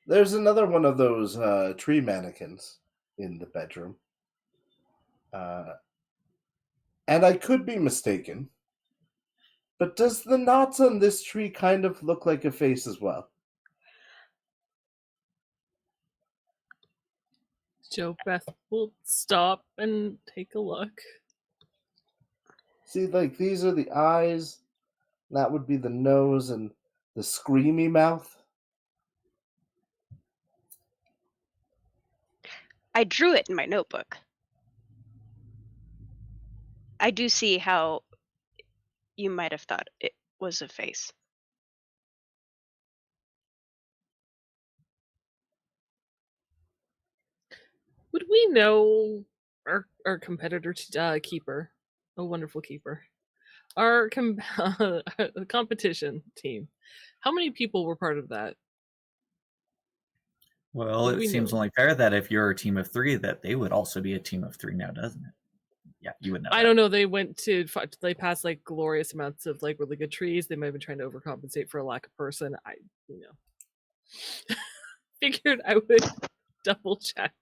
There's another one of those tree mannequins in the bedroom. And I could be mistaken, but does the knots on this tree kind of look like a face as well? Joe Beth will stop and take a look. See, like, these are the eyes, that would be the nose and the screamy mouth. I drew it in my notebook. I do see how you might have thought it was a face. Would we know our competitor keeper, a wonderful keeper, our competition team? How many people were part of that? Well, Would it we seems know? only fair that if you're a team of 3, that they would also be a team of 3 now, doesn't it? Yeah, you would know. I don't know. They they passed like glorious amounts of like really good trees. They might have been trying to overcompensate for a lack of person. Figured I would double check.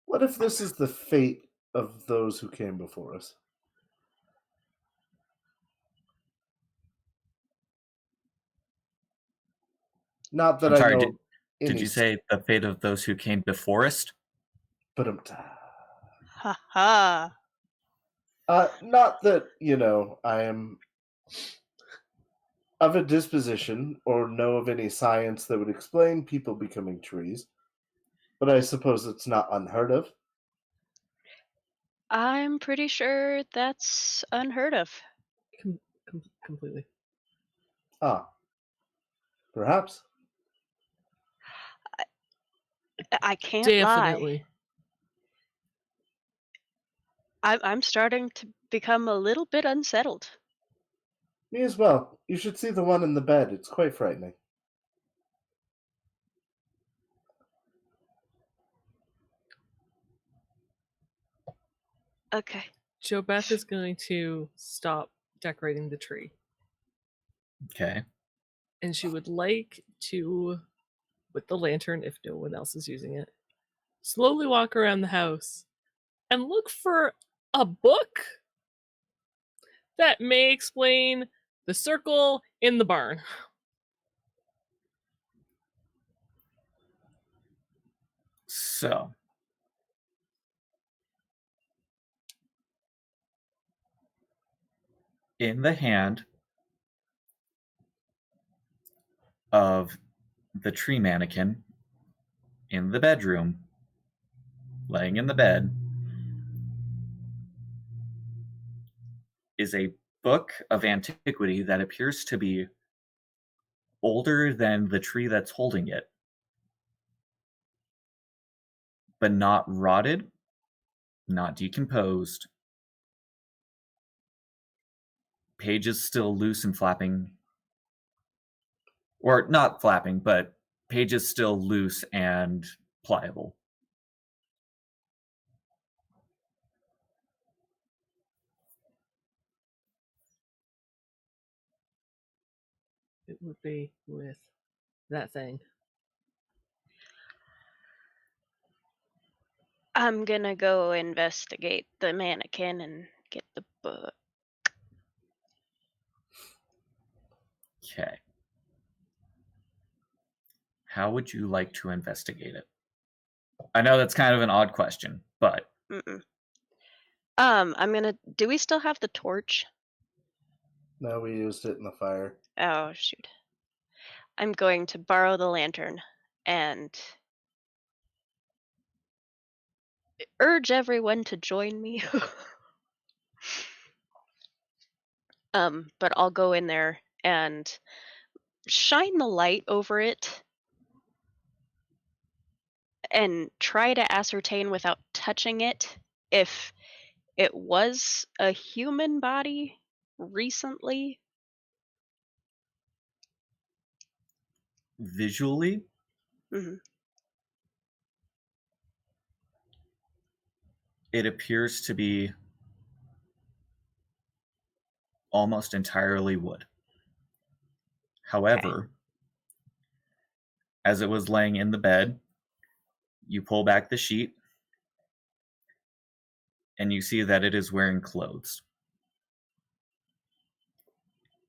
What if this is the fate of those who came before us? Not that I'm sorry, I know did you say the fate of those who came before us? But Ha ha. not that, I am of a disposition or know of any science that would explain people becoming trees, but I suppose it's not unheard of. I'm pretty sure that's unheard of. Completely. Ah, perhaps. I can't Definitely. lie. I'm starting to become a little bit unsettled. Me as well. You should see the one in the bed. It's quite frightening. Okay. Joe Beth is going to stop decorating the tree. Okay. And she would like to, with the lantern, if no one else is using it, slowly walk around the house and look for a book that may explain the circle in the barn. So, in the hand of the tree mannequin in the bedroom, laying in the bed, is a book of antiquity that appears to be older than the tree that's holding it, but not rotted, not decomposed. Pages still loose and flapping. Or not flapping, but pages still loose and pliable. It would be with that thing. I'm gonna go investigate the mannequin and get the book. Okay. How would you like to investigate it? I know that's kind of an odd question, but Mm-mm. Do we still have the torch? No, we used it in the fire. Oh, shoot. I'm going to borrow the lantern and urge everyone to join me. But I'll go in there and shine the light over it and try to ascertain without touching it if it was a human body recently. Visually, Mhm. it appears to be almost entirely wood. However, as it was laying in the bed, you pull back the sheet and you see that it is wearing clothes.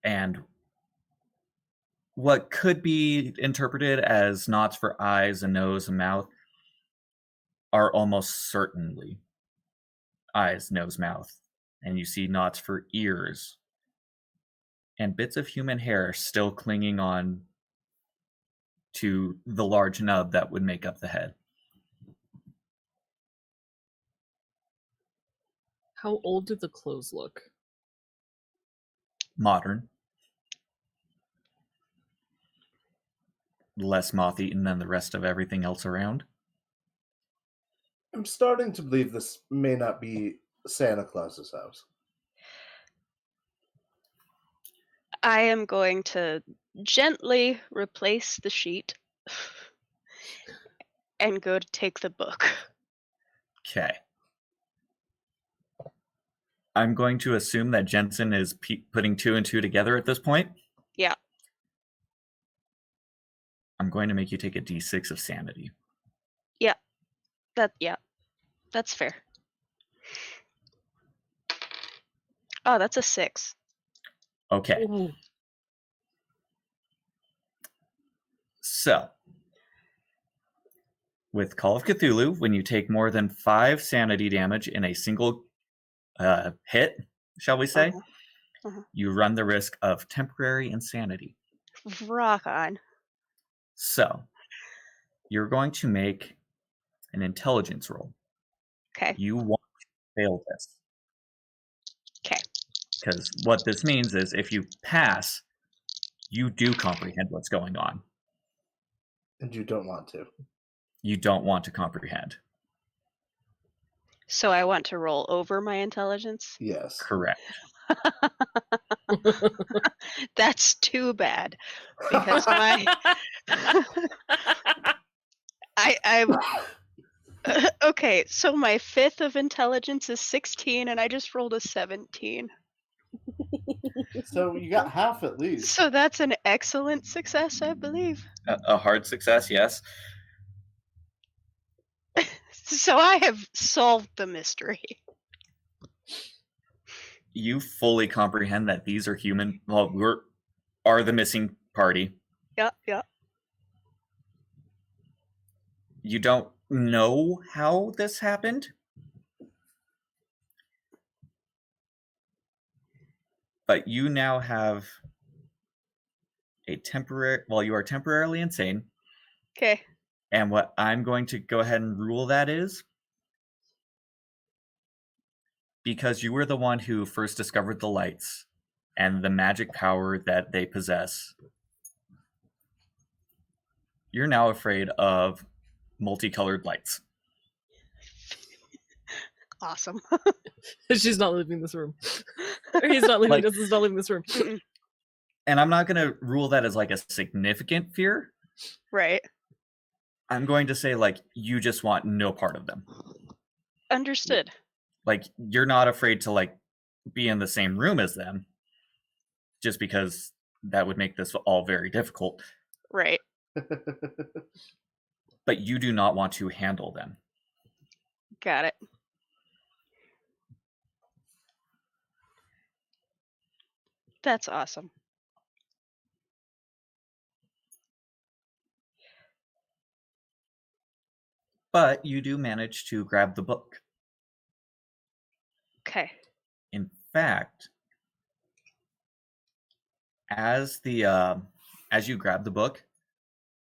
And what could be interpreted as knots for eyes and nose and mouth are almost certainly eyes, nose, mouth. And you see knots for ears and bits of human hair still clinging on to the large nub that would make up the head. How old do the clothes look? Modern. Less moth-eaten than the rest of everything else around. I'm starting to believe this may not be Santa Claus's house. I am going to gently replace the sheet and go to take the book. Okay. I'm going to assume that Jensen is putting 2 and 2 together at this point. Yeah. I'm going to make you take a d6 of sanity. That's fair. Oh, that's a 6. Okay. Ooh. So, with Call of Cthulhu, when you take more than 5 sanity damage in a single hit, shall we say, you run the risk of temporary insanity. Rock on. So, you're going to make an intelligence roll. Okay. You want to fail this. Okay. Because what this means is if you pass, you do comprehend what's going on. And you don't want to. You don't want to comprehend. So I want to roll over my intelligence? Yes. Correct. That's too bad. Because my I'm okay, so my 5th of intelligence is 16 and I just rolled a 17. So you got half at least. So that's an excellent success, I believe. A hard success, yes. So I have solved the mystery. You fully comprehend that these are human. Well, are the missing party. Yeah. You don't know how this happened, but you now have a temporary. Well, you are temporarily insane. Okay. And what I'm going to go ahead and rule that is because you were the one who first discovered the lights and the magic power that they possess. You're now afraid of multicolored lights. Awesome. She's not leaving this room. Or he's not leaving. Justin's not leaving this room. And I'm not going to rule that as like a significant fear. Right. I'm going to say like you just want no part of them. Understood. Like you're not afraid to like be in the same room as them just because that would make this all very difficult. Right. But you do not want to handle them. Got it. That's awesome. But you do manage to grab the book. Okay. In fact, as you grab the book,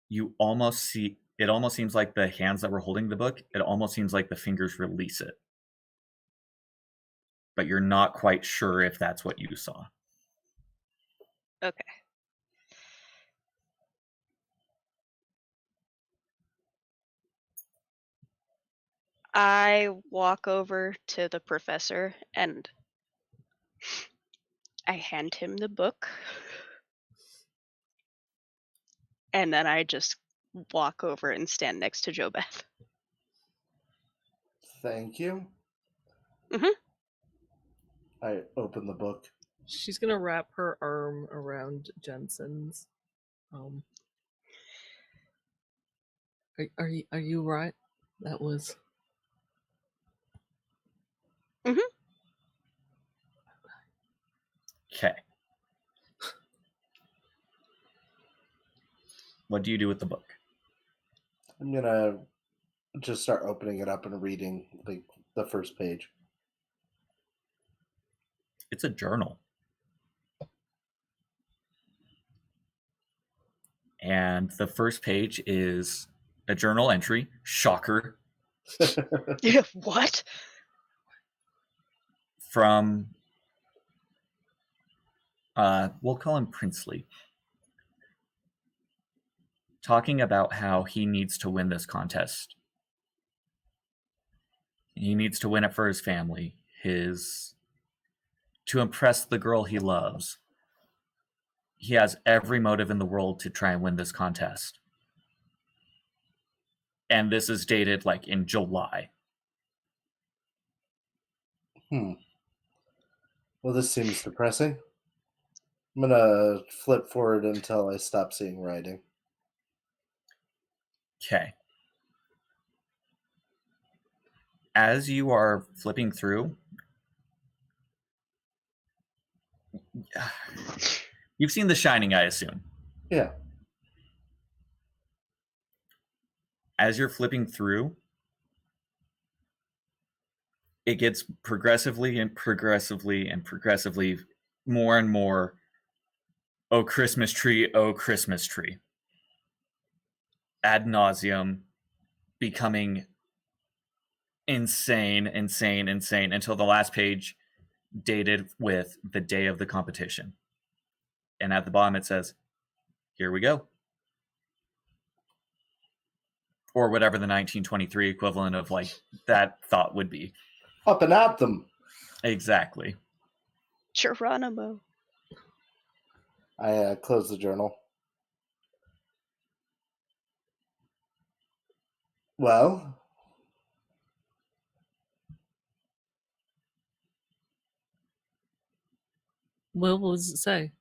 you almost see it almost seems like the hands that were holding the book, it almost seems like the fingers release it. But you're not quite sure if that's what you saw. Okay. I walk over to the professor and I hand him the book. And then I just walk over and stand next to JoBeth. Thank you. Mhm. I open the book. She's gonna wrap her arm around Jensen's. Are you right? That was. Okay. What do you do with the book? I'm gonna just start opening it up and reading like the first page. It's a journal. And the first page is a journal entry. Shocker. What? From, we'll call him Princely. Talking about how he needs to win this contest. He needs to win it for his family, to impress the girl he loves. He has every motive in the world to try and win this contest. And this is dated like in July. Well, this seems depressing. I'm gonna flip forward until I stop seeing writing. Okay. As you are flipping through, you've seen The Shining, I assume. Yeah. As you're flipping through, it gets progressively more and more, oh, Christmas tree, oh, Christmas tree. Ad nauseum, becoming insane until the last page dated with the day of the competition. And at the bottom it says, here we go. Or whatever the 1923 equivalent of like that thought would be. Up and at them. Exactly. Geronimo. I close the journal. Well, What does it say?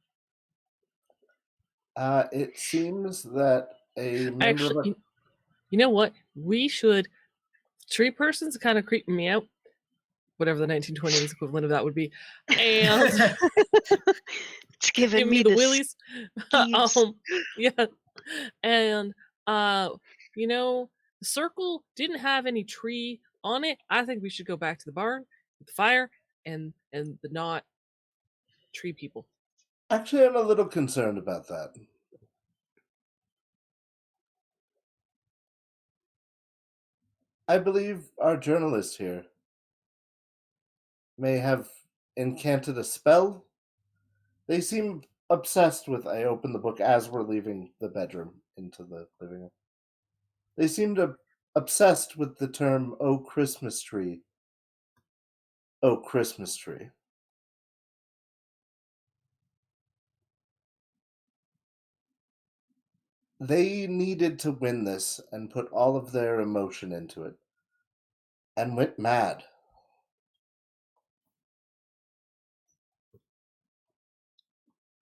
it seems that a member Actually, of you know what? We should. Tree person's kind of creeping me out. Whatever the 1920s equivalent of that would be, and It's giving me the the willies. skeeves. Yeah, and the circle didn't have any tree on it. I think we should go back to the barn with the fire and the not tree people. Actually, I'm a little concerned about that. I believe our journalist here may have incanted a spell. They seem obsessed with. I open the book as we're leaving the bedroom into the living room. They seemed obsessed with the term "Oh Christmas tree." Oh Christmas tree. They needed to win this and put all of their emotion into it, and went mad.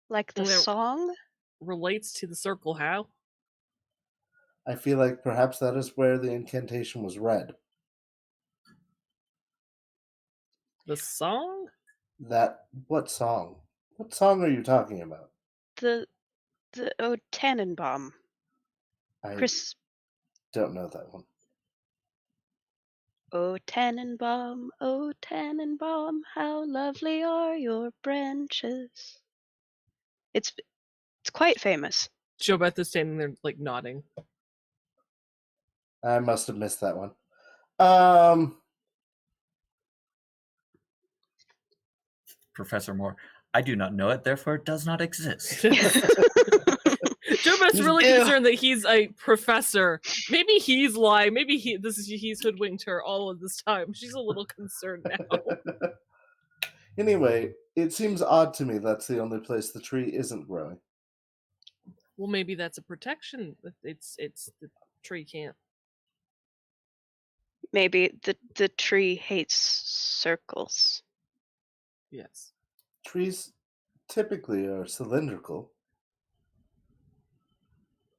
Like the Yeah. song? Relates to the circle. How? I feel like perhaps that is where the incantation was read. The song? What song? What song are you talking about? The Oh Tannenbaum. I Chris. don't know that one. Oh Tannenbaum, how lovely are your branches. It's quite famous. JoBeth is standing there like nodding. I must have missed that one. Professor Moore, I do not know it, therefore it does not exist. JoBeth just really Ew. concerned that he's a professor. Maybe he's lying. Maybe he's hoodwinked her all of this time. She's a little concerned now. Anyway, it seems odd to me that's the only place the tree isn't growing. Well, maybe that's a protection. It's the tree can't. Maybe the tree hates circles. Yes. Trees typically are cylindrical.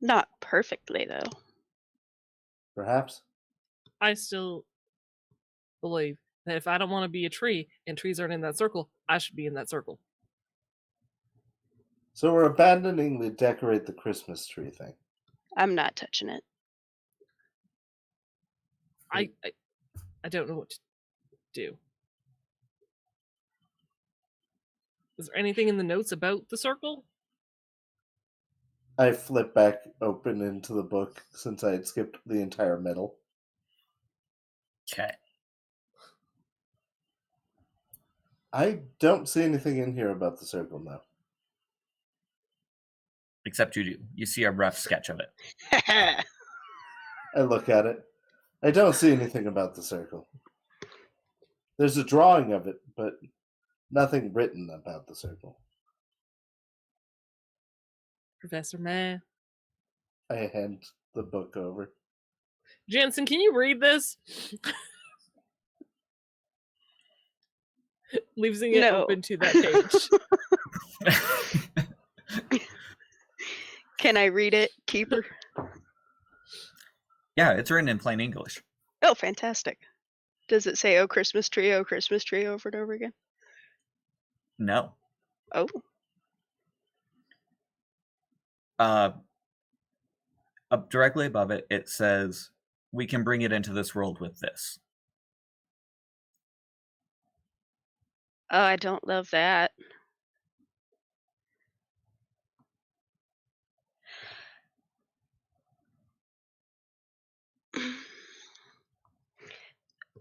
Not perfectly, though. Perhaps. I still believe that if I don't want to be a tree and trees aren't in that circle, I should be in that circle. So we're abandoning the decorate the Christmas tree thing. I'm not touching it. I don't know what to do. Is there anything in the notes about the circle? I flip back open into the book since I had skipped the entire middle. Okay. I don't see anything in here about the circle now. Except you do. You see a rough sketch of it. I look at it. I don't see anything about the circle. There's a drawing of it, but nothing written about the circle. Professor Man. I hand the book over. Jansen, can you read this? Leaving it No. open to that page. Can I read it, Keeper? Yeah, it's written in plain English. Oh, fantastic. Does it say, oh, Christmas tree, over and over again? No. Oh. Up directly above it, it says, we can bring it into this world with this. Oh, I don't love that.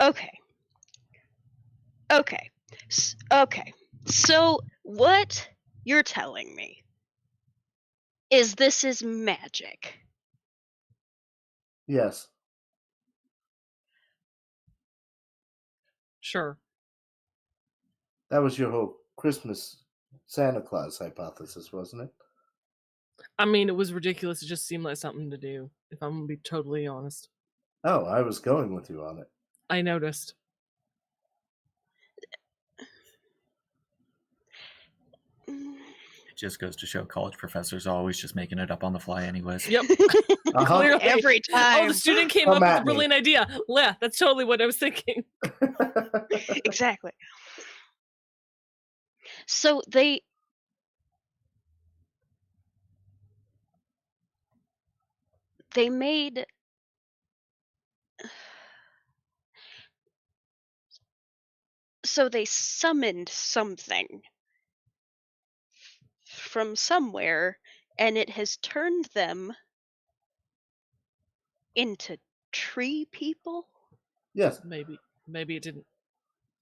Okay. Okay. Okay. So what you're telling me is this is magic. Yes. Sure. That was your whole Christmas Santa Claus hypothesis, wasn't it? I mean, it was ridiculous. It just seemed like something to do, if I'm going to be totally honest. Oh, I was going with you on it. I noticed. It just goes to show college professors are always just making it up on the fly anyways. Yep. Uh-huh. Clearly. Every Oh, time. the student came Come up with at a me. brilliant idea. Yeah, that's totally what I was thinking. Exactly. So they made so they summoned something from somewhere, and it has turned them into tree people. Yes. Maybe it didn't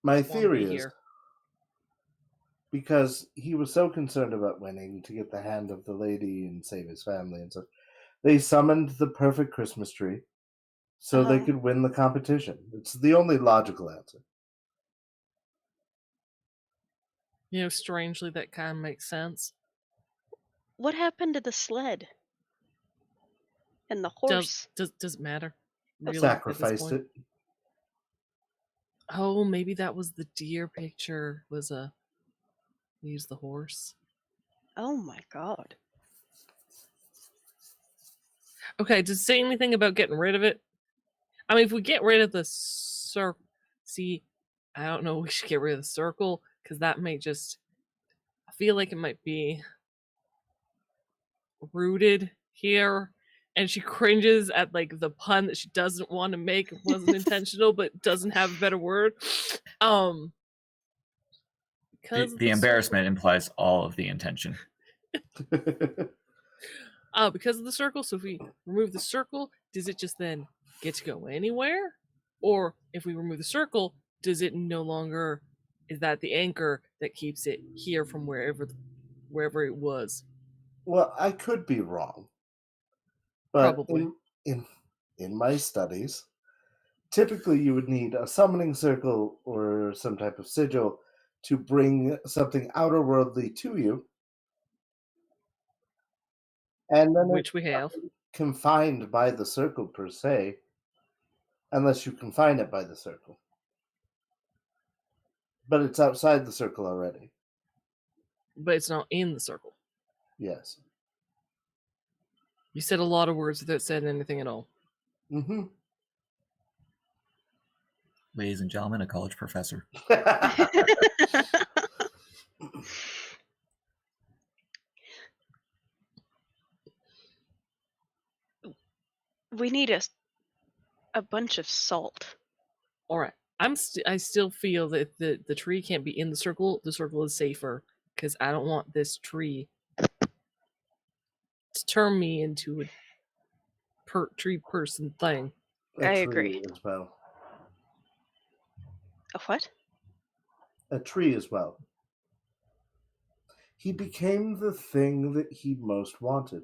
My want to theory be is here. because he was so concerned about winning to get the hand of the lady and save his family and stuff, they summoned the perfect Christmas tree so they Uh-huh. could win the competition. It's the only logical answer. You know, strangely, that kind of makes sense. What happened to the sled and the horse? Does it matter? Oh, Really, at this Sacrificed point? it. Oh, maybe that was the deer picture. Use the horse. Oh my god. Okay, does it say anything about getting rid of it? I mean, if we get rid of the circle, see, I don't know. We should get rid of the circle because that may just. I feel like it might be rooted here, and she cringes at like the pun that she doesn't want to make. It wasn't intentional, but doesn't have a better word. Because The embarrassment implies all of the intention. Because of the circle. So if we remove the circle, does it just then get to go anywhere? Or if we remove the circle, does it no longer, is that the anchor that keeps it here from wherever it was? Well, I could be wrong, But Probably. in my studies, typically you would need a summoning circle or some type of sigil to bring something outerworldly to you. And then Which we have. it's confined by the circle per se, unless you confine it by the circle. But it's outside the circle already. But it's not in the circle. Yes. You said a lot of words without saying anything at all. Mm-hmm. Ladies and gentlemen, a college professor. We need a bunch of salt. All right. I still feel that the tree can't be in the circle. The circle is safer because I don't want this tree to turn me into a tree person thing. A I tree agree. as well. A what? A tree as well. He became the thing that he most wanted.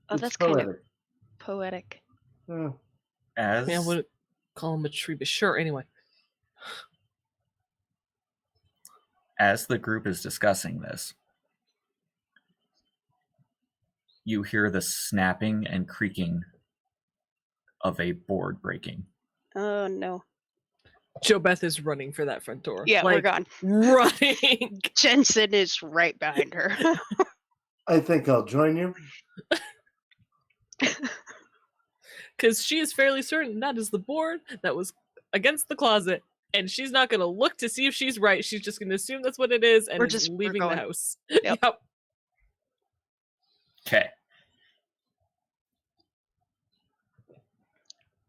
Oh, It's that's kind of poetic. poetic. Yeah. As I wouldn't call him a tree, but sure. Anyway, as the group is discussing this, you hear the snapping and creaking of a board breaking. Oh no. Joe Beth is running for that front door. Yeah, we're gone. Running. Jensen is right behind her. I think I'll join you. Because she is fairly certain that is the board that was against the closet. And she's not going to look to see if she's right. She's just going to assume that's what it is and We're is we're leaving the going. house. Yep. Okay.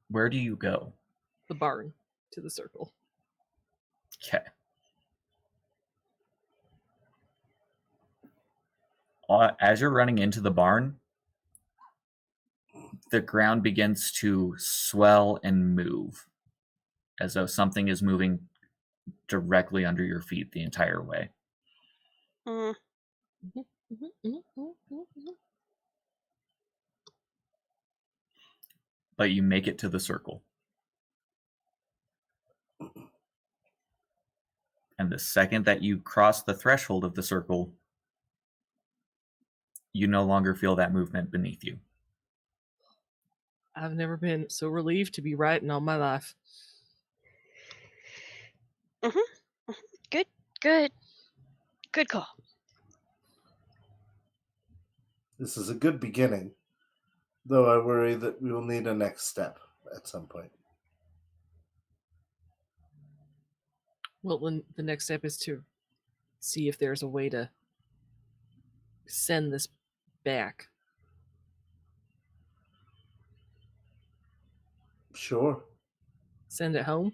Where do you go? The barn to the circle. Okay. As you're running into the barn, the ground begins to swell and move as though something is moving directly under your feet the entire way. Mm. But you make it to the circle. And the second that you cross the threshold of the circle, you no longer feel that movement beneath you. I've never been so relieved to be right in all my life. Good call. This is a good beginning, though I worry that we will need a next step at some point. Well, then the next step is to see if there's a way to send this back. Sure. Send it home?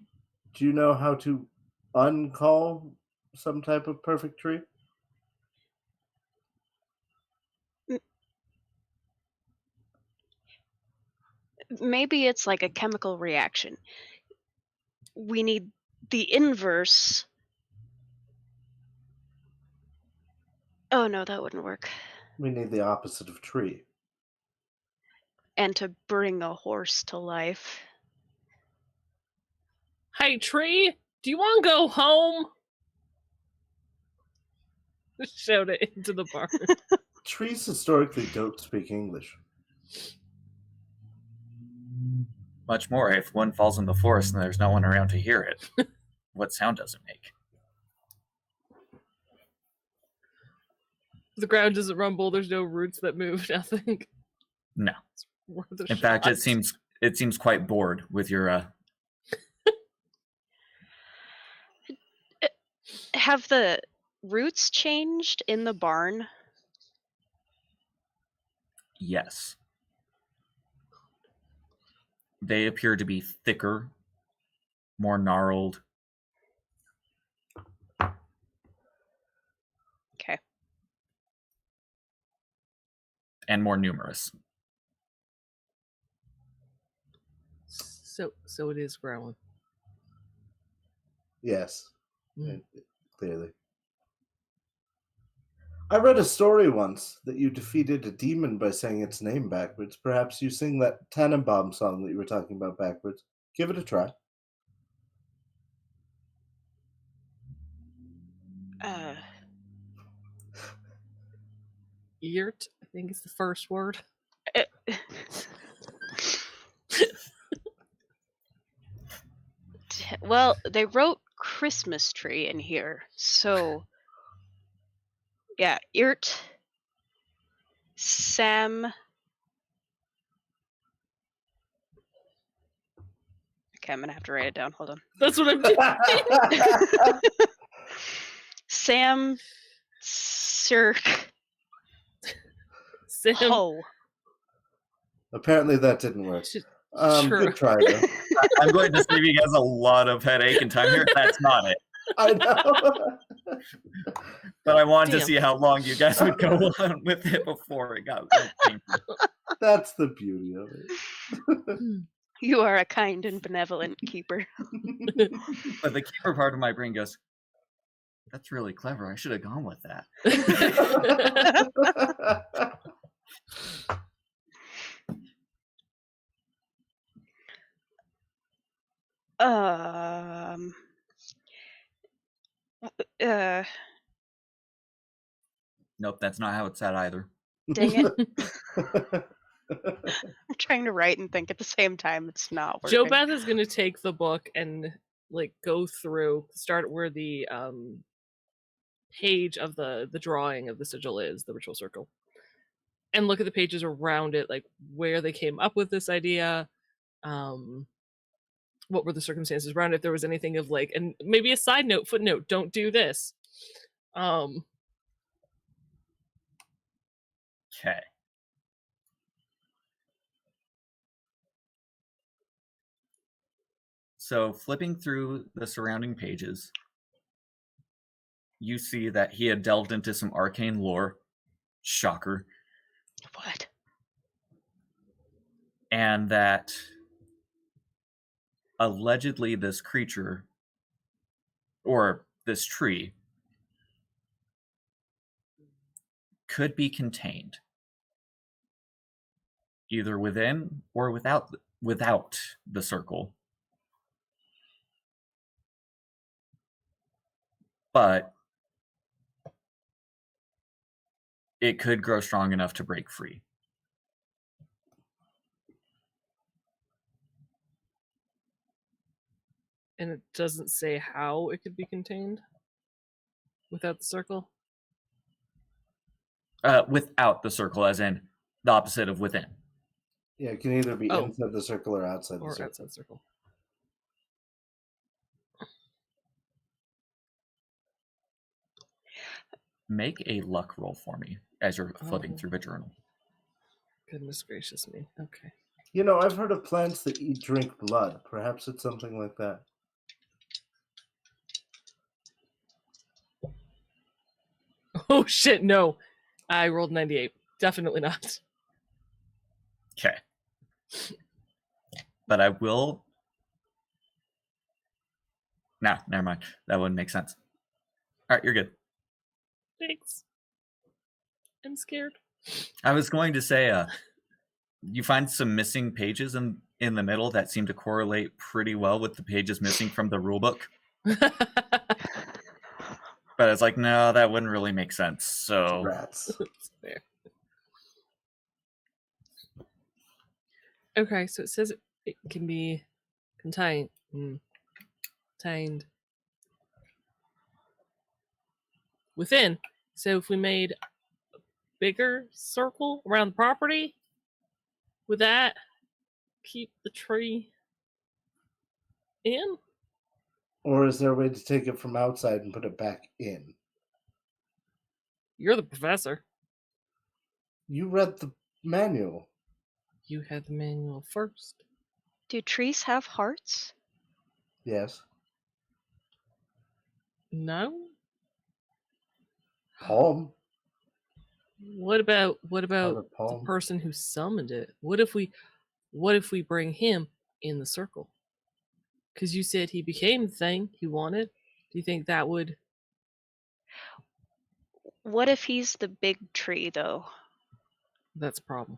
Do you know how to uncall some type of perfect tree? Maybe it's like a chemical reaction. We need the inverse. Oh no, that wouldn't work. We need the opposite of tree. And to bring a horse to life. Hey, tree, do you want to go home? Shout it into the barn. Trees historically don't speak English. Much more if one falls in the forest and there's no one around to hear it. What sound does it make? The ground doesn't rumble. There's no roots that move. Nothing. No. It's worth a In fact, it shot. seems quite bored with your Have the roots changed in the barn? yes. They appear to be thicker, more gnarled. Okay. And more numerous. So it is growing. Yes, Mm. clearly. I read a story once that you defeated a demon by saying its name backwards. Perhaps you sing that Tannenbaum song that you were talking about backwards. Give it a try. Yurt, I think is the first word. Well, they wrote Christmas tree in here, so yeah, Irt, Sam. Okay, I'm gonna have to write it down. Hold on. That's what I'm doing. Sam, Cirque, Sam. Ho. Apparently that didn't work. True. Good try, though. I'm going to save you guys a lot of headache and time here. That's not it. I know. But I wanted to Damn. see how long you guys would go on with it before it got painful. That's the beauty of it. You are a kind and benevolent keeper. But the keeper part of my brain goes, that's really clever. I should have gone with that. Nope, that's not how it's said either. Dang it. I'm trying to write and think at the same time. It's not working. Joe Beth is gonna take the book and like go through, start where the page of the drawing of the sigil is, the ritual circle, and look at the pages around it, like where they came up with this idea, what were the circumstances around it, if there was anything of like, and maybe a side note, footnote, don't do this. Okay. So flipping through the surrounding pages, you see that he had delved into some arcane lore. Shocker. What? And that allegedly this creature, or this tree, could be contained either within or without the circle. But it could grow strong enough to break free. And it doesn't say how it could be contained without the circle. Without the circle, as in the opposite of within. Yeah, it can either be Oh. inside the circle or outside Or the circle. outside the circle. Make a luck roll for me as you're flipping Oh. through the journal. Goodness gracious me. Okay. You know, I've heard of plants that drink blood. Perhaps it's something like that. Oh shit, no. I rolled 98. Definitely not. Okay. But I will... No, never mind. That wouldn't make sense. All right, you're good. Thanks. I'm scared. I was going to say, you find some missing pages in the middle that seem to correlate pretty well with the pages missing from the rulebook. But it's like, no, that wouldn't really make sense. So Rats. That's fair. Okay, so it says it can be contained. Contained within. So if we made a bigger circle around the property, would that keep the tree in? Or is there a way to take it from outside and put it back in? You're the professor. You read the manual. You had the manual first. Do trees have hearts? Yes. No? Palm. What about Another the palm. person who summoned it? What if we bring him in the circle? Because you said he became the thing he wanted. Do you think that would What if he's the big tree, though? That's a problem.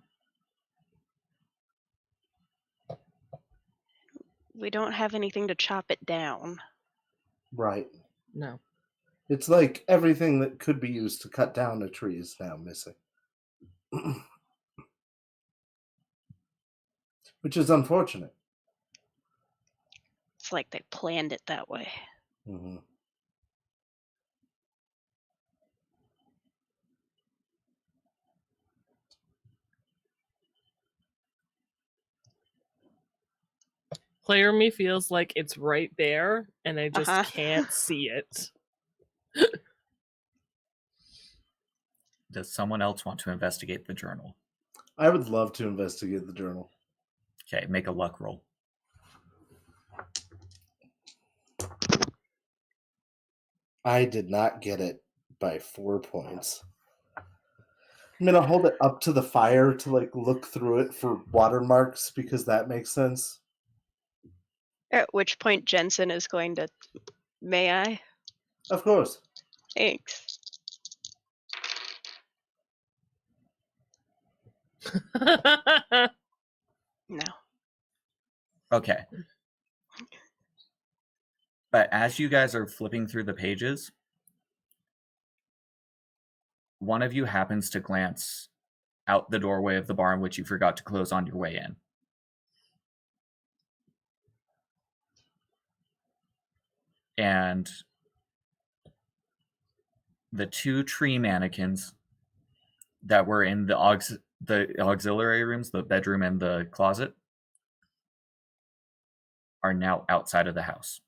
We don't have anything to chop it down. Right. No. It's like everything that could be used to cut down a tree is now missing. Which is unfortunate. It's like they planned it that way. Mm-hmm. Player me feels like it's right there, and I just Uh-huh. can't see it. Does someone else want to investigate the journal? I would love to investigate the journal. Okay, make a luck roll. I did not get it by 4 points. I'm gonna hold it up to the fire to like look through it for watermarks because that makes sense. At which point Jensen is going to, may I? Of course. Thanks. No. Okay. But as you guys are flipping through the pages, one of you happens to glance out the doorway of the barn, which you forgot to close on your way in. And the two tree mannequins that were in the auxiliary rooms, the bedroom and the closet, are now outside of the house.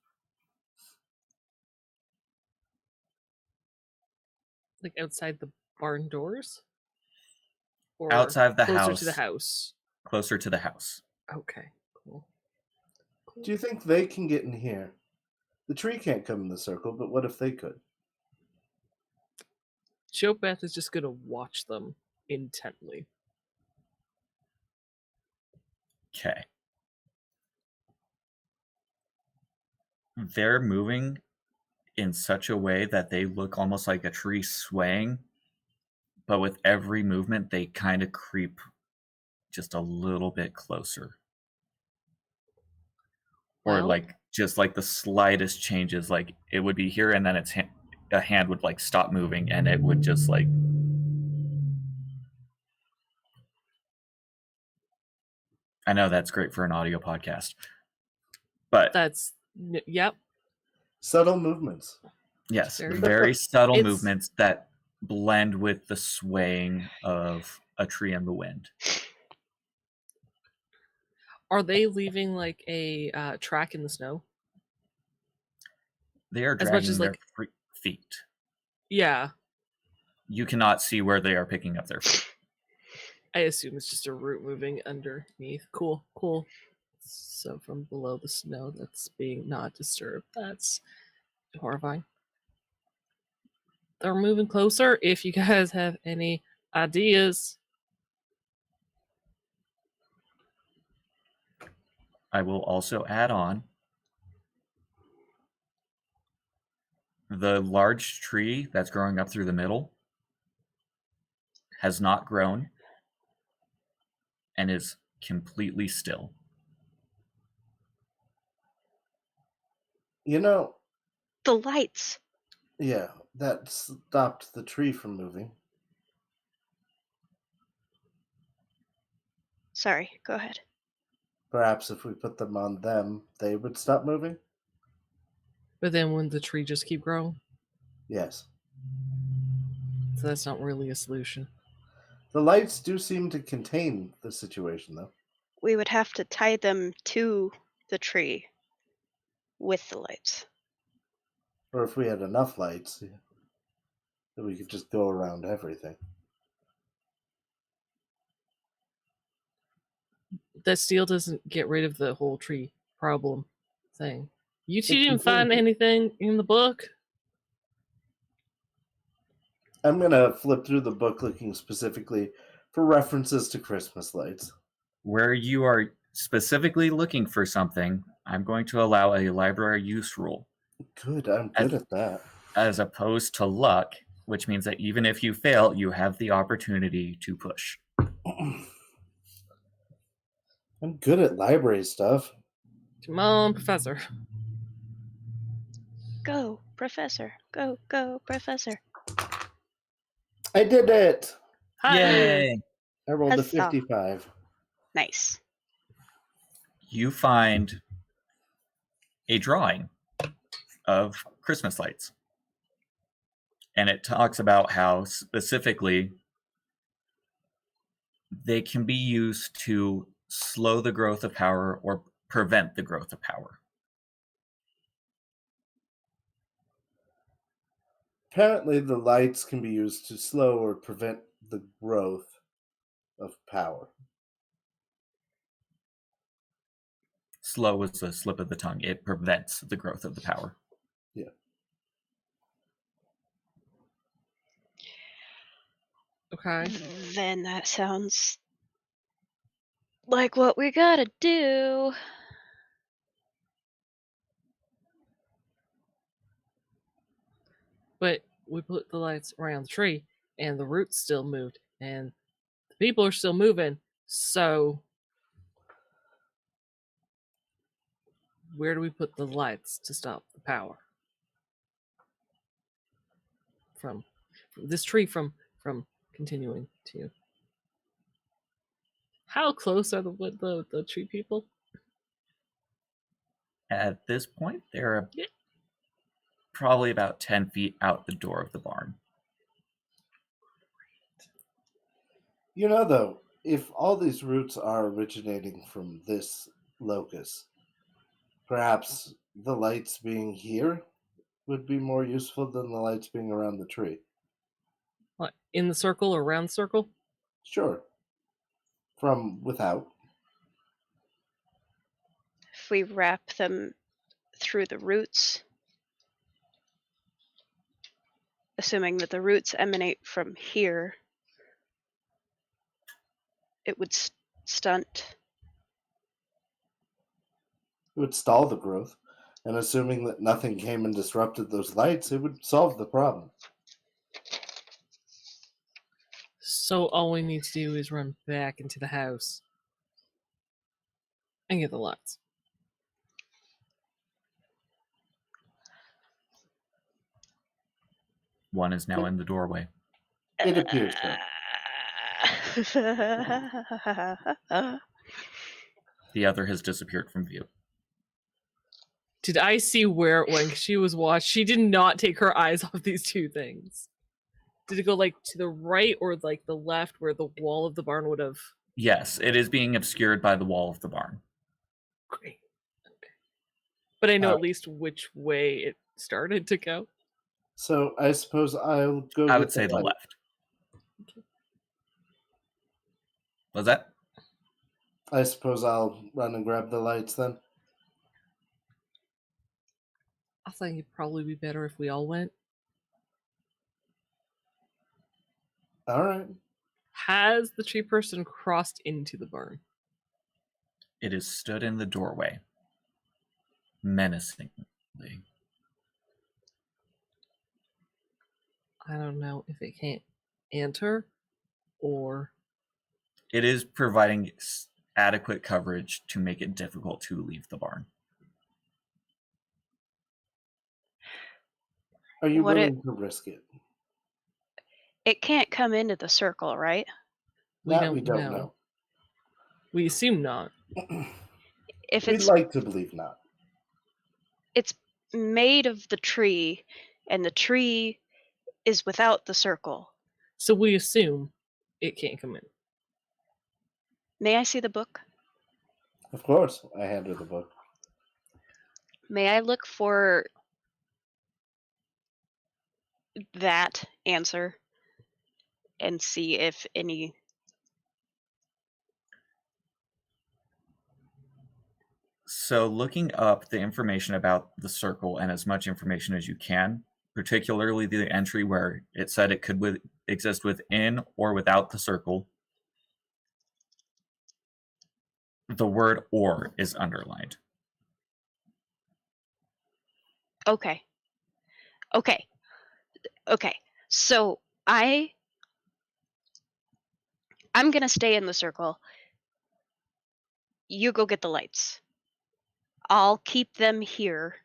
Like outside the barn doors? Or Outside the closer house. to the house? Closer to the house. Okay, cool. Do you think they can get in here? The tree can't come in the circle, but what if they could? Jobeth is just going to watch them intently. Okay. They're moving in such a way that they look almost like a tree swaying, but with every movement, they kind of creep just a little bit closer. Or Well- like just like the slightest changes, like it would be here and then a hand would like stop moving and it would just like I know that's great for an audio podcast. But That's, yep. Subtle movements. yes, Very- very subtle It's- movements that blend with the swaying of a tree in the wind. Are they leaving like a track in the snow? They are As dragging much as, their like- feet. Yeah. You cannot see where they are picking up their feet. I assume it's just a root moving underneath. Cool, cool. So from below the snow that's being not disturbed. That's horrifying. They're moving closer. If you guys have any ideas. I will also add on the large tree that's growing up through the middle has not grown and is completely still. You know, The lights. yeah, that stopped the tree from moving. Sorry, go ahead. Perhaps if we put them on them, they would stop moving? But then wouldn't the tree just keep growing? Yes. So that's not really a solution. The lights do seem to contain the situation, though. We would have to tie them to the tree with the lights. Or if we had enough lights, that we could just go around everything. That steel doesn't get rid of the whole tree problem thing. You two It didn't find completely- anything in the book? I'm going to flip through the book looking specifically for references to Christmas lights. Where you are specifically looking for something, I'm going to allow a library use rule. Good, I'm good at that. As opposed to luck, which means that even if you fail, you have the opportunity to push. I'm good at library stuff. Come on, Professor. Go, Professor. Go, go, Professor. I did it! Hi. Yay! I rolled a Huzzah. 55. Nice. You find a drawing of Christmas lights. And it talks about how specifically they can be used to slow the growth of power or prevent the growth of power. Apparently, the lights can be used to slow or prevent the growth of power. Slow is a slip of the tongue. It prevents the growth of the power. Yeah. Okay. Then that sounds like what we gotta do. But we put the lights around the tree, and the roots still moved, and the people are still moving. So, where do we put the lights to stop the power from this tree from continuing to? How close are the tree people? At this point, they're Yeah. probably about 10 feet out the door of the barn. You know, though, if all these roots are originating from this locus, perhaps the lights being here would be more useful than the lights being around the tree. What, in the circle or around the circle? Sure. From without. If we wrap them through the roots, assuming that the roots emanate from here, it would stunt. It would stall the growth. And assuming that nothing came and disrupted those lights, it would solve the problem. So all we need to do is run back into the house and get the lights. One is now in the doorway. It appears so. The other has disappeared from view. Did I see where it went? 'Cause she was watched. She did not take her eyes off these two things. Did it go like to the right or like the left where the wall of the barn would have? Yes, it is being obscured by the wall of the barn. Great. Okay. But I know Uh, at least which way it started to go. So I suppose I'll go. I get would say the light. left. Was that? I suppose I'll run and grab the lights then. I think it'd probably be better if we all went. All right. Has the tree person crossed into the barn? It is stood in the doorway, menacingly. I don't know if it can't enter or. It is providing adequate coverage to make it difficult to leave the barn. Are you What willing to risk it? It can't come into the circle, right? We That don't we don't know. know. We assume not. If We'd it's like to believe not. it's made of the tree, and the tree is without the circle. So we assume it can't come in. May I see the book? Of course, I hand her the book. May I look for that answer and see if any. So looking up the information about the circle and as much information as you can, particularly the entry where it said it could exist within or without the circle, the word "or" is underlined. Okay. So I'm gonna stay in the circle. You go get the lights. I'll keep them here.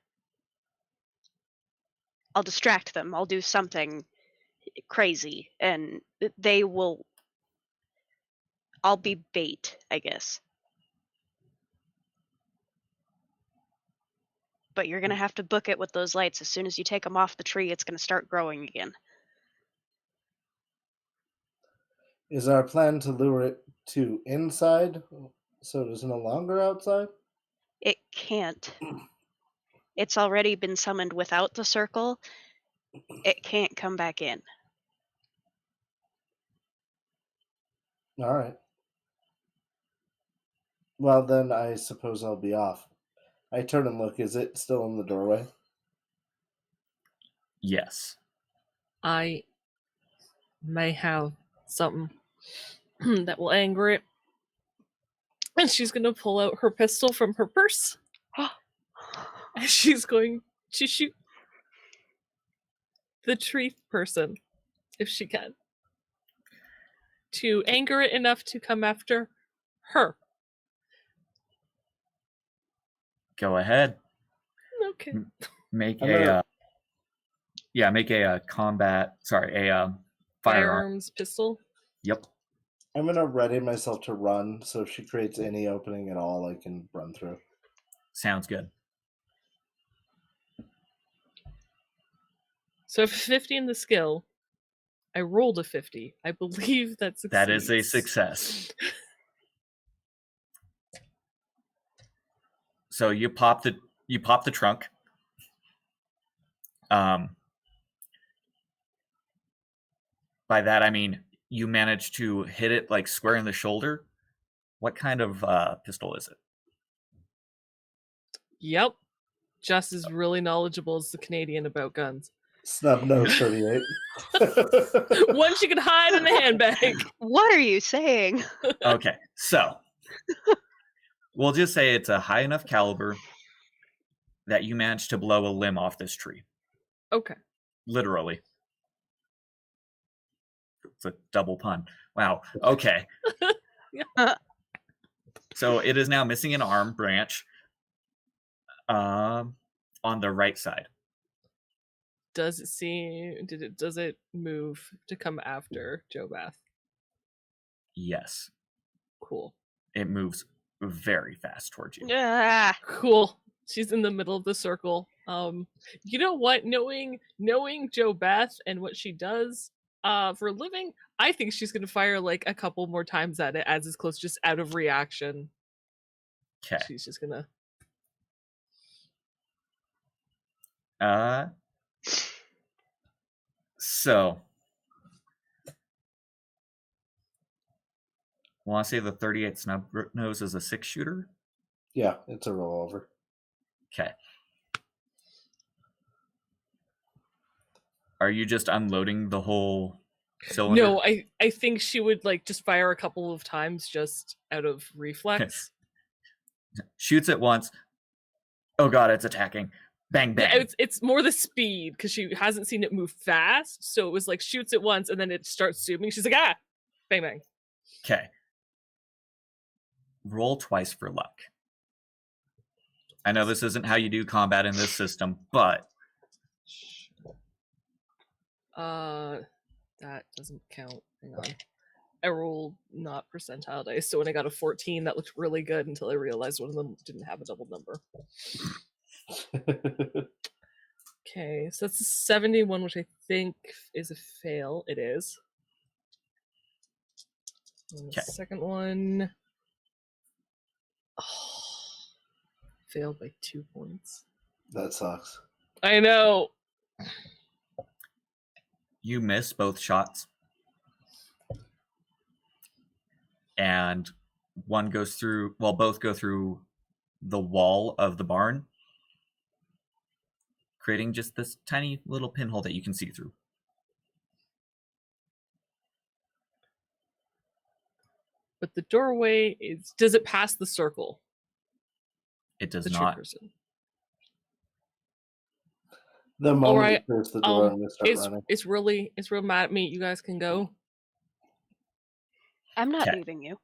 I'll distract them. I'll do something crazy, and they will. I'll be bait, I guess. But you're gonna have to book it with those lights. As soon as you take them off the tree, it's gonna start growing again. Is our plan to lure it to inside so it is no longer outside? It can't. It's already been summoned without the circle. It can't come back in. All right. Well, then I suppose I'll be off. I turn and look. Is it still in the doorway? Yes. I may have something that will anger it. And she's going to pull out her pistol from her purse. And she's going to shoot the tree person, if she can. To anger it enough to come after her. Go ahead. Okay. Make I'm a gonna- make a combat. Sorry, a firearm. Firearms pistol. Yep. I'm going to ready myself to run, so if she creates any opening at all, I can run through. Sounds good. So if 50 in the skill, I rolled a 50. I believe that succeeds. That is a success. So you pop the trunk. By that I mean you manage to hit it like square in the shoulder. What kind of pistol is it? Yep. Jess is really knowledgeable as the Canadian about guns. Snub nose 38. One she can hide in the handbag. What are you saying? Okay, so we'll just say it's a high enough caliber that you managed to blow a limb off this tree. Okay. Literally. It's a double pun. Wow. Okay. Yeah. So it is now missing an arm branch on the right side. Does it move to come after Joe Bath? Yes. Cool. It moves very fast towards you. Ah, Cool. She's in the middle of the circle. You know what? Knowing Joe Bath and what she does for a living, I think she's gonna fire like a couple more times at it as it's close, just out of reaction. Okay. She's just gonna. So want to say the 38 snub nose is a 6-shooter? Yeah, it's a rollover. Okay. Are you just unloading the whole cylinder? No, I think she would like just fire a couple of times just out of reflex. Shoots it once. Oh god, it's attacking. Bang, bang. Yeah, it's more the speed because she hasn't seen it move fast, so it was like shoots it once and then it starts zooming. She's like, ah, bang bang. Okay. Roll twice for luck. I know this isn't how you do combat in this system, but That doesn't count. Hang on. I rolled not percentile dice, so when I got a 14, that looked really good until I realized one of them didn't have a double number. Okay, so that's a 71, which I think is a fail. It is. And the Okay. second one. Oh, failed by 2 points. That sucks. I know. you miss both shots. And one goes through, well, both go through the wall of the barn, creating just this tiny little pinhole that you can see through. But the doorway is, does it pass the circle? It does The tree not. person. The moment Alright, you close the door, I'm gonna start it's running. it's real mad at me. You guys can go. I'm not Okay. leaving you.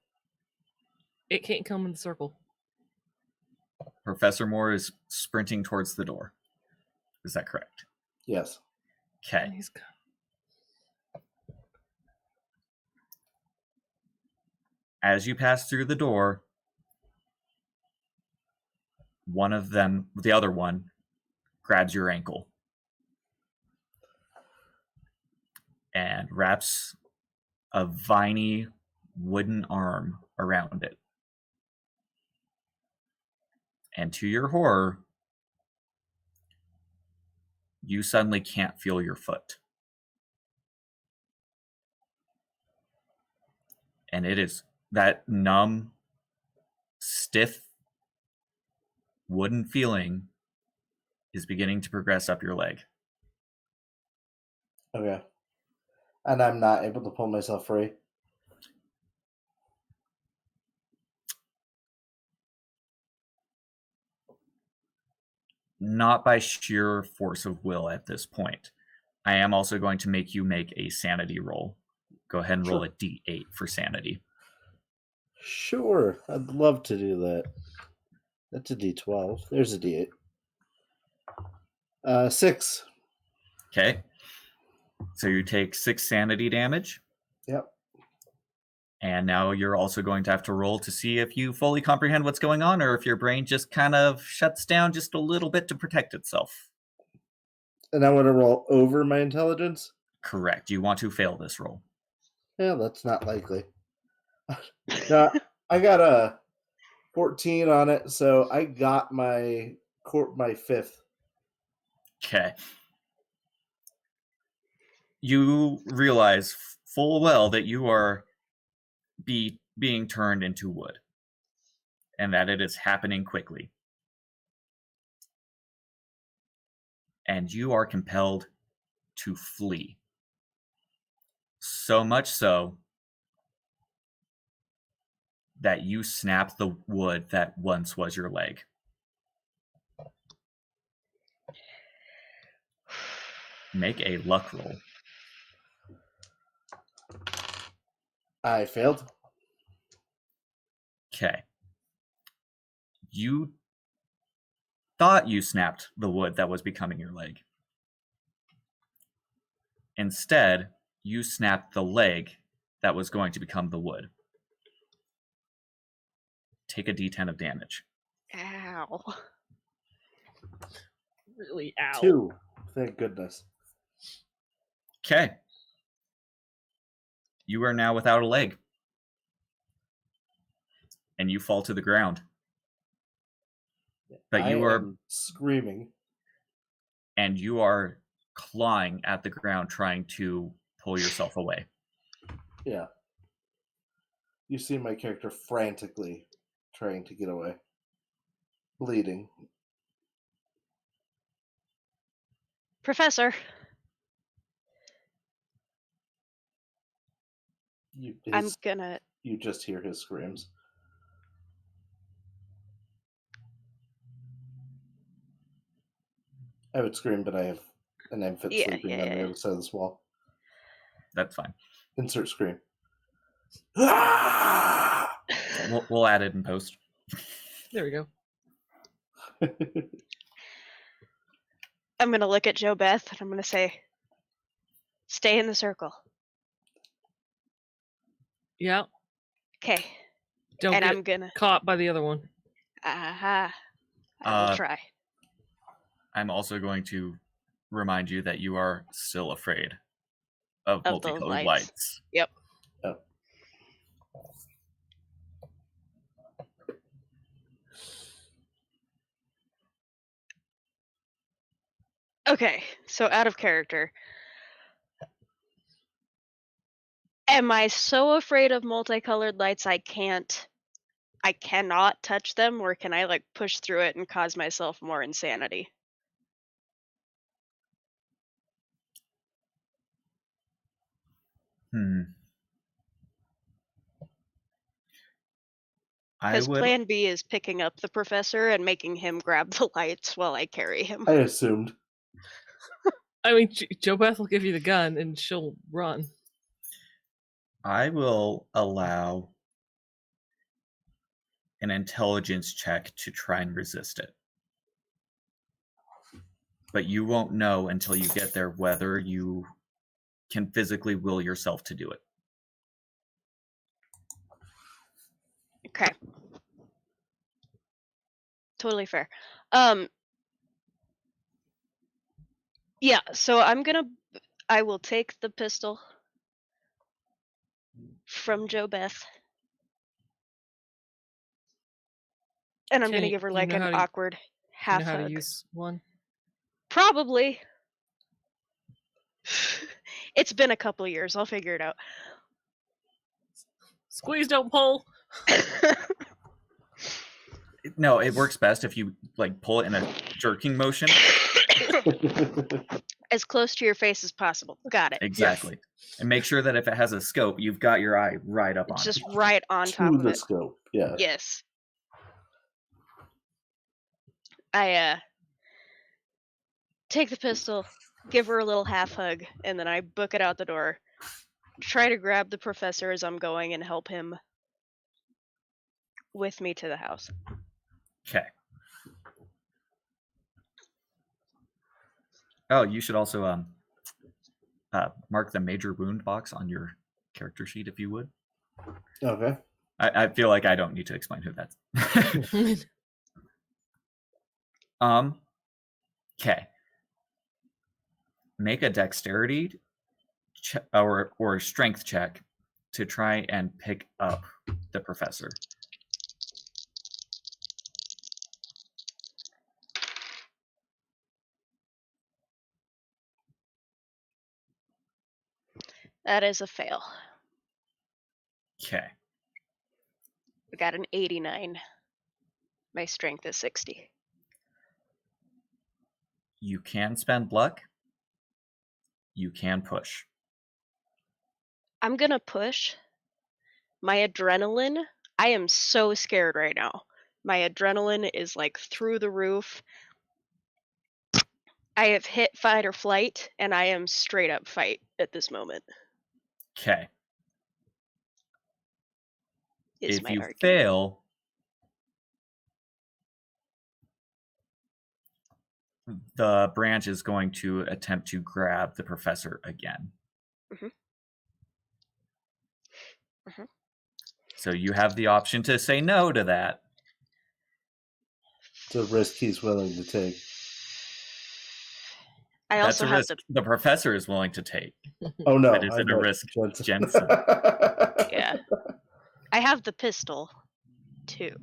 It can't come in the circle. Professor Moore is sprinting towards the door. Is that correct? Yes. Okay. He's gone. As you pass through the door, one of them, the other one, grabs your ankle and wraps a viney wooden arm around it. And to your horror, you suddenly can't feel your foot. And it is that numb, stiff, wooden feeling is beginning to progress up your leg. Okay. And I'm not able to pull myself free. Not by sheer force of will at this point. I am also going to make you make a sanity roll. Go ahead and roll Sure. a d8 for sanity. Sure. I'd love to do that. That's a D12. There's a D8. 6. Okay. So you take 6 sanity damage. Yep. And now you're also going to have to roll to see if you fully comprehend what's going on or if your brain just kind of shuts down just a little bit to protect itself. And I want to roll over my intelligence? Correct. You want to fail this roll. Yeah, that's not likely. No, I got a 14 on it, so I got my 5th. Okay. You realize full well that you are being turned into wood and that it is happening quickly. And you are compelled to flee. So much so that you snap the wood that once was your leg. Make a luck roll. I failed. Okay. You thought you snapped the wood that was becoming your leg. Instead, you snapped the leg that was going to become the wood. Take a d10 of damage. Ow. Really ow. 2. Thank goodness. Okay. You are now without a leg. And you fall to the ground. But you are screaming. And you are clawing at the ground trying to pull yourself away. Yeah. You see my character frantically trying to get away. Bleeding. Professor. I'm gonna... You just hear his screams. I would scream, but I have an infant sleeping on the other side of this wall. That's fine. Insert scream. We'll add it in post. There we go. I'm gonna look at Jo Beth and I'm gonna say, stay in the circle. Yeah. Okay. Don't and get I'm gonna caught by the other one. I will try. I'm also going to remind you that you are still afraid of multicolored lights. Yep. Oh. Okay, so out of character. Am I so afraid of multicolored lights I cannot touch them, or can I like push through it and cause myself more insanity? Because plan B is picking up the professor and making him grab the lights while I carry him. I assumed. I mean, Joe Beth will give you the gun and she'll run. I will allow an intelligence check to try and resist it. But you won't know until you get there whether you can physically will yourself to do it. Okay. Totally fair. Yeah, so I will take the pistol from Joe Beth. And I'm gonna give her like an awkward half You know how to hug. use one? Probably. It's been a couple of years. I'll figure it out. Squeeze, don't pull. No, it works best if you like pull it in a jerking motion. As close to your face as possible. Got it. Exactly. Yes. And make sure that if it has a scope, you've got your eye right up on Just it. right on top To of the it. scope, yeah. Yes. I take the pistol, give her a little half hug, and then I book it out the door. Try to grab the professor as I'm going and help him with me to the house. Okay. Oh, you should also mark the major wound box on your character sheet if you would. Okay. I feel like I don't need to explain who that's. Okay. Make a dexterity or strength check to try and pick up the professor. That is a fail. Okay. I got an 89. My strength is 60. You can spend luck. You can push. I'm gonna push. My adrenaline, I am so scared right now. My adrenaline is like through the roof. I have hit fight or flight, and I am straight up fight at this moment. Okay. Is If my you argument. fail, the branch is going to attempt to grab the professor again. Mm-hmm. Mm-hmm. So you have the option to say no to that. It's a risk he's willing to take. I That's also a have risk the professor is willing to take. Oh no, But is it a risk, Jensen? Yeah. I have the pistol, too.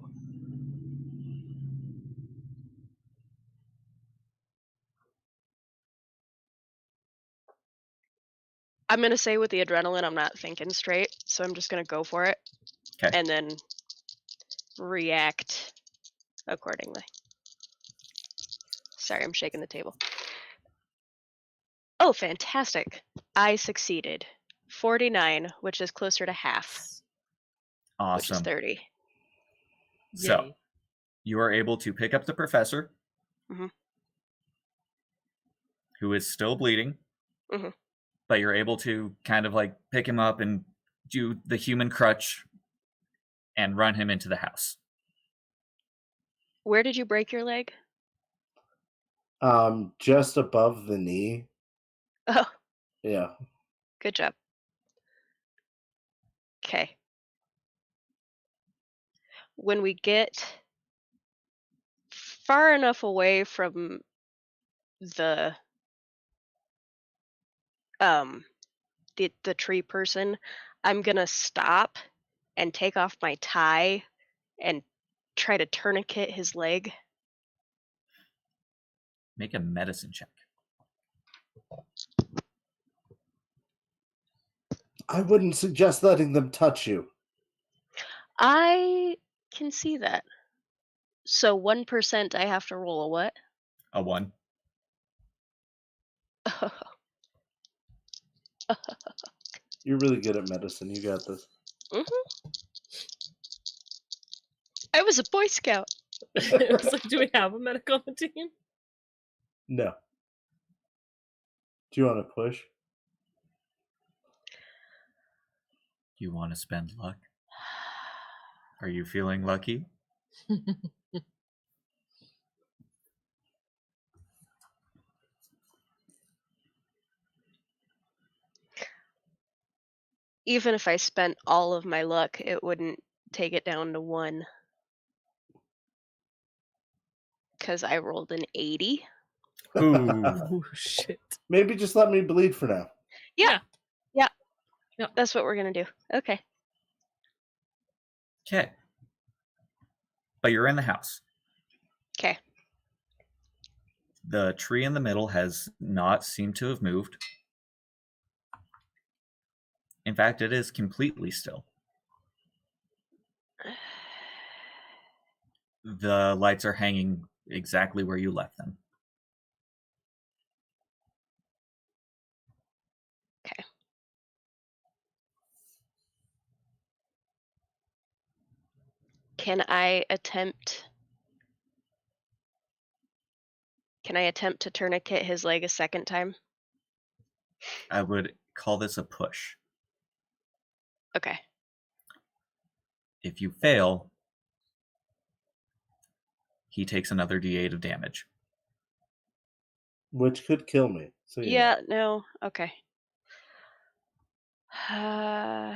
I'm going to say with the adrenaline, I'm not thinking straight, so I'm just going to go for it. Okay. And then react accordingly. Sorry, I'm shaking the table. Oh, fantastic. I succeeded. 49, which is closer to half. Awesome. Which is 30. So Yay. you are able to pick up the professor, Mhm. who is still bleeding, Mhm. but you're able to kind of like pick him up and do the human crutch and run him into the house. Where did you break your leg? Just above the knee. Oh, Yeah. good job. Okay. When we get far enough away from the tree person, I'm gonna stop and take off my tie and try to tourniquet his leg. Make a medicine check. I wouldn't suggest letting them touch you. I can see that. So 1% I have to roll a what? A 1. You're really good at medicine. You got this. Mm-hmm. I was a Boy Scout. It was like, do we have a medic on the team? No. Do you want to push? You want to spend luck? Are you feeling lucky? Even if I spent all of my luck, it wouldn't take it down to 1. Because I rolled an 80. Ooh. Oh shit. Maybe just let me bleed for now. Yeah. Yeah. That's what we're going to do. Okay. Okay. But you're in the house. Okay. The tree in the middle has not seemed to have moved. In fact, it is completely still. The lights are hanging exactly where you left them. Okay. Can I attempt to tourniquet his leg a second time? I would call this a push. Okay. If you fail, he takes another d8 of damage. Which could kill me. So Yeah, no. Okay. All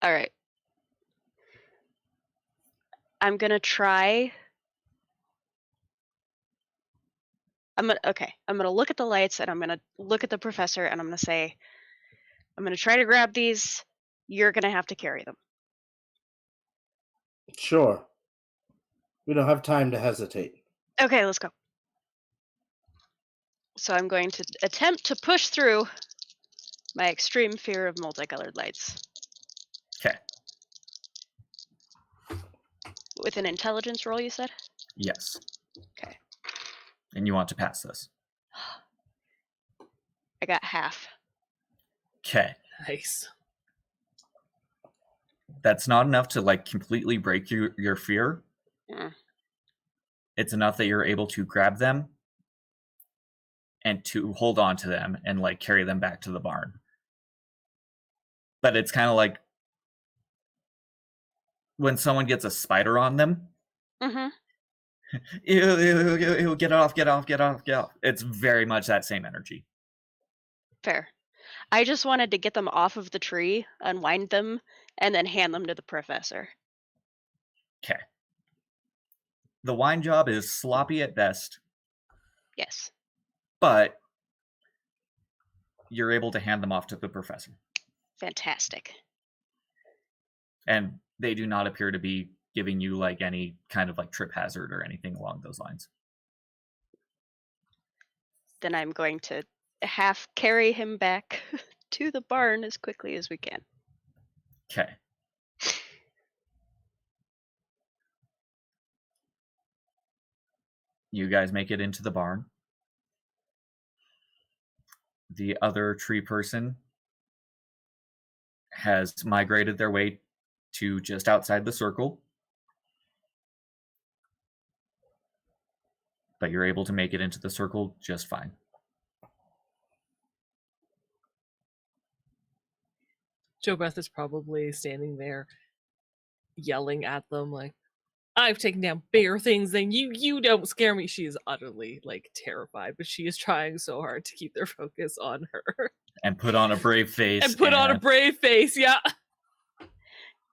right. I'm going to try. I'm going to look at the lights and I'm going to look at the professor and I'm going to say, I'm going to try to grab these. You're going to have to carry them. Sure. We don't have time to hesitate. Okay, let's go. So I'm going to attempt to push through my extreme fear of multicolored lights. Okay. With an intelligence roll, you said? Yes. Okay. And you want to pass this. I got half. Okay. Nice. That's not enough to completely break your fear. Mm. It's enough that you're able to grab them and to hold on to them and carry them back to the barn. But it's kind of like when someone gets a spider on them. Mm-hmm. Ew, get off. It's very much that same energy. Fair. I just wanted to get them off of the tree, unwind them, and then hand them to the professor. Okay. The wine job is sloppy at best. Yes. But you're able to hand them off to the professor. Fantastic. And they do not appear to be giving you any kind of trip hazard or anything along those lines. Then I'm going to half carry him back to the barn as quickly as we can. Okay. You guys make it into the barn. The other tree person has migrated their way to just outside the circle. But you're able to make it into the circle just fine. Joe Beth is probably standing there yelling at them I've taken down bigger things than you. You don't scare me. She is utterly terrified, but she is trying so hard to keep their focus on her. And put on a brave face. And put on a brave face, yeah.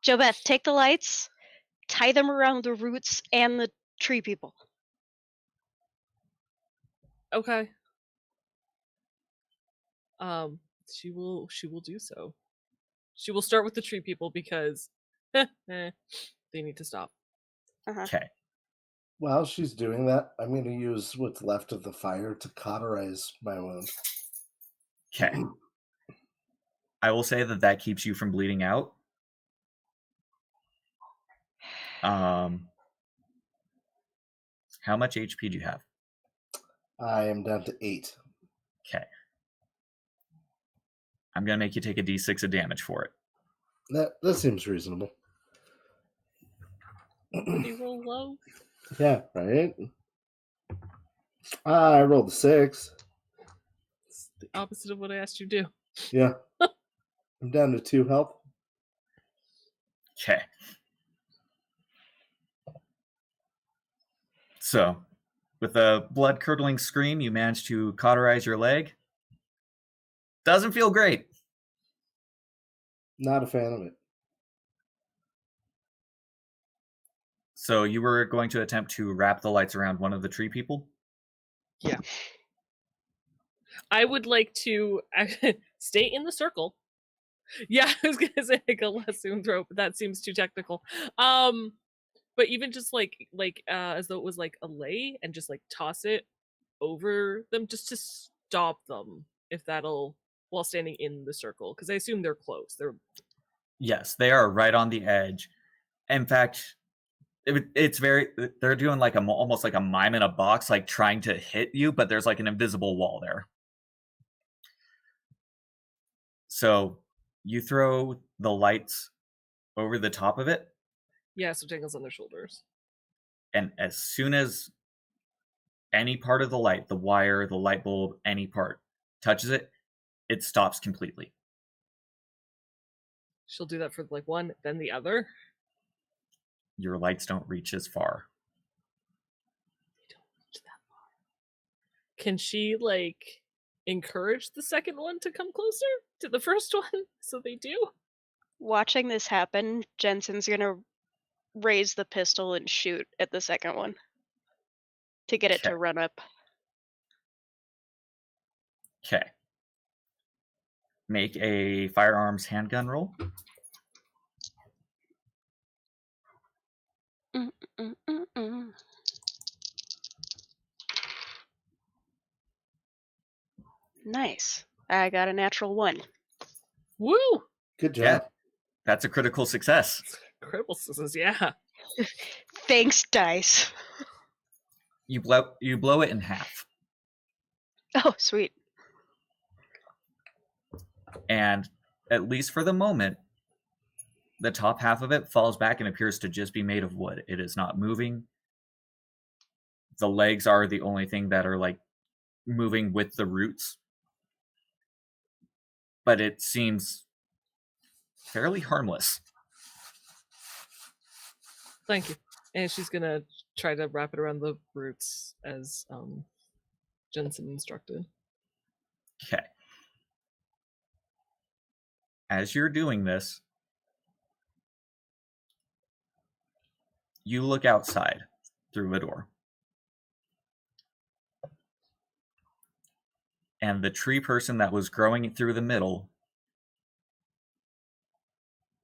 Jobeth, take the lights, tie them around the roots and the tree people. Okay. She will do so. She will start with the tree people because they need to stop. Okay. While she's doing that, I'm going to use what's left of the fire to cauterize my wound. Okay. I will say that keeps you from bleeding out. How much HP do you have? I am down to 8. Okay. I'm going to make you take a d6 of damage for it. That seems reasonable. Pretty roll low. Yeah, right? I rolled a 6. It's the opposite of what I asked you to do. Yeah. I'm down to 2 health. Okay. So, with a blood-curdling scream, you manage to cauterize your leg. Doesn't feel great. Not a fan of it. So you were going to attempt to wrap the lights around one of the tree people? Yeah. I would like to stay in the circle. Yeah, I was gonna say like a lasso throw, but that seems too technical. But even just like as though it was like a lay and just like toss it over them just to stop them, if that'll, while standing in the circle, because I assume they're close. Yes, they are right on the edge. In fact, it's very, they're doing like almost like a mime in a box, like trying to hit you, but there's like an invisible wall there. So you throw the lights over the top of it, Yeah, so Jingle's on their shoulders. and as soon as any part of the light, the wire, the light bulb, any part touches it, it stops completely. She'll do that for like one, then the other. Your lights don't reach as far. They don't reach that far. Can she like encourage the second one to come closer to the first one so they do? Watching this happen, Jensen's gonna raise the pistol and shoot at the second one to get it to run up. Okay. Make a firearms handgun roll. Nice. I got a natural 1. Woo! Good job. Yeah, that's a critical success. Critical success, yeah. Thanks, dice. You blow it in half, Oh, sweet. and at least for the moment, the top half of it falls back and appears to just be made of wood. It is not moving. The legs are the only thing that are like moving with the roots, but it seems fairly harmless. Thank you. And she's gonna try to wrap it around the roots as Jensen instructed. Okay. As you're doing this, you look outside through a door. And the tree person that was growing through the middle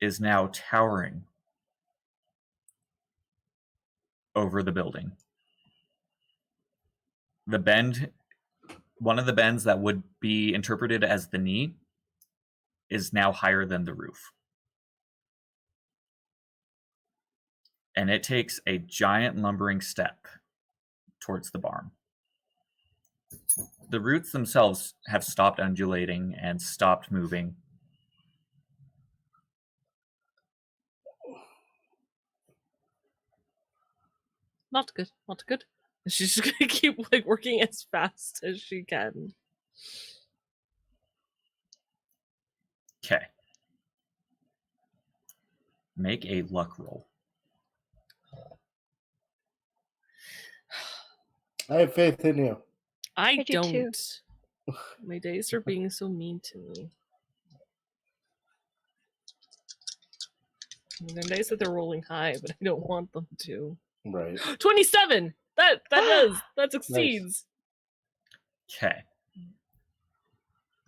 is now towering over the building. The bend, one of the bends that would be interpreted as the knee, is now higher than the roof. And it takes a giant lumbering step towards the barn. The roots themselves have stopped undulating and stopped moving. Not good, not good. She's just gonna keep like working as fast as she can. Okay. Make a luck roll. I have faith in you. I I do too. don't. My days are being so mean to me. I mean, they're nice that they're rolling high, but I don't want them to. Right. 27! That does. That succeeds. Okay.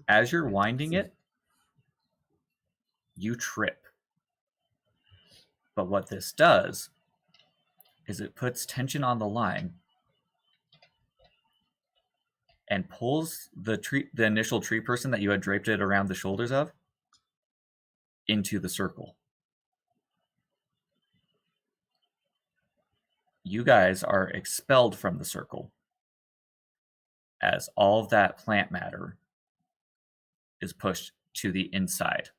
As you're winding it, you trip. But what this does is it puts tension on the line and pulls the initial tree person that you had draped it around the shoulders of into the circle. You guys are expelled from the circle as all of that plant matter is pushed to the inside.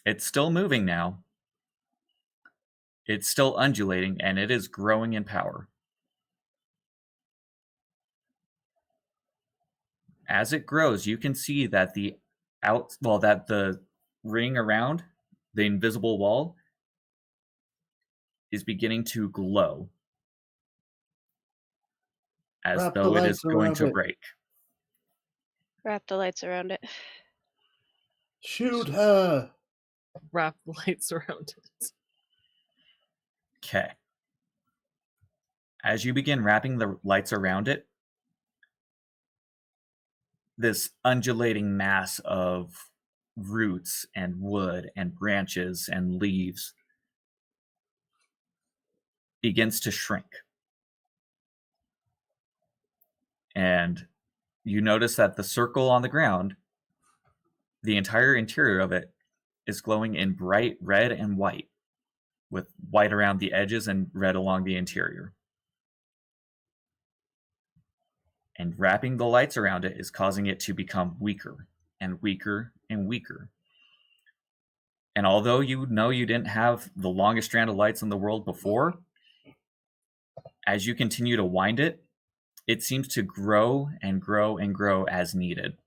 It's still moving now. It's still undulating, and it is growing in power. As it grows, you can see that the ring around the invisible wall is beginning to glow, as Wrap the though it is lights going around to it. break. Wrap the lights around it. Shoot her! Wrap the lights around it. Okay. As you begin wrapping the lights around it, this undulating mass of roots and wood and branches and leaves begins to shrink. And you notice that the circle on the ground, the entire interior of it, is glowing in bright red and white, with white around the edges and red along the interior. And wrapping the lights around it is causing it to become weaker and weaker and weaker. And although you know you didn't have the longest strand of lights in the world before, as you continue to wind it, it seems to grow and grow and grow as needed.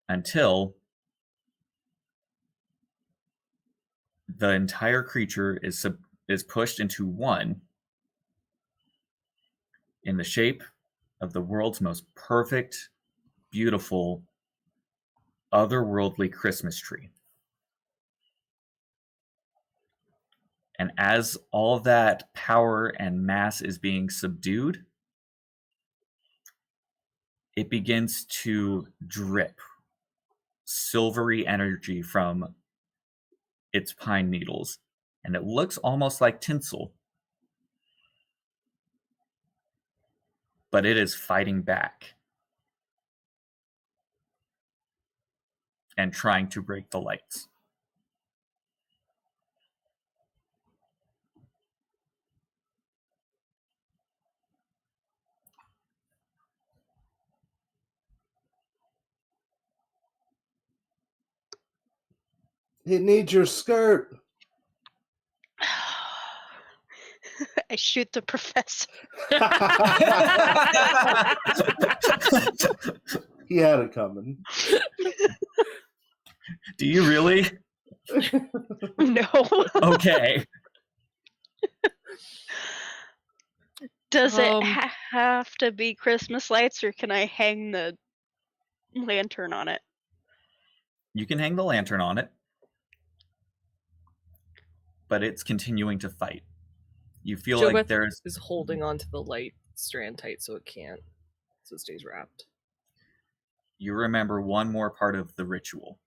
Until the entire creature is pushed into one in the shape of the world's most perfect, beautiful, otherworldly Christmas tree. And as all that power and mass is being subdued, it begins to drip silvery energy from its pine needles. And it looks almost like tinsel. But it is fighting back and trying to break the lights. It needs your skirt. I shoot the professor. He had it coming. Do you really? No. Okay. Does it Um, have to be Christmas lights, or can I hang the lantern on it? You can hang the lantern on it, but it's continuing to fight. You feel like Jobeth there's... is holding onto the light strand tight so it can't, so it stays wrapped. You remember one more part of the ritual.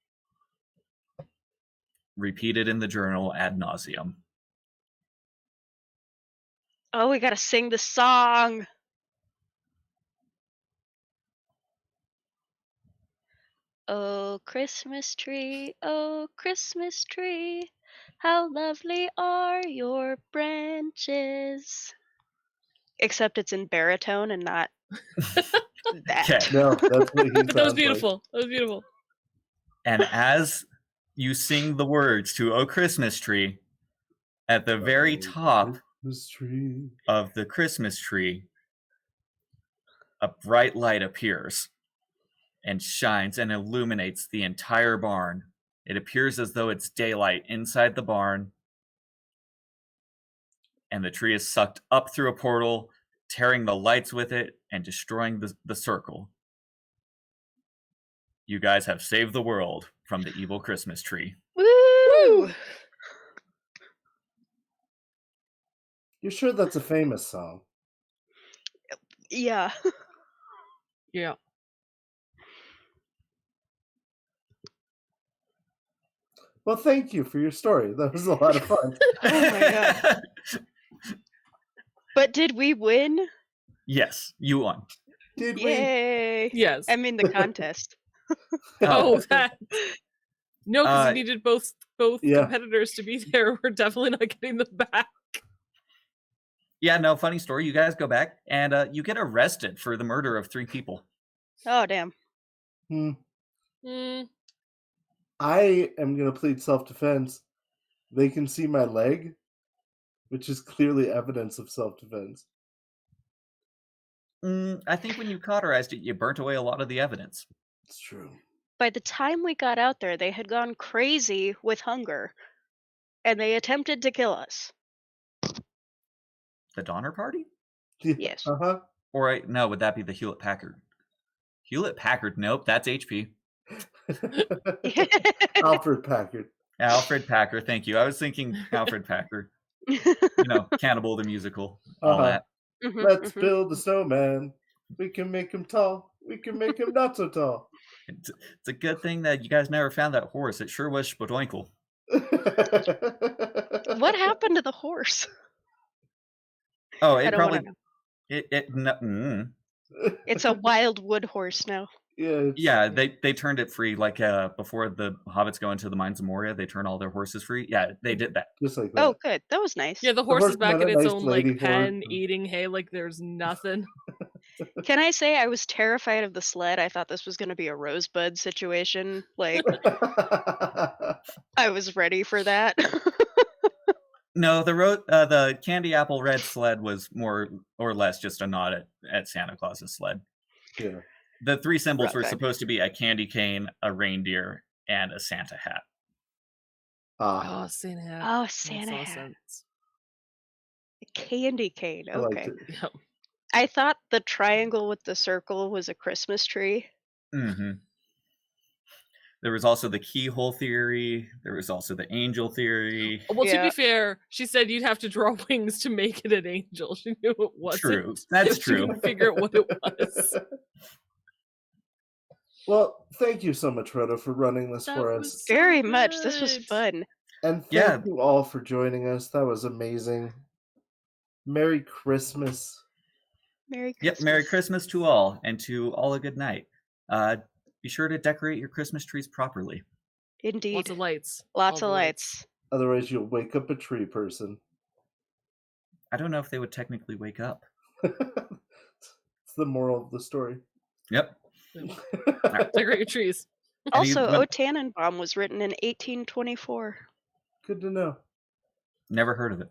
Repeated in the journal ad nauseum. Oh, we gotta sing the song. Oh, Christmas tree, how lovely are your branches. Except it's in baritone and not that. Okay. No, that's what he sounds That was beautiful. That was beautiful. And as you sing the words to "O Christmas Tree," at the very top tree. of the Christmas tree, a bright light appears and shines and illuminates the entire barn. It appears as though it's daylight inside the barn, and the tree is sucked up through a portal, tearing the lights with it and destroying the circle. You guys have saved the world from the evil Christmas tree. Woo! You're sure that's a famous song? Yeah. Yeah. Well, thank you for your story. That was a lot of fun. Oh my god. But did we win? Yes, you won. Did we? Yay! Yes. I mean the contest. Oh, that. No, because you Uh, needed both Yeah. competitors to be there. We're definitely not getting them back. Yeah, no, funny story. You guys go back and you get arrested for the murder of 3 people. Oh damn. Hmm. Mm, I am going to plead self-defense. They can see my leg, which is clearly evidence of self-defense. I think when you cauterized it, you burnt away a lot of the evidence. It's true. By the time we got out there, they had gone crazy with hunger, and they attempted to kill us. The Donner Party? Yes. Uh-huh. Or no, would that be the Hewlett-Packard? Hewlett-Packard, nope, that's HP. Alfred Packard. Alfred Packard, thank you. I was thinking Alfred Packard. Cannibal the musical, all that. Let's build a snowman. We can make him tall. We can make him not so tall. It's a good thing that you guys never found that horse. It sure was spadoinkle. What happened to the horse? Oh, I it don't probably wanna It's a wild wood horse now. Yeah. They turned it free like before the hobbits go into the mines of Moria. They turn all their horses free. Yeah, they did that. Just like that. Oh, good. That was nice. Yeah, the horse horse is back met in a its nice own lady like pen, horse. eating hay like there's nothing. Can I say I was terrified of the sled? I thought this was going to be a rosebud situation. Like, I was ready for that. No, the candy apple red sled was more or less just a nod at Santa Claus's sled. Yeah. The three symbols were Okay. supposed to be a candy cane, a reindeer, and a Santa hat. Oh, Santa hat. Oh, Makes Santa all hat. sense. A candy cane. I liked Okay. it. Yep. I thought the triangle with the circle was a Christmas tree. Mm-hmm. There was also the keyhole theory. There was also the angel theory. Well, to Yeah. be fair, she said you'd have to draw wings to make it an angel. She knew it wasn't. True. That's She true. couldn't figure out what it was. Well, thank you so much, Frodo, for running this That for was us. so Very much. This was good. fun. And thank Yeah. you all for joining us. That was amazing. Merry Christmas. Merry Christmas. Yep. Merry Christmas to all, and to all a good night. Be sure to decorate your Christmas trees properly. Indeed. Lots of lights. Lots All of the lights. Otherwise, you'll wake up a tree person. I don't know if they would technically wake up. It's the moral of the story. Yep. Decorate your trees. Also, Anyone- O Tannenbaum was written in 1824. Good to know. Never heard of it.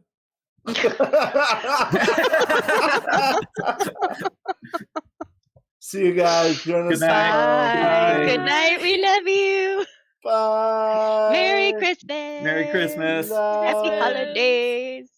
See you guys. Join us Good night. tomorrow. Bye. Good night. We love you. Bye. Merry Christmas. Merry Christmas. Happy Bye. holidays.